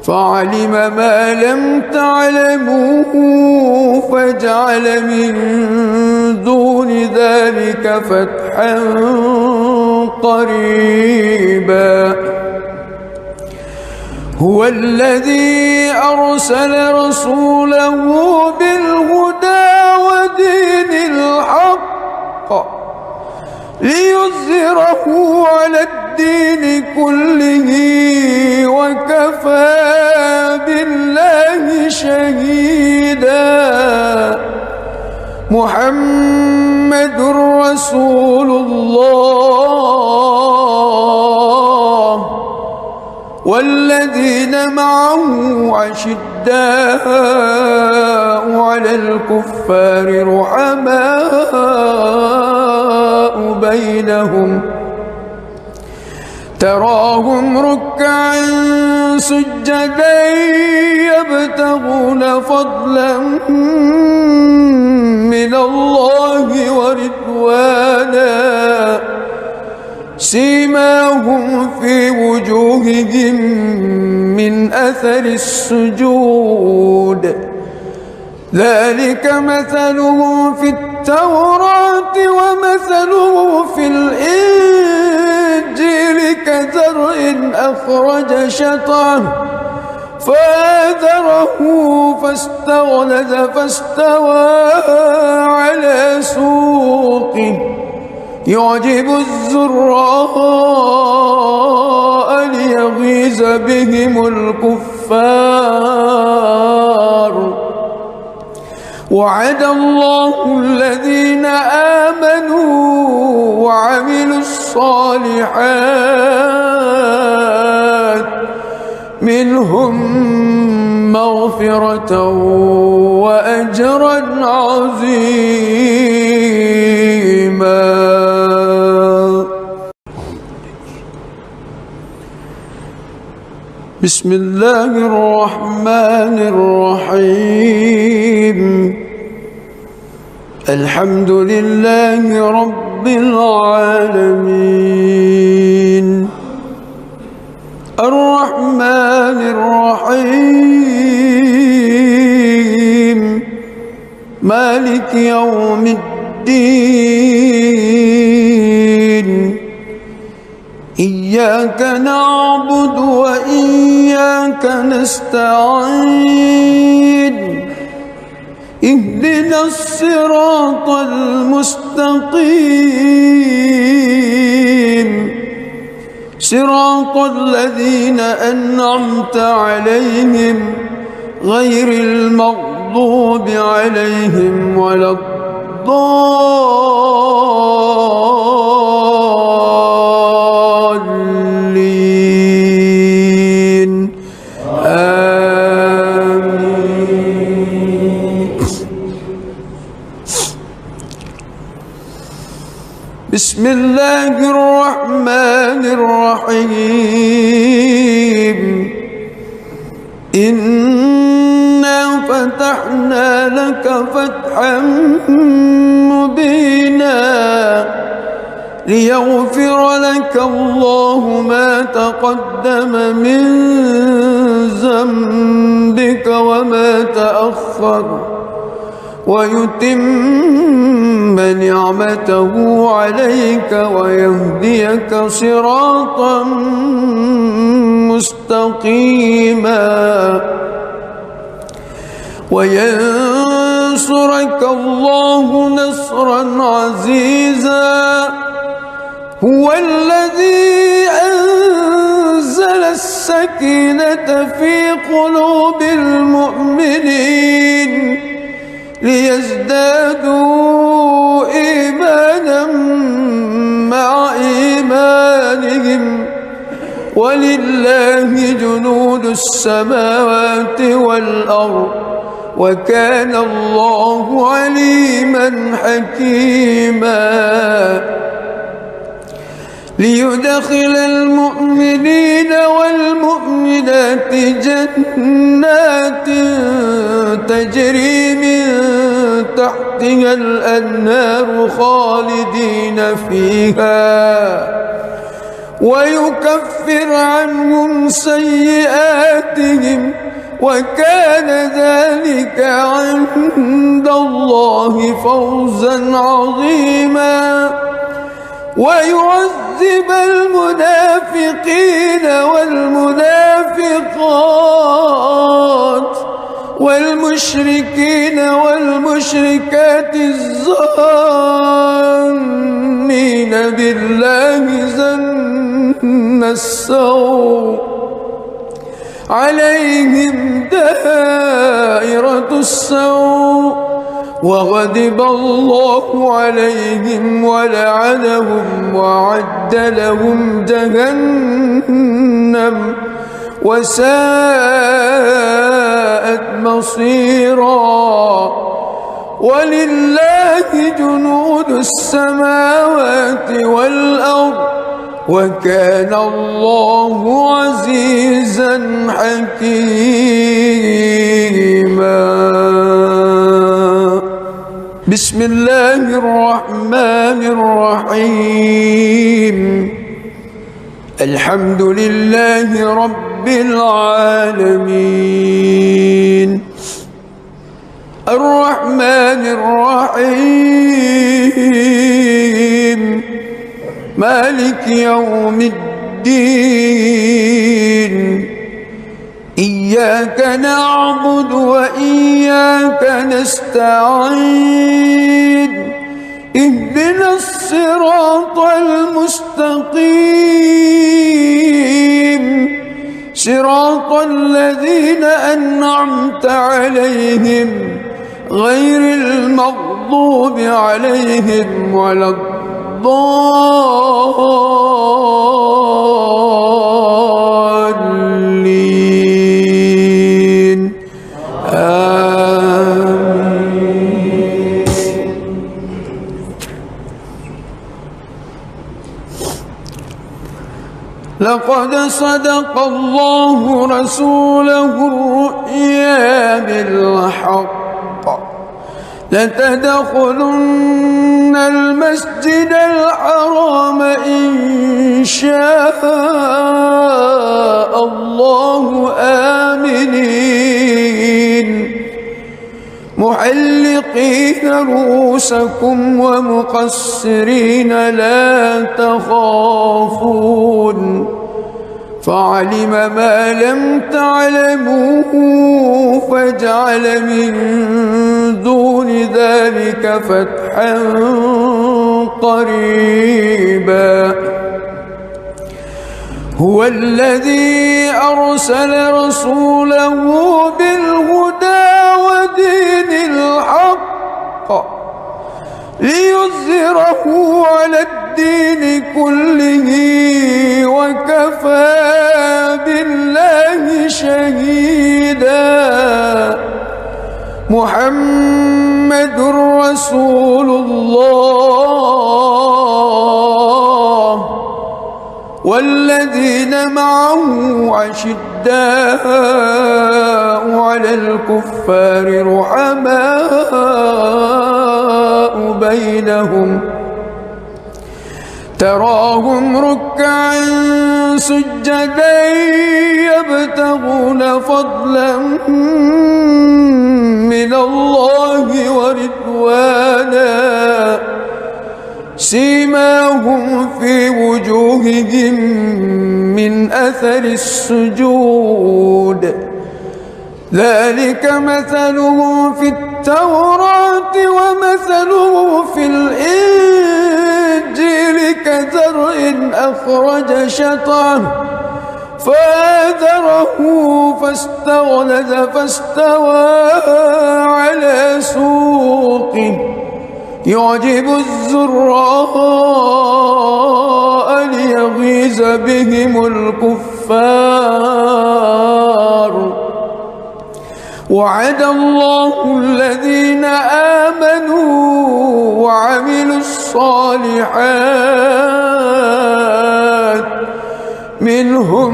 فعلم ما لم تعلموا فجعل من دون ذلك فتحا قريبا. هو الذي أرسل رسوله بالهدى ودين الحق ليظهره على الدين كله وكفى بالله شهيدا. محمد رسول الله والذين معه أشداء على الكفار رحماء بينهم تراهم ركعا سجدا يبتغون فضلا من الله ورضوانا سيماهم في وجوههم من أثر السجود ذلك مثلهم في التوراة ومثله في الإنجيل كزرع أخرج شطأه فآزره فاستغلظ فاستوى على سوقه يعجب الزراء ليغيظ بهم الكفار. وعد الله الذين آمنوا وعملوا الصالحات منهم مغفرة وأجرا عظيما. بسم الله الرحمن الرحيم. الحمد لله رب العالمين الرحمن الرحيم مالك يوم الدين إياك نعبد وإياك نستعين اهدنا الصراط المستقيم صراط الذين أنعمت عليهم غير المغضوب عليهم ولا الضالين آمين. بسم الله الرحمن الرحيم. إنا فتحنا لك فتحا مبينا ليغفر لك الله ما تقدم من ذنبك وما تأخر ويتم نعمته عليك ويهديك صراطا مستقيما وينصرك الله نصرا عزيزا. هو الذي أنزل السكينة في قلوب المؤمنين ليزدادوا إيمانا مع إيمانهم ولله جنود السماوات والأرض وكان الله عليما حكيما. ليدخل المؤمنين والمؤمنات جنات تجري من تحتها الأنهار خالدين فيها ويكفر عنهم سيئاتهم وكان ذلك عند الله فوزا عظيما. ويعذب المنافقين والمنافقات والمشركين والمشركات ولله زن السوء عليهم دائرة السوء وغضب الله عليهم ولعنهم وأعد لهم جهنم وساءت مصيرا ولله جنود السماوات والأرض وكان الله عزيزا حكيما. بسم الله الرحمن الرحيم. الحمد لله رب العالمين الرحمن الرحيم مالك يوم الدين إياك نعبد وإياك نستعين اهدنا الصراط المستقيم صراط الذين أنعمت عليهم غير المغضوب عليهم ولا الضالين آمين. لقد صدق الله رسوله الرؤيا بالحق لتدخلن المسجد الحرام إن شاء الله آمنين محلقين رؤوسكم ومقصرين لا تخافون فعلم ما لم تعلموا فجعل من دون ذلك فتحا قريبا. هو الذي أرسل رسوله بالهدى ودين الحق ليظهره على الدين كله وكفى بالله شهيدا. محمد رسول الله والذين معه أشداء على الكفار رحماء بينهم تراهم ركعا سجدا يبتغون فضلا من الله ورضوانا سيماهم في وجوههم من أثر السجود ذلك مثله في التوراة ومثله في الإنجيل كزرع أخرج شطأه فآزره فاستغلظ فاستوى على سوقه يعجب الزراء ليغيظ بهم الكفار. وعد الله الذين آمنوا وعملوا الصالحات منهم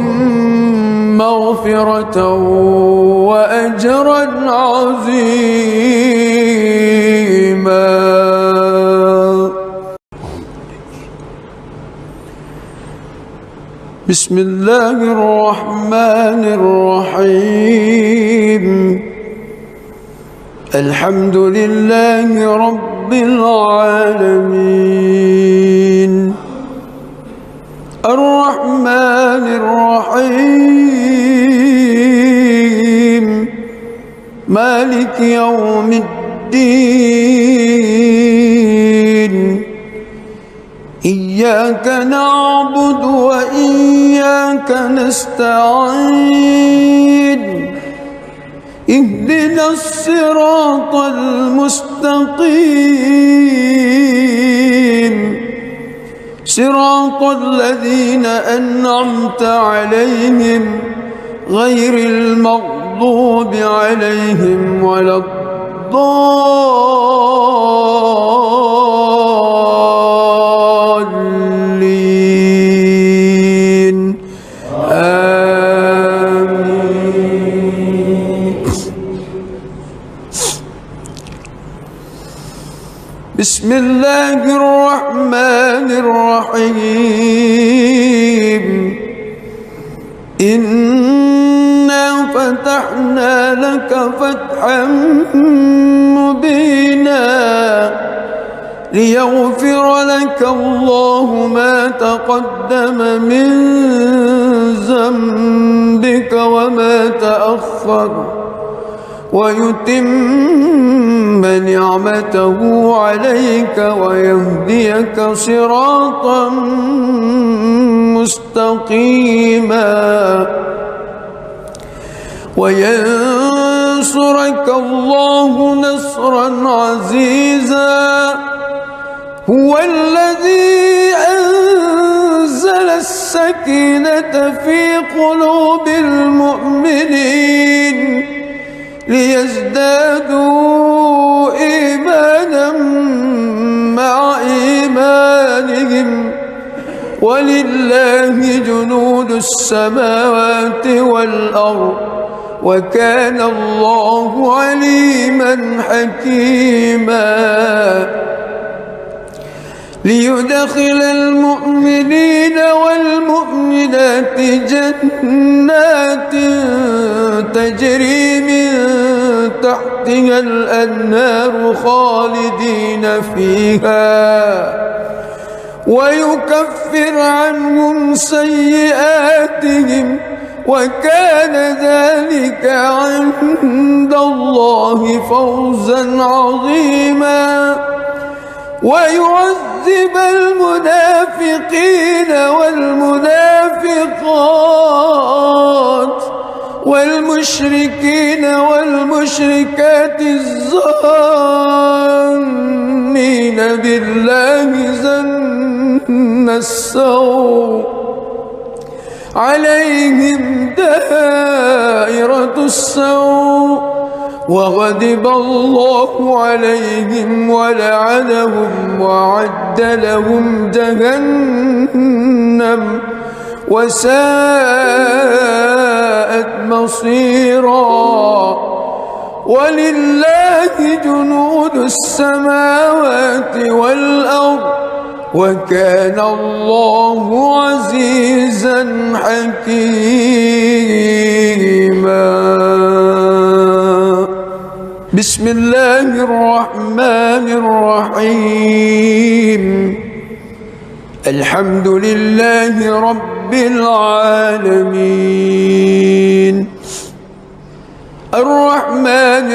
مغفرة وأجرا عظيما. بسم الله الرحمن الرحيم. الحمد لله رب العالمين الرحمن الرحيم مالك يوم الدين إياك نعبد وإياك نستعين اهدنا الصراط المستقيم صراط الذين أنعمت عليهم غير المغضوب عليهم ولا الضالين آمين. بسم الله الرحمن الرحيم إنا فتحنا لك فتحا مبينا ليغفر لك الله ما تقدم من ذنبك وما تأخر ويتم نعمته عليك ويهديك صراطا مستقيما وينصرك الله نصرا عزيزا هو الذي أنزل السكينة في قلوب المؤمنين ليزدادوا إيمانا مع إيمانهم ولله جنود السماوات والأرض وكان الله عليما حكيما ليدخل المؤمنين والمؤمنات جنات تجري من تحتها الأنهار خالدين فيها ويكفر عنهم سيئاتهم وكان ذلك عند الله فوزا عظيما ويعذب المنافقين والمنافقات والمشركين والمشركات الظانين بالله ظن السوء عليهم دائرة السوء وغضب الله عليهم ولعنهم وأعد لهم جهنم وساءت مصيرا ولله جنود السماوات والأرض وكان الله عزيزا حكيما بسم الله الرحمن الرحيم الحمد لله رب العالمين الرحمن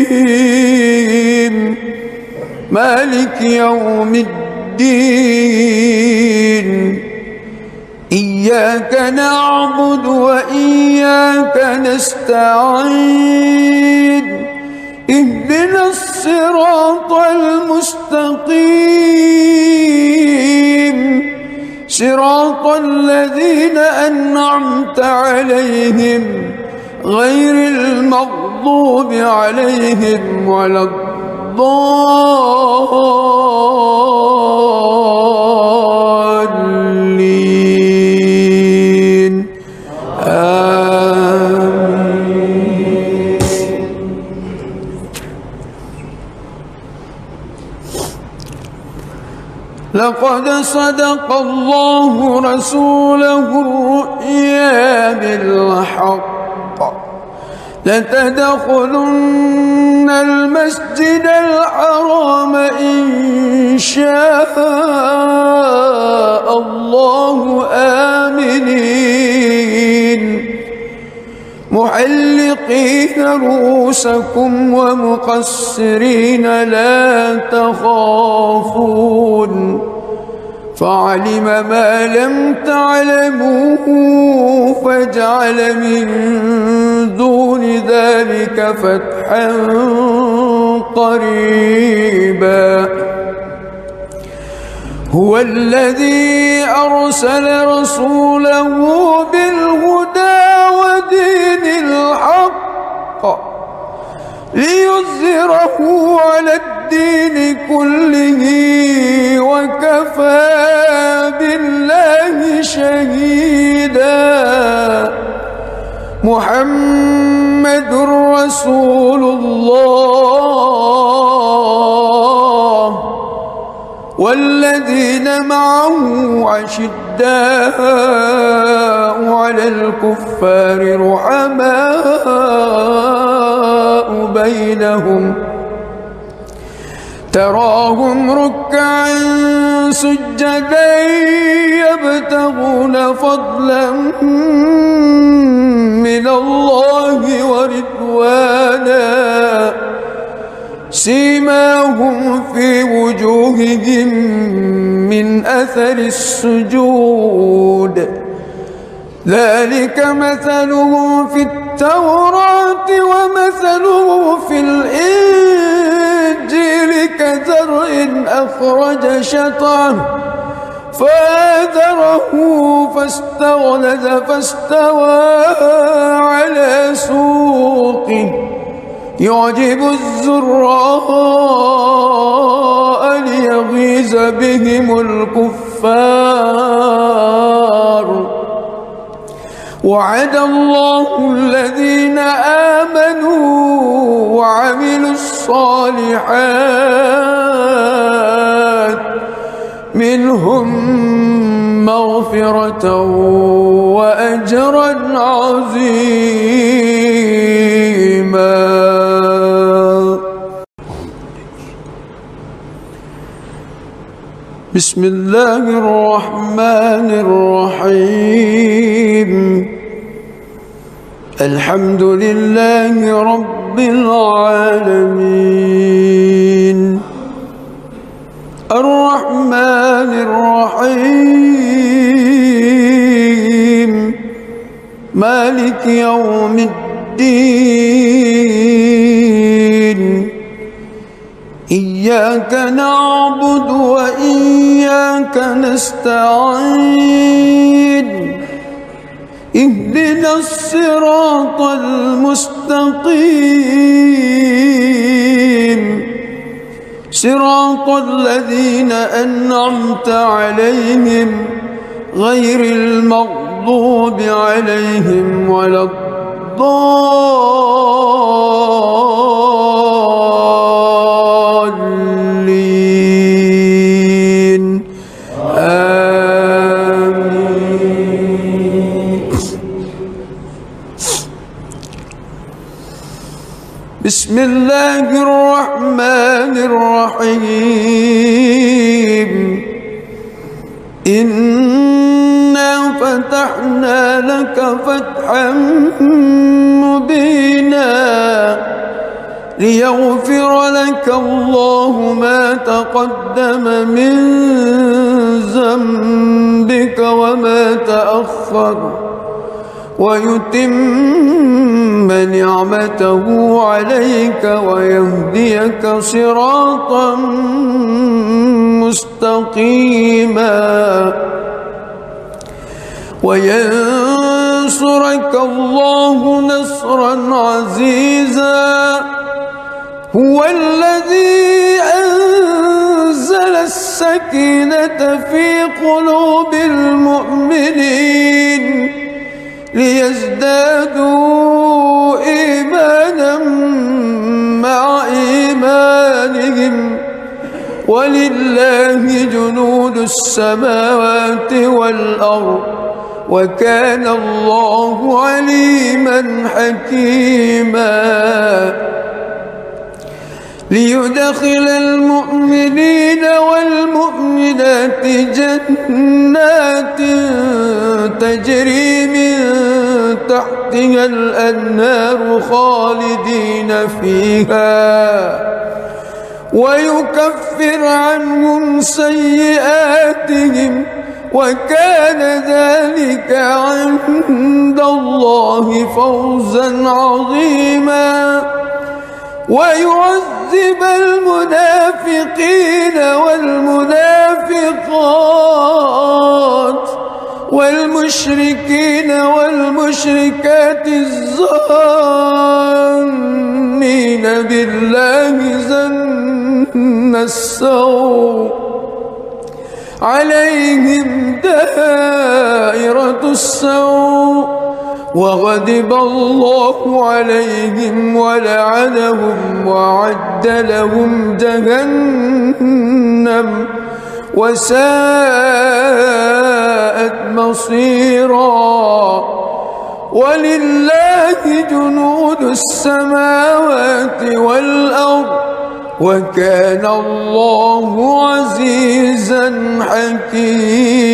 الرحيم مالك يوم الدين إياك نعبد وإياك نستعين اهدنا الصراط المستقيم صراط الذين أنعمت عليهم غير المغضوب عليهم ولا الضالين آمين. لقد صدق الله رسوله الرؤيا بالحق لتدخلن المسجد الحرام إن شاء الله آمنين محلقين محلقين رؤوسكم ومقصرين لا تخافون فعلم ما لم تعلموا فجعل من دون ذلك فتحا قريبا هو الذي أرسل رسوله بالهدى ودين الحق ليظهره على الدين كله وكفى بالله شهيدا محمد رسول الله والذين معه أشداء على الكفار رحماء بينهم تراهم ركعا سجدا يبتغون فضلا من الله ورضوانا سيماهم في وجوههم من أثر السجود ذلك مثله في التوراة ومثله في الإنجيل كزرع أخرج شطأه فآزره فاستغلظ فاستوى على سوقه يعجب الزراء ليغيظ بهم الكفار وعد الله الذين آمنوا وعملوا الصالحات منهم مغفرة وأجرا عظيما. بسم الله الرحمن الرحيم الحمد لله رب العالمين الرحمن الرحيم مالك يوم الدين إياك نعبد وإياك نستعين اهدنا الصراط المستقيم صراط الذين أنعمت عليهم غير المغضوب عليهم ولا الضالين آمين. بسم الله الرحمن الرحيم إنا فتحنا لك فتحا مبينا ليغفر لك الله ما تقدم من ذنبك وما تأخر ويتم نعمته عليك ويهديك صراطا مستقيما وينصرك الله نصرا عزيزا هو الذي أنزل السكينة في قلوب المؤمنين ليزدادوا إيمانا مع إيمانهم ولله جنود السماوات والأرض وكان الله عليما حكيما ليدخل المؤمنين والمؤمنات جنات تجري من تحتها الأنهار خالدين فيها ويكفر عنهم سيئاتهم وكان ذلك عند الله فوزا عظيما ويعذب المنافقين والمنافقات والمشركين والمشركات الظانين بالله ظن السوء عليهم دائرة السوء وغضب الله عليهم ولعنهم وأعد لهم جهنم وساءت مصيرا ولله جنود السماوات والأرض وكان الله عزيزا حكيما.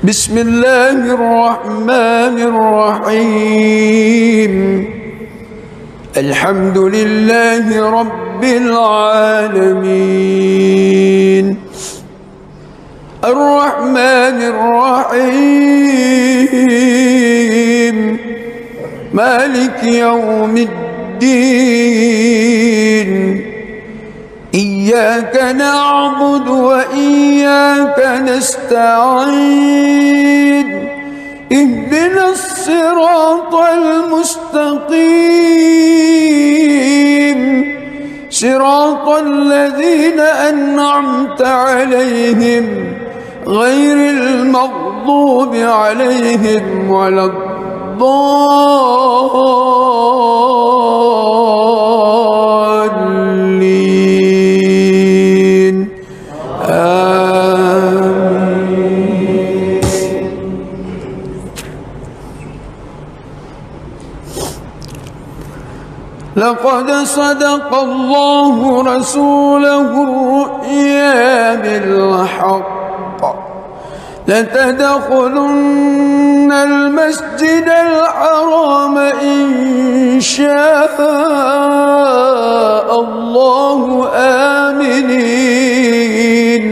بسم الله الرحمن الرحيم. الحمد لله رب العالمين الرحمن الرحيم مالك يوم الدين إياك نعبد وإياك نستعين اهدنا الصراط المستقيم صراط الذين أنعمت عليهم غير المغضوب عليهم ولا الضالين آمين. لقد صدق الله رسوله الرؤيا بالحق لتدخلن المسجد الحرام إن شاء الله آمنين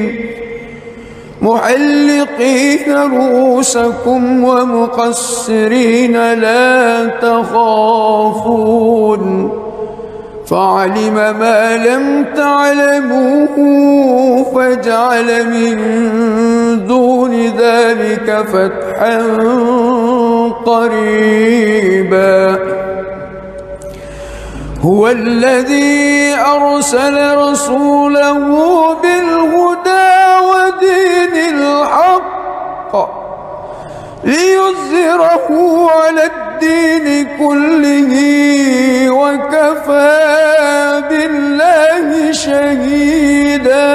محلقين رؤوسكم ومقصرين لا تخافون فعلم ما لم تعلموا فجعل من دون ذلك فتحا قريبا. هو الذي أرسل رسوله بالهدى ودين الحق ليظهره على الدين كله وكفى بالله شهيدا.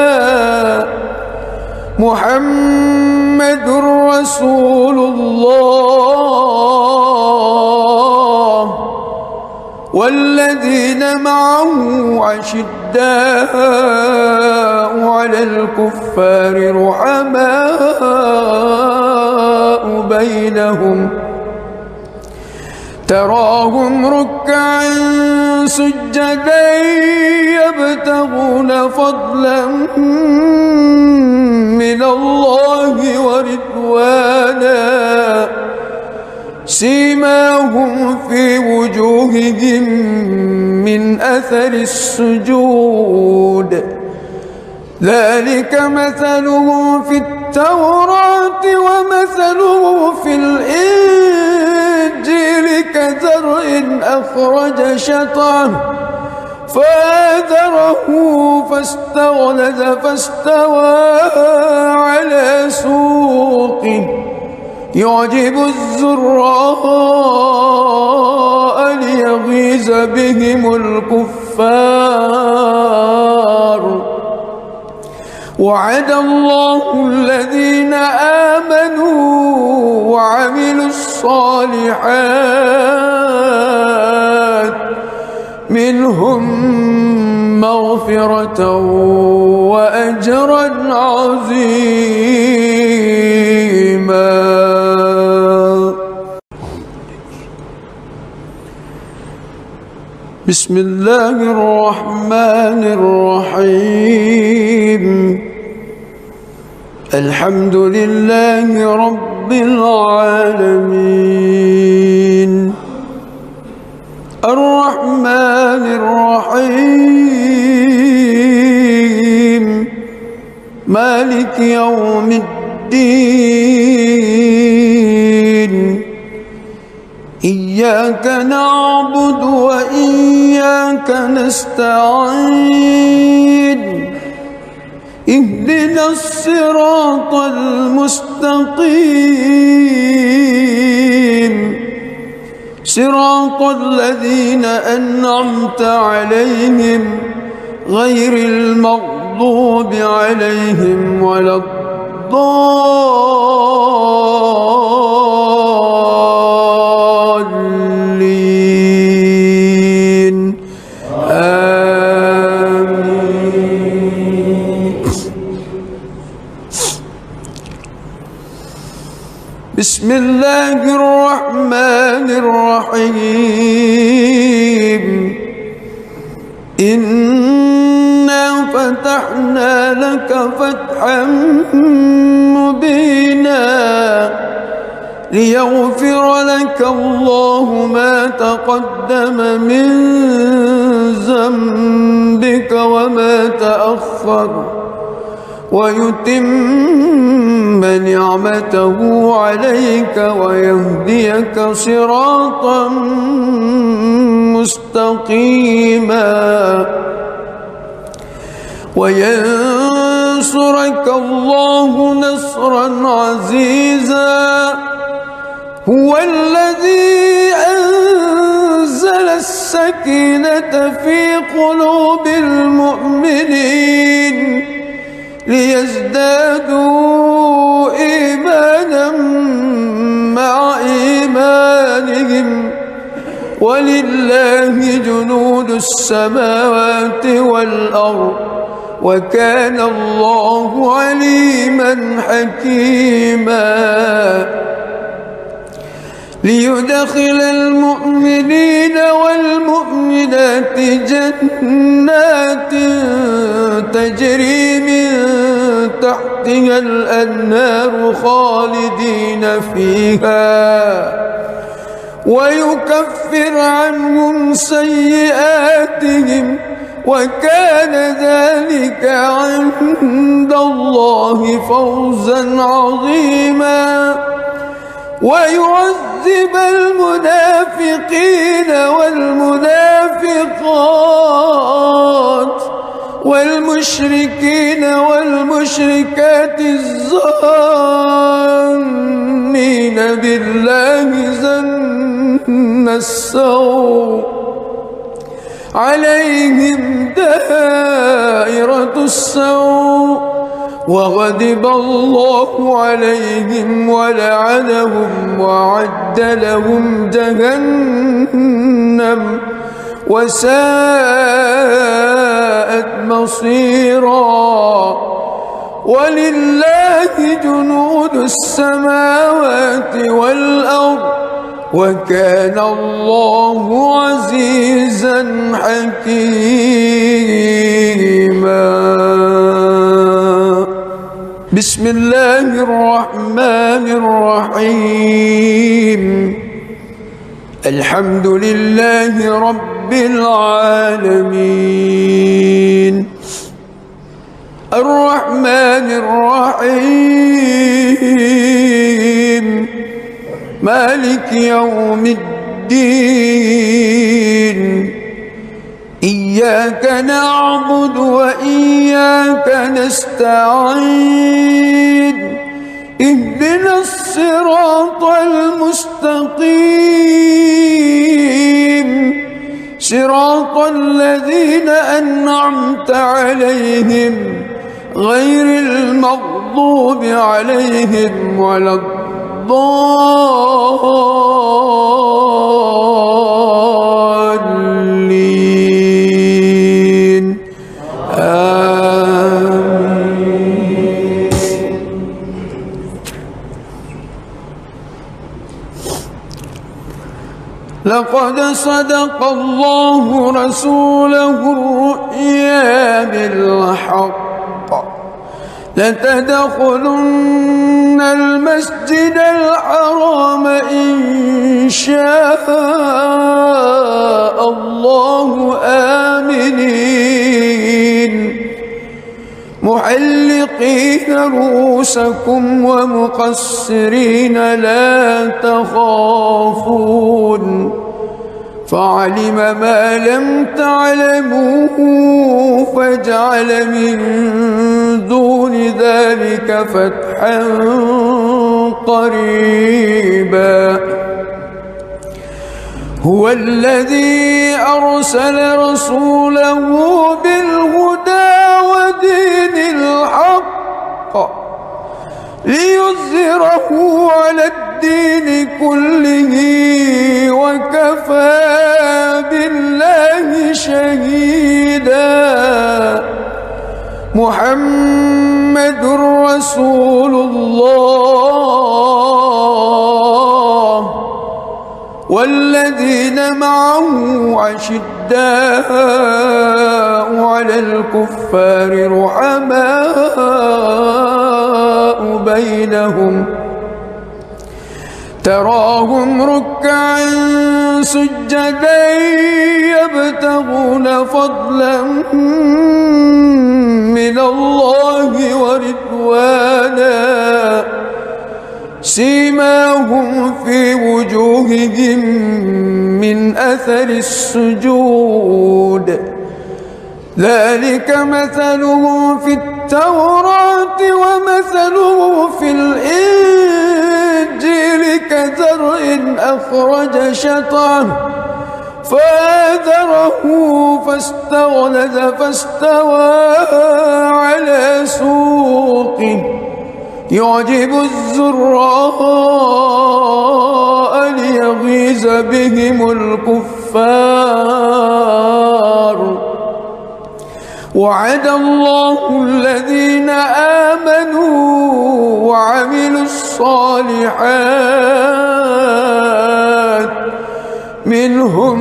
محمد رسول الله والذين معه أشداء على الكفار رحماء بينهم تراهم ركعا سجدا يبتغون فضلا من الله ورضوانا سيماهم في وجوههم من أثر السجود ذلك مثلهم في التوراة ومثله في الإنجيل كزرع أخرج شطأه فآزره فاستغلظ فاستوى على سوقه يعجب الزراء ليغيظ بهم الكفار. وعد الله الذين آمنوا وعملوا الصالحات منهم مغفرة وأجرا عظيما. بسم الله الرحمن الرحيم الحمد لله رب العالمين الرحمن الرحيم مالك يوم الدين إياك نعبد وإياك نستعين اهدنا الصراط المستقيم صراط الذين أنعمت عليهم غير المغضوب عليهم ولا الضالين آمين. بسم الله الرحمن الرحيم إنا فتحنا لك فتحا مبينا ليغفر لك الله ما تقدم من ذنبك وما تأخر ويتم نعمته عليك ويهديك صراطا مستقيما وينصرك الله نصرا عزيزا هو الذي أنزل السكينة في قلوب المؤمنين ليزدادوا إيمانا مع إيمانهم ولله جنود السماوات والأرض وكان الله عليما حكيما ليدخل المؤمنين والمؤمنات جنات تجري من تحتها الأنهار خالدين فيها ويكفر عنهم سيئاتهم وكان ذلك عند الله فوزا عظيما ويعذب المنافقين والمنافقات والمشركين والمشركات الظانين بالله ظن السوء عليهم دائرة السوء وغضب الله عليهم ولعنهم وأعد لهم جهنم وساءت مصيرا ولله جنود السماوات والأرض وكان الله عزيزا حكيما بسم الله الرحمن الرحيم الحمد لله رب العالمين الرحمن الرحيم مالك يوم الدين إياك نعبد وإياك نستعين اهدنا الصراط المستقيم صراط الذين أنعمت عليهم غير المغضوب عليهم ولا الضالين آمين. لقد صدق الله رسوله الرؤيا بالحق لتدخلن المسجد الحرام إن شاء الله آمنين محلقين رؤوسكم ومقصرين لا تخافون فعلم ما لم تعلموا فجعل من دون ذلك فتحا قريبا هو الذي أرسل رسوله بالهدى ودين الحق ليظهره على الدين كله وكفى بالله شهيدا محمد رسول الله والذين معه أشداء على الكفار رحماء بينهم تراهم ركعا سجدا يبتغون فضلا من الله ورضوانا سيماهم في وجوههم من أثر السجود ذلك مثلهم في التوراة ومثلهم في الإنجيل كزرع أخرج شطأه فآزره فاستغلظ فاستوى على سوقه يعجب الزراء ليغيظ بهم الكفار وعد الله الذين آمنوا وعملوا الصالحات منهم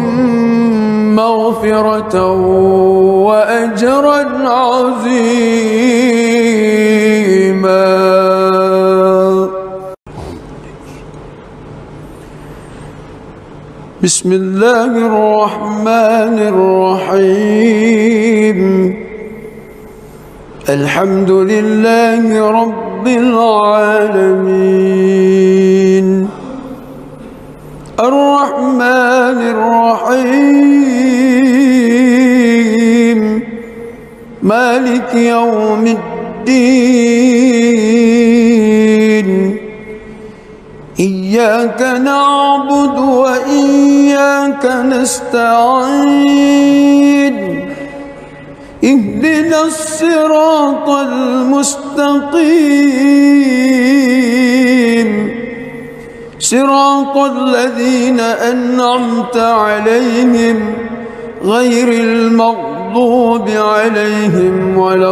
مغفرة وأجرا عظيما. بسم الله الرحمن الرحيم الحمد لله رب العالمين الرحمن الرحيم مالك يوم الدين إياك نعبد وإياك نستعين اهدنا الصراط المستقيم صراط الذين أنعمت عليهم غير المغضوب عليهم ولا